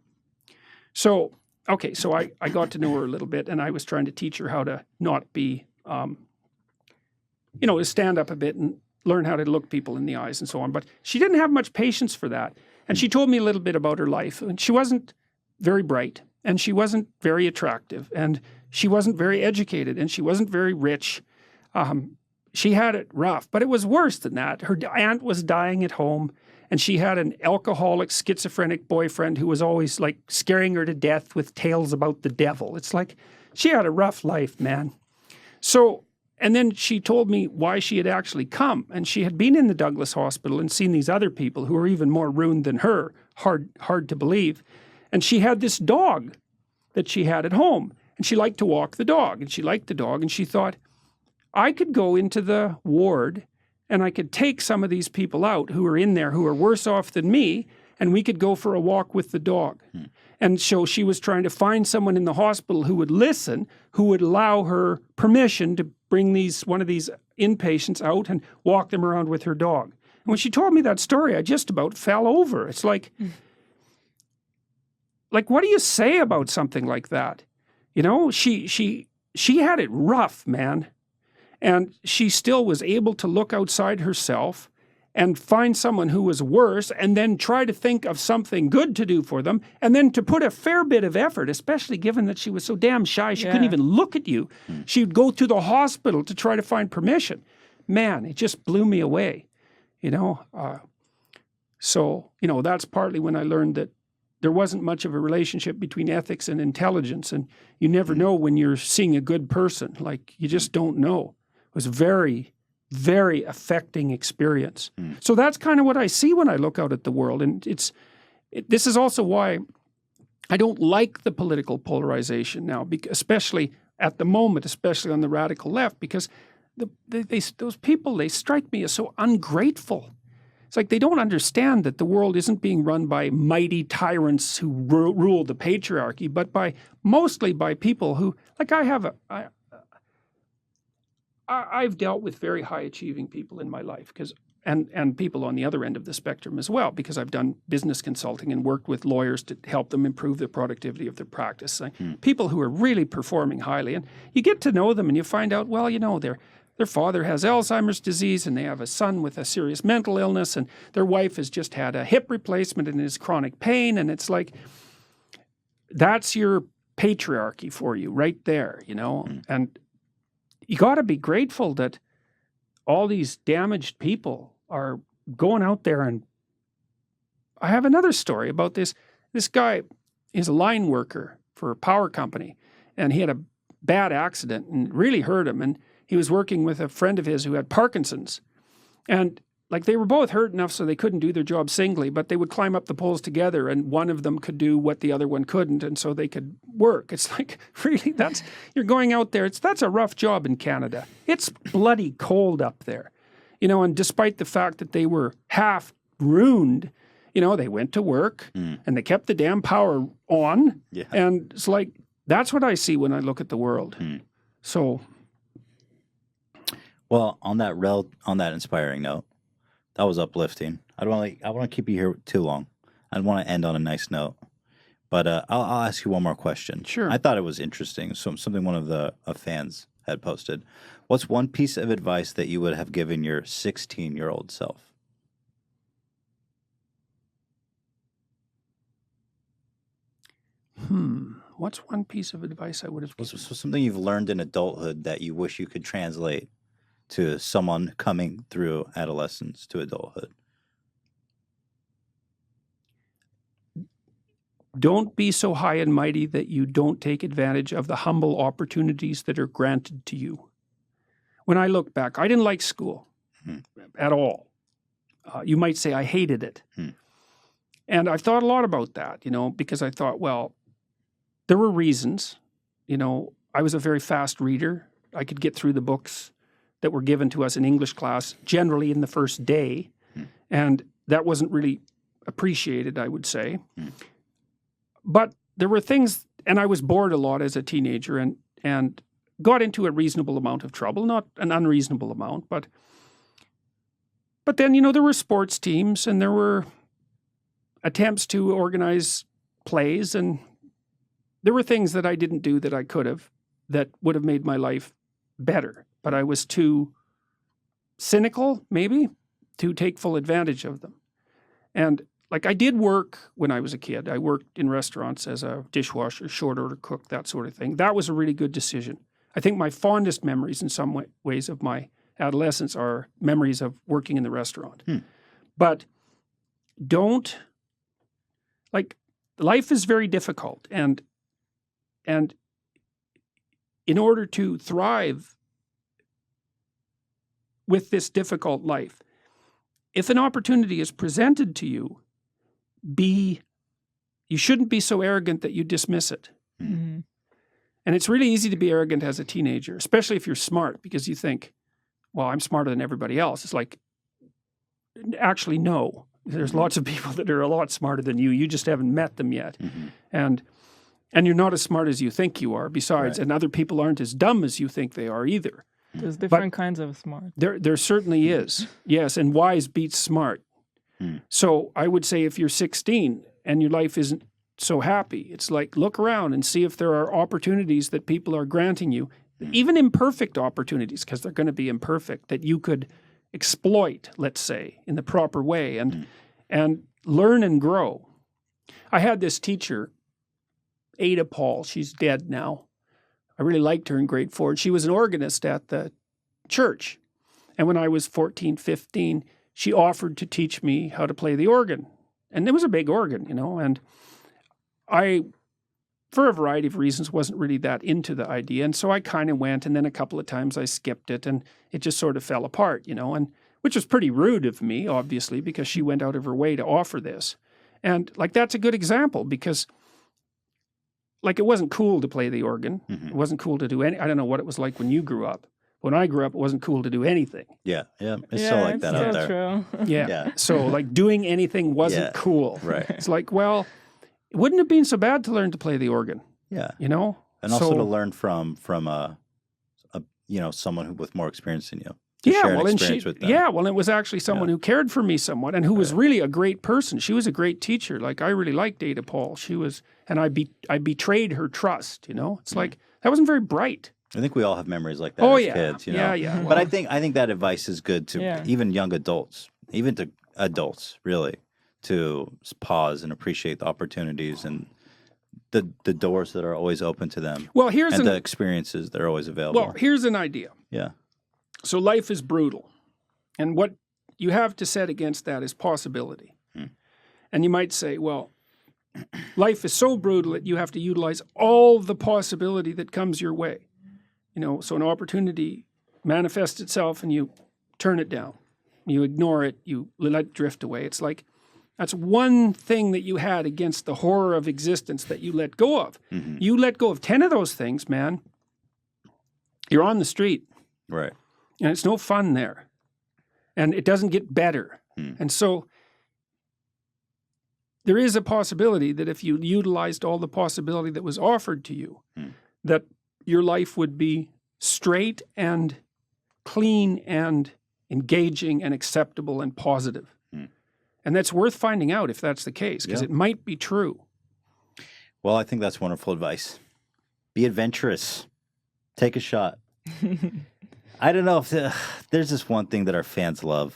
So I got to know her a little bit, and I was trying to teach her how to not be, to stand up a bit and learn how to look people in the eyes and so on. But she didn't have much patience for that. And she told me a little bit about her life. And she wasn't very bright, and she wasn't very attractive, and she wasn't very educated, and she wasn't very rich. She had it rough, but it was worse than that. Her aunt was dying at home, and she had an alcoholic, schizophrenic boyfriend who was always scaring her to death with tales about the devil. It's like she had a rough life, man. So, and then she told me why she had actually come, and she had been in the Douglas Hospital and seen these other people who were even more ruined than her. Hard to believe. And she had this dog that she had at home, and she liked to walk the dog, and she liked the dog, and she thought, I could go into the ward and I could take some of these people out who are in there who are worse off than me, and we could go for a walk with the dog. And so she was trying to find someone in the hospital who would listen, who would allow her permission to bring one of these inpatients out and walk them around with her dog. And when she told me that story, I just about fell over. It's like, like, what do you say about something like that? You know, she had it rough, man. And she still was able to look outside herself and find someone who was worse and then try to think of something good to do for them and then to put a fair bit of effort, especially given that she was so damn shy she couldn't even look at you. She would go to the hospital to try to find permission. Man, it just blew me away, you know. So, you know, that's partly when I learned that there wasn't much of a relationship between ethics and intelligence, and you never know when you're seeing a good person. Like, you just don't know. It was very, very affecting experience. So that's kind of what I see when I look out at the world. And this is also why I don't like the political polarization now, especially at the moment, especially on the radical left, because those people, they strike me as so ungrateful. It's like they don't understand that the world isn't being run by mighty tyrants who rule the patriarchy, but mostly by people who, like I've dealt with very high achieving people in my life, and people on the other end of the spectrum as well, because I've done business consulting and worked with lawyers to help them improve the productivity of their practice. People who are really performing highly, and you get to know them and you find out, well, you know, their father has Alzheimer's disease and they have a son with a serious mental illness, and their wife has just had a hip replacement and is chronic pain. And it's like, that's your patriarchy for you right there, you know. And you got to be grateful that all these damaged people are going out there. And I have another story about this. This guy is a line worker for a power company, and he had a bad accident and really hurt him. And he was working with a friend of his who had Parkinson's. And like, they were both hurt enough so they couldn't do their job singly, but they would climb up the poles together, and one of them could do what the other one couldn't, and so they could work. It's like, really, you're going out there. That's a rough job in Canada. It's bloody cold up there, you know. And despite the fact that they were half ruined, you know, they went to work and they kept the damn power on. Yeah. And it's like, that's what I see when I look at the world. So, well, on that inspiring note, that was uplifting. I want to keep you here too long. I want to end on a nice note. But I'll ask you one more question. Sure. I thought it was interesting. Something one of the fans had posted. What's one piece of advice that you would have given your 16-year-old self? What's one piece of advice I would have given? So something you've learned in adulthood that you wish you could translate to someone coming through adolescence to adulthood. Don't be so high and mighty that you don't take advantage of the humble opportunities that are granted to you. When I look back, I didn't like school at all. You might say I hated it. And I've thought a lot about that, you know, because I thought, well, there were reasons. You know, I was a very fast reader. I could get through the books that were given to us in English class generally in the first day. And that wasn't really appreciated, I would say. But there were things, and I was bored a lot as a teenager and got into a reasonable amount of trouble, not an unreasonable amount, but then, you know, there were sports teams and there were attempts to organize plays, and there were things that I didn't do that I could have that would have made my life better. But I was too cynical, maybe, to take full advantage of them. And like, I did work when I was a kid. I worked in restaurants as a dishwasher, short order cook, that sort of thing. That was a really good decision. I think my fondest memories in some ways of my adolescence are memories of working in the restaurant. But don't, like, life is very difficult. And in order to thrive with this difficult life, if an opportunity is presented to you, you shouldn't be so arrogant that you dismiss it. And it's really easy to be arrogant as a teenager, especially if you're smart, because you think, well, I'm smarter than everybody else. It's like, actually, no. There's lots of people that are a lot smarter than you. You just haven't met them yet. And you're not as smart as you think you are, besides, and other people aren't as dumb as you think they are either. There's different kinds of smart. There certainly is. Yes, and wise beats smart. So I would say if you're 16 and your life isn't so happy. It's like, look around and see if there are opportunities that people are granting you, even imperfect opportunities, because they're going to be imperfect, that you could exploit, let's say, in the proper way and learn and grow. I had this teacher, Ada Paul. She's dead now. I really liked her in grade 4. She was an organist at the church. And when I was 14, 15, she offered to teach me how to play the organ. And it was a big organ, you know, and I, for a variety of reasons, wasn't really that into the idea. And so I kind of went, and then a couple of times I skipped it, and it just sort of fell apart, you know, and which was pretty rude of me, obviously, because she went out of her way to offer this. And like, that's a good example, because like, it wasn't cool to play the organ. It wasn't cool to do any, I don't know what it was like when you grew up. When I grew up, it wasn't cool to do anything. Yeah. It's still like that out there. True. Yeah. So like, doing anything wasn't cool. Right. It's like, well, it wouldn't have been so bad to learn to play the organ. Yeah. You know? And also to learn from a you know, someone who with more experience than you. To Yeah, share an well, and experience with them. yeah, well, it was actually someone who cared for me somewhat, and who was really a great person. She was a great teacher. Like, I really liked Ada Paul. She was, and I betrayed her trust. You know, it's like, that wasn't very bright. I think we all have memories like that as kids. You know? Yeah. But I think that advice is good to even young adults, even to adults, really, to pause and appreciate the opportunities and the doors that are always open to them. Well, here's the experiences that are always available. Well, here's an idea. Yeah. So life is brutal, and what you have to set against that is possibility. And you might say, well, life is so brutal that you have to utilize all the possibility that comes your way. You know, so an opportunity manifests itself and you turn it down. You ignore it, you let it drift away. It's like, that's one thing that you had against the horror of existence that you let go of. You let go of 10 of those things, man, you're on the street. Right. And it's no fun there. And it doesn't get better. And so there is a possibility that if you utilized all the possibility that was offered to you, that your life would be straight and clean and engaging and acceptable and positive. And that's worth finding out if that's the case, because it might be true. Well, I think that's wonderful advice. Be adventurous. Take a shot. I don't know if there's this one thing that our fans love.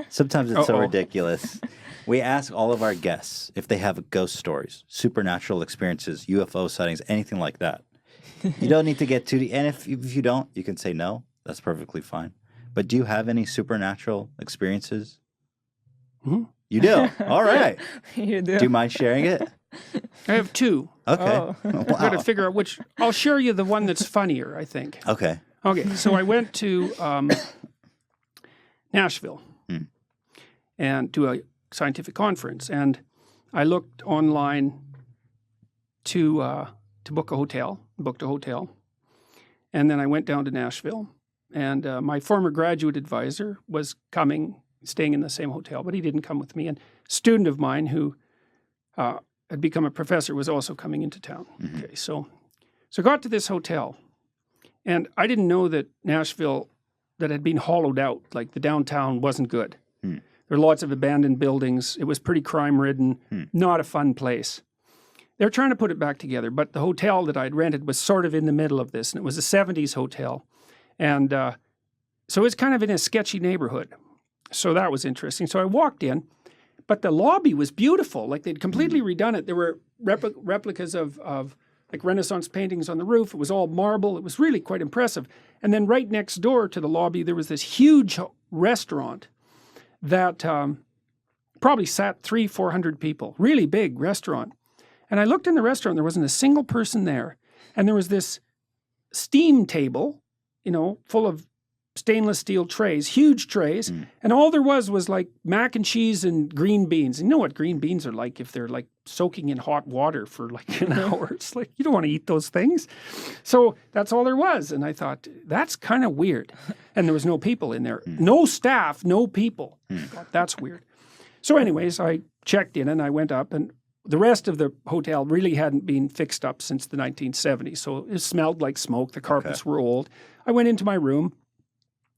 Sometimes it's so ridiculous. We ask all of our guests if they have ghost stories, supernatural experiences, UFO sightings, anything like that. You don't need to get too deep. And if you don't, you can say no. That's perfectly fine. But do you have any supernatural experiences? You do? All right. You do. Do you mind sharing it? I have 2. Okay. Oh. I've got to figure out which. I'll share you the one that's funnier, I think. Okay. Okay, so I went to Nashville and to a scientific conference, and I looked online to book a hotel, booked a hotel, and then I went down to Nashville, and my former graduate advisor was coming, staying in the same hotel, but he didn't come with me, and a student of mine who had become a professor was also coming into town. Okay, so I got to this hotel. And I didn't know that Nashville, that had been hollowed out, like the downtown wasn't good. There were lots of abandoned buildings. It was pretty crime-ridden, not a fun place. They were trying to put it back together, but the hotel that I'd rented was sort of in the middle of this, and it was a 70s hotel. And so it was kind of in a sketchy neighborhood. So that was interesting. So I walked in, but the lobby was beautiful. Like, they'd completely redone it. There were replicas of like Renaissance paintings on the roof. It was all marble. It was really quite impressive. And then right next door to the lobby, there was this huge restaurant that probably sat 300-400 people. Really big restaurant. And I looked in the restaurant. There wasn't a single person there. And there was this steam table, you know, full of stainless steel trays, huge trays. And all there was like mac and cheese and green beans. And you know what green beans are like if they're like soaking in hot water for like an hour. It's like, you don't want to eat those things. So that's all there was. And I thought, that's kind of weird. And there was no people in there. No staff, no people. I thought, that's weird. So anyways, I checked in and I went up, and the rest of the hotel really hadn't been fixed up since the 1970s. So it smelled like smoke. The carpets were old. I went into my room.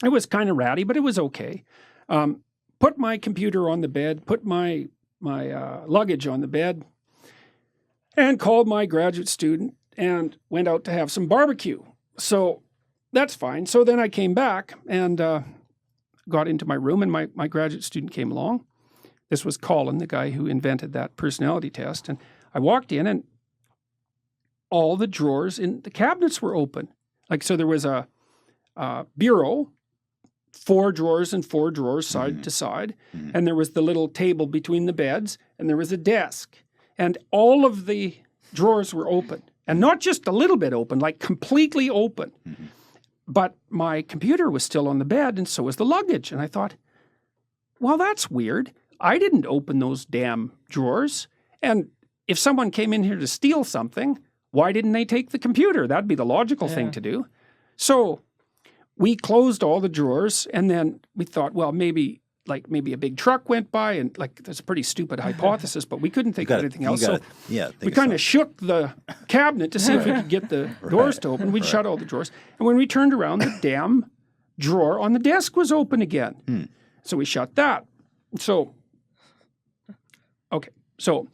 It was kind of ratty, but it was okay. Put my computer on the bed, put my luggage on the bed. and called my graduate student and went out to have some barbecue. So that's fine. So then I came back and got into my room, and my graduate student came along. This was Colin, the guy who invented that personality test. And I walked in, and all the drawers in the cabinets were open. Like, so there was a bureau, 4 drawers and 4 drawers side to side. And there was the little table between the beds, and there was a desk. And all of the drawers were open. And not just a little bit open, like completely open. But my computer was still on the bed, and so was the luggage. And I thought, well, that's weird. I didn't open those damn drawers. And if someone came in here to steal something, why didn't they take the computer? That'd be the logical thing to do. So we closed all the drawers, and then we thought, well, maybe a big truck went by, and like, that's a pretty stupid hypothesis, but we couldn't think of anything else. So we kind of shook the cabinet to see if we could get the doors to open. We'd shut all the drawers. And when we turned around, the damn drawer on the desk was open again. So we shut that. So, okay. So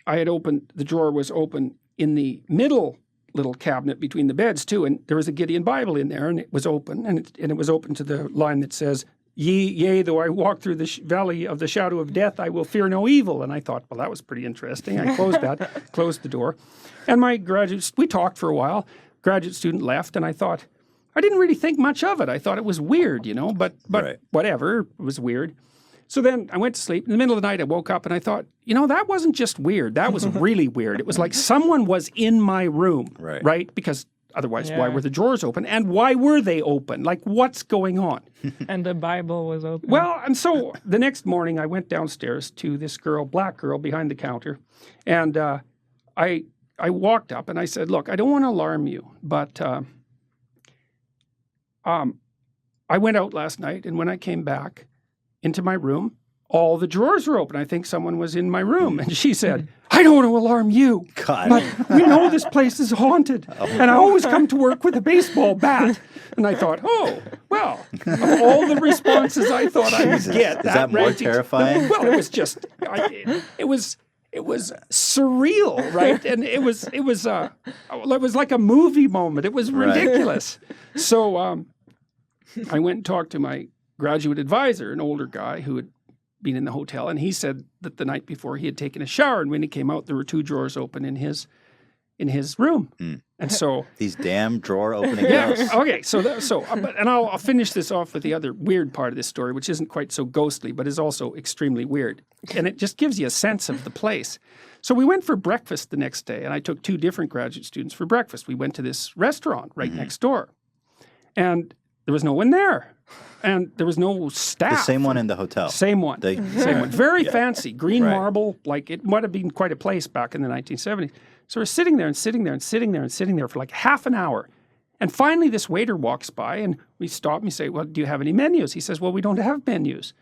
I had opened, the drawer was open in the middle little cabinet between the beds too, and there was a Gideon Bible in there, and it was open, and it was open to the line that says, Yea, though I walk through the valley of the shadow of death, I will fear no evil. And I thought, well, that was pretty interesting. I closed that, closed the door. And my we talked for a while. Graduate student left, and I thought, I didn't really think much of it. I thought it was weird, but whatever, it was weird. So then I went to sleep. In the middle of the night, I woke up, and I thought, that wasn't just weird. That was really weird. It was like someone was in my room, right? Because otherwise, why were the drawers open? And why were they open? Like, what's going on? And the Bible was open. Well, and so the next morning I went downstairs to this girl, black girl, behind the counter. And I walked up and I said, look, I don't want to alarm you, but I went out last night, and when I came back into my room, all the drawers were open. I think someone was in my room. And she said, I don't want to alarm you, but we know this place is haunted. And I always come to work with a baseball bat. And I thought, oh, well, of all the responses I thought I would get. Is that more terrifying? Well, it was just, it was surreal, right? And it was like a movie moment. It was ridiculous. So I went and talked to my graduate advisor, an older guy who had been in the hotel, and he said that the night before he had taken a shower, and when he came out, there were 2 drawers open in his room. And so these damn drawer opening doors. Okay. And I'll finish this off with the other weird part of this story, which isn't quite so ghostly, but is also extremely weird, and it just gives you a sense of the place. So we went for breakfast the next day, and I took 2 different graduate students for breakfast. We went to this restaurant right next door, and there was no one there. And there was no staff. The same one in the hotel. Same one. Same one. Very fancy. Green marble. Like, it might have been quite a place back in the 1970s. So we're sitting there and sitting there and sitting there and sitting there for like half an hour. And finally this waiter walks by, and we stop and we say, well, do you have any menus? He says, well, we don't have menus.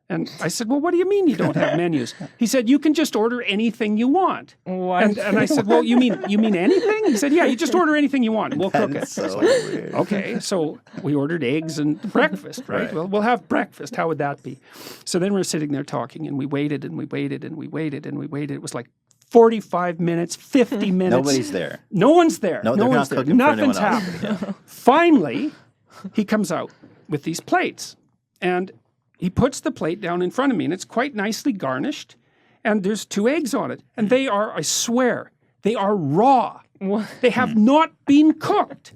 And I said, well, what do you mean you don't have menus? He said, you can just order anything you want. What? And I said, well, you mean anything? He said, yeah, you just order anything you want and we'll cook it. So weird. Okay, so we ordered eggs and breakfast, right? Well, we'll have breakfast. How would that be? So then we're sitting there talking, and we waited and we waited and we waited and we waited. It was like 45 minutes, 50 minutes. Nobody's there. No one's there. No one's there. Nothing's happening. Yeah. Finally, he comes out with these plates, and he puts the plate down in front of me, and it's quite nicely garnished, and there's 2 eggs on it. And they are, I swear, they are raw. What? They have not been cooked.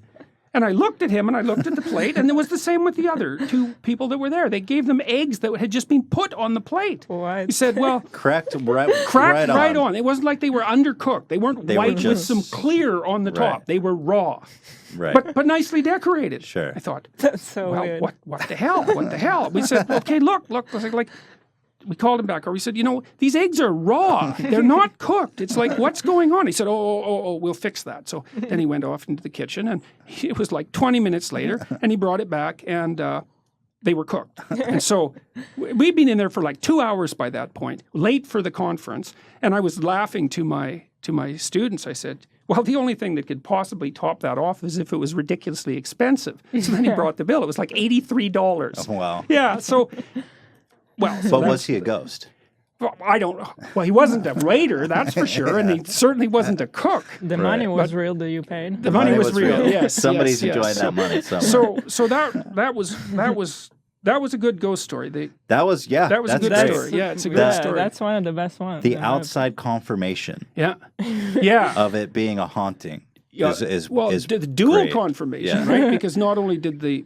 And I looked at him, and I looked at the plate, and it was the same with the other 2 people that were there. They gave them eggs that had just been put on the plate. What? He said, well... Cracked right on. It wasn't like they were undercooked. They weren't white with some clear on the top. They were raw. Right. But nicely decorated. Sure. I thought, That's so weird. What the hell? What the hell? We said, okay, look. I was like, we called him back, or we said, these eggs are raw. They're not cooked. It's like, what's going on? He said, oh, we'll fix that. So then he went off into the kitchen, and it was like 20 minutes later, and he brought it back, and they were cooked. And so we'd been in there for like 2 hours by that point, late for the conference, and I was laughing to my students. I said, well, the only thing that could possibly top that off is if it was ridiculously expensive. So then he brought the bill. It was like $83. Oh, wow. Yeah, so... Well, but was he a ghost? Well, I don't know. Well, he wasn't a waiter, that's for sure, and he certainly wasn't a cook. The money was real that you paid. The money was real. Yes, somebody's yes, enjoying yes. that money somewhere. So that was a good ghost story. That was a good great. story. Yeah, it's a good story. That's one of the best ones. The outside confirmation yeah. of it being a haunting is the dual great. confirmation, right? Because not only did the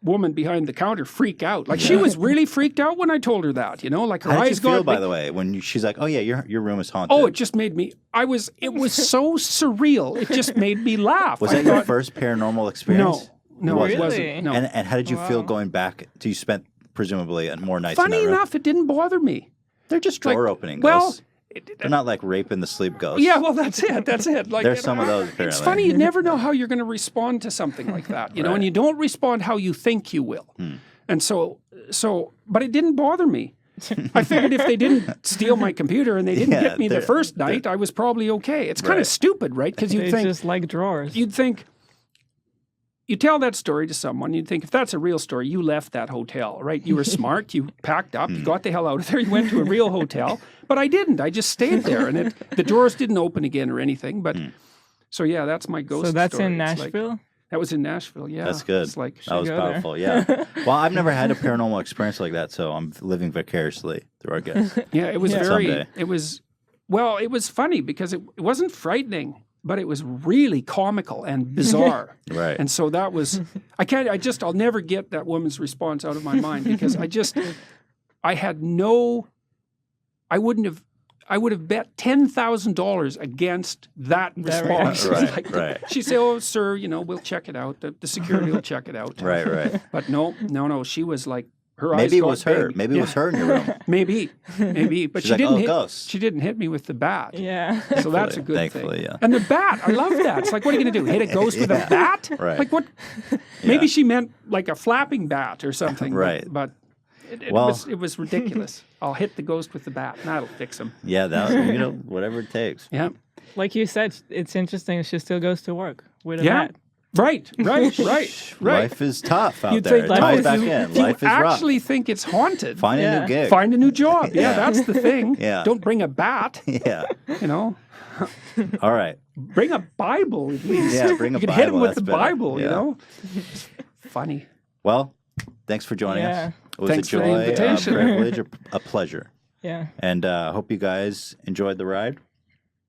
woman behind the counter freak out, like she was really freaked out when I told her that, like her How did you eyes feel, got by big. the way, when she's like, "Oh yeah, your room is haunted"? Oh, it just made me. It was so surreal. It just made me laugh. Was that your first paranormal experience? No, Really? it wasn't. No. And how did you feel going back? You spent presumably more nights. Funny in that room? enough, it didn't bother me. They're just drawer opening. Well, ghosts. They're not like raping the sleep ghosts. yeah, well, that's it. That's it. Like There's some of those, It's apparently. funny. You never know how you're going to respond to something like that, you know, and you don't respond how you think you will. And so, but it didn't bother me. I figured if they didn't steal my computer and they didn't get me the first night, I was probably okay. It's kind of stupid, right? Because you'd They think just like drawers. you'd think. You tell that story to someone, you'd think if that's a real story, you left that hotel, right? You were smart, you packed up, you got the hell out of there, you went to a real hotel. But I didn't. I just stayed there, and the doors didn't open again or anything. But so yeah, that's my ghost. So that's story. in It's like- Nashville? that was in Nashville. Yeah, That's good. It's like That was go there. powerful. Yeah. Well, I've never had a paranormal experience like that, so I'm living vicariously through our guests. yeah, it was very. Someday. It was funny because it wasn't frightening, but it was really comical and bizarre. Right. And so that was, I'll never get that woman's response out of my mind because I would have bet $10,000 against that response. reaction. Right. She'd say, "Oh, sir, we'll check it out. The security will check it out." Right. But no. She was like, her eyes Maybe it got was her. big. Maybe it was her in your room. Maybe. But She's she like, didn't "Oh, hit. ghosts." She didn't hit me with the bat. Yeah. So that's a good Thankfully, thing. yeah. And the bat, I love that. It's like, what are you going to do? Hit a ghost with a bat? Right. Like what? Maybe she meant like a flapping bat or something. Right. But it was ridiculous. I'll hit the ghost with the bat, and that'll fix him. Yeah, whatever it takes. Yeah. Like you said, it's interesting. She still goes to work with a Yeah. bat. Right. Life is tough out You'd there. think It ties life back is- in. You Life is rough. actually think it's haunted. Find a Yeah. new gig. Find a new job. Yeah, that's the thing. Yeah. Don't bring a bat. Yeah. All right. Bring a Bible at least. Yeah, bring a you can hit him Bible, with that's the better. Bible. Yeah. It's funny. Well, thanks for joining Yeah. us. It was Thanks a for the joy, invitation. a privilege, a pleasure. Yeah. And hope you guys enjoyed the ride.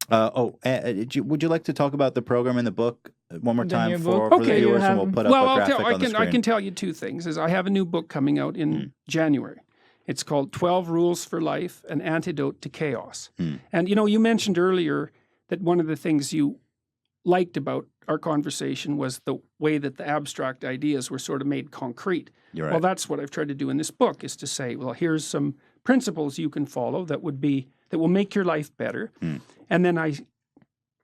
Would you like to talk about the program in the book one more The time new for book? the Okay, you viewers, and have- we'll put up Well, a graphic on the I screen. can tell you two things. Is I have a new book coming out in January. It's called 12 Rules for Life, An Antidote to Chaos. And, you mentioned earlier that one of the things you liked about our conversation was the way that the abstract ideas were sort of made concrete. You're right. Well, that's what I've tried to do in this book, is to say, well, here's some principles you can follow that will make your life better. And then I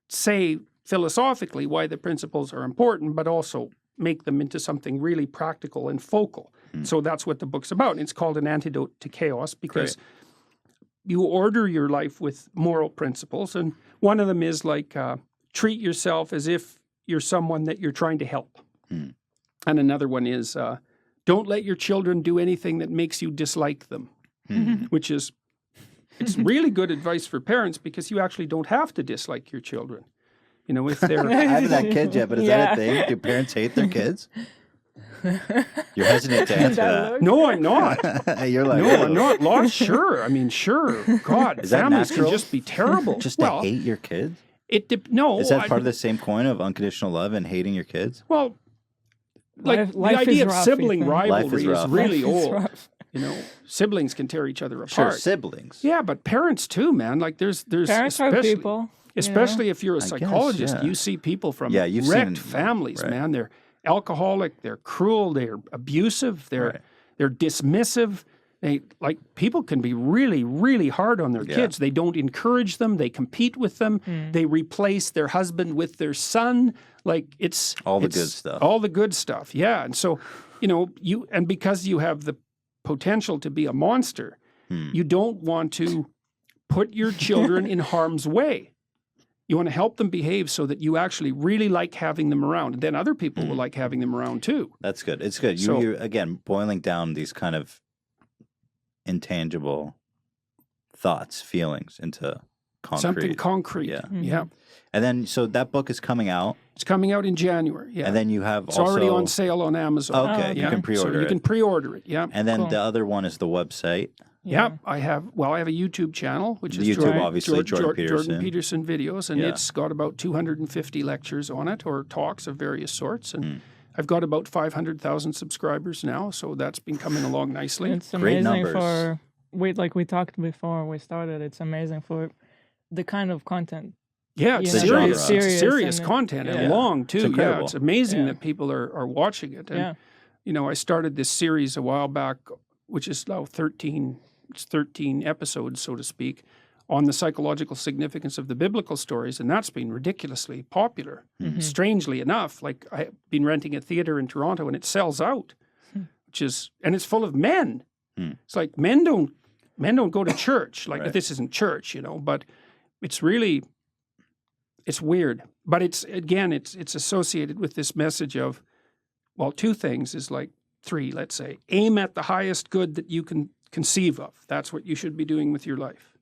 say philosophically why the principles are important, but also make them into something really practical and focal. So that's what the book's about. And it's called An Antidote to Chaos because you order your life with moral principles. And one of them is like, treat yourself as if you're someone that you're trying to help. And another one is, don't let your children do anything that makes you dislike them, which is, it's really good advice for parents because you actually don't have to dislike your children. If they're... I haven't had kids yet, but is that a thing? Do parents hate their kids? You're hesitant to answer that. No, I'm not. You're like, No, I'm "Whoa." not. Lots, sure. I mean, sure. God, Is that families can natural? just be terrible. Just to hate your kids? No. Is that part of the same coin of unconditional love and hating your kids? Well, like Life the idea is of rough, sibling Ethan. rivalry Life is is rough. really Life is old. rough. Siblings can tear each other Sure, apart. siblings. Yeah, but parents too, man. Like there's Parents are especially, people. especially if you're a guess, psychologist, yeah. you see people from Yeah, you've wrecked seen- families, right. man. They're alcoholic, they're cruel, they're abusive, they're dismissive. People can be really, really hard on their kids. They don't encourage them. They compete with them. They replace their husband with their son. It's All the good stuff. All the good stuff. Yeah. And so, because you have the potential to be a monster, you don't want to put your children in harm's way. You want to help them behave so that you actually really like having them around. And then other people will like having them around too. That's good. It's good. You're, again, boiling down these kind of intangible thoughts, feelings into concrete. Something concrete. Yeah. Yeah. And then, so that book is coming out. It's coming out in January. Yeah. And then you have it's also... already on sale on Amazon. Okay, okay. you can pre-order so you it. can pre-order it. Yeah. And then Cool. the other one is the website. Yeah, I have a YouTube channel, which is YouTube, obviously, Jordan Jordan Peterson videos, and Yeah. it's got about 250 lectures on it, or talks of various sorts, and Hmm. I've got about 500,000 subscribers now, so that's been coming along nicely. It's Great amazing numbers. like we talked before we started. It's amazing for the kind of content. Yeah, it's You know, serious and content, and Yeah. long too. It's Yeah, incredible. it's amazing Yeah. that people are watching it. And, Yeah. you know, I started this series a while back, which is now 13 episodes, so to speak, on the psychological significance of the biblical stories, and that's been ridiculously popular. Mm-hmm. Strangely enough, like I've been renting a theater in Toronto, and it sells out, and it's full of men. It's like men don't go to church. Like Right. this isn't church, you know, but it's really, it's weird. But it's associated with this message of, well, two things is like three, let's say. Aim at the highest good that you can conceive of. That's what you should be doing with your life.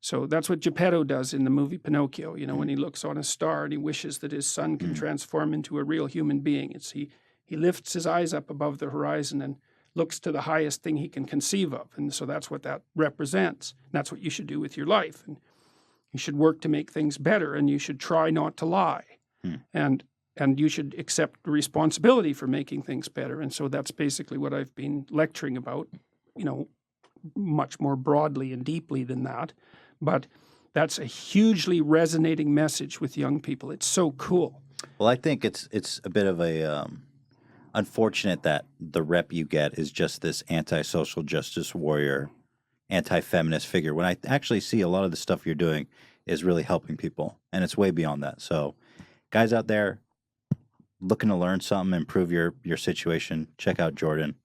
So that's what Geppetto does in the movie Pinocchio, you know, when he looks on a star and he wishes that his son can transform into a real human being. It's he lifts his eyes up above the horizon and looks to the highest thing he can conceive of. And so that's what that represents. And that's what you should do with your life. And you should work to make things better, and you should try not to lie. And you should accept the responsibility for making things better. And so that's basically what I've been lecturing about, you know, much more broadly and deeply than that. But that's a hugely resonating message with young people. It's so cool. Well, I think it's a bit of a unfortunate that the rep you get is just this anti-social justice warrior, anti-feminist figure, when I actually see a lot of the stuff you're doing is really helping people, and it's way beyond that. So guys out there looking to learn something, improve your situation, check out Jordan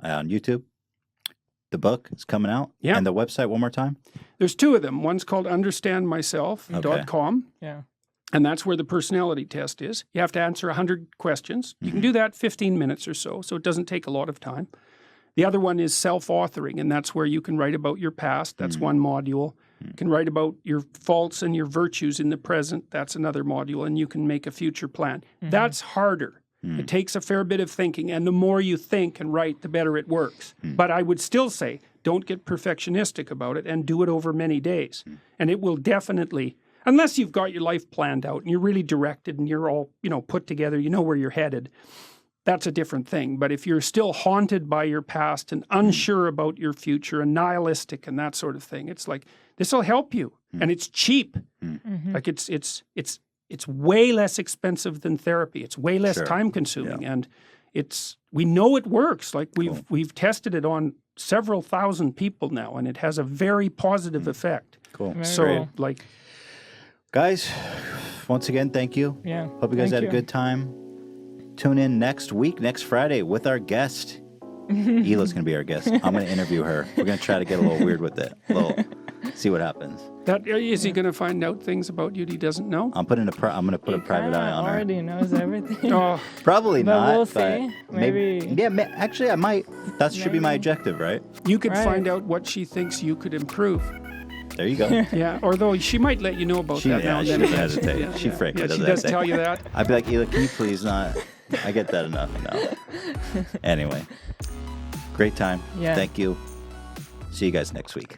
on YouTube. The book is coming out. Yeah. And the website one more time. There's two of them. One's called understandmyself.com. Yeah. And that's where the personality test is. You have to answer 100 questions. You can do that 15 minutes or so it doesn't take a lot of time. The other one is self-authoring, and that's where you can write about your past. That's one module. You can write about your faults and your virtues in the present. That's another module, and you can make a future plan. That's harder. It takes a fair bit of thinking, and the more you think and write, the better it works. But I would still say, don't get perfectionistic about it and do it over many days. And it will definitely, unless you've got your life planned out and you're really directed and you're all, you know, put together, you know where you're headed, that's a different thing. But if you're still haunted by your past and unsure about your future and nihilistic and that sort of thing, it's like, this will help you. And it's cheap. Like it's way less expensive than therapy. It's way less time consuming. And we know it works. Like we've tested it on several thousand people now, and it has a very positive effect. Cool. So Great. like, Guys, once again, thank you. Yeah. Hope you guys Thank had a good time. Tune in next Friday, with our guest. Hila's going to be our guest. I'm going to interview her. We're going to try to get a little weird with it. See what happens. is he going to find out things about you that he doesn't know? I'm going to put a private eye on her. Already knows everything. Oh, Probably But not. we'll but see. Maybe. Yeah, actually, I might. That should be my objective, right? you could Right. find out what she thinks you could improve. There you go. Yeah, although she might let you know about that now and she then. doesn't hesitate. She frankly Yeah, does she that does thing. tell you that. I'd be like, Hila, can you please not? I get that enough now. Anyway, great time. Yeah. Thank you. See you guys next week.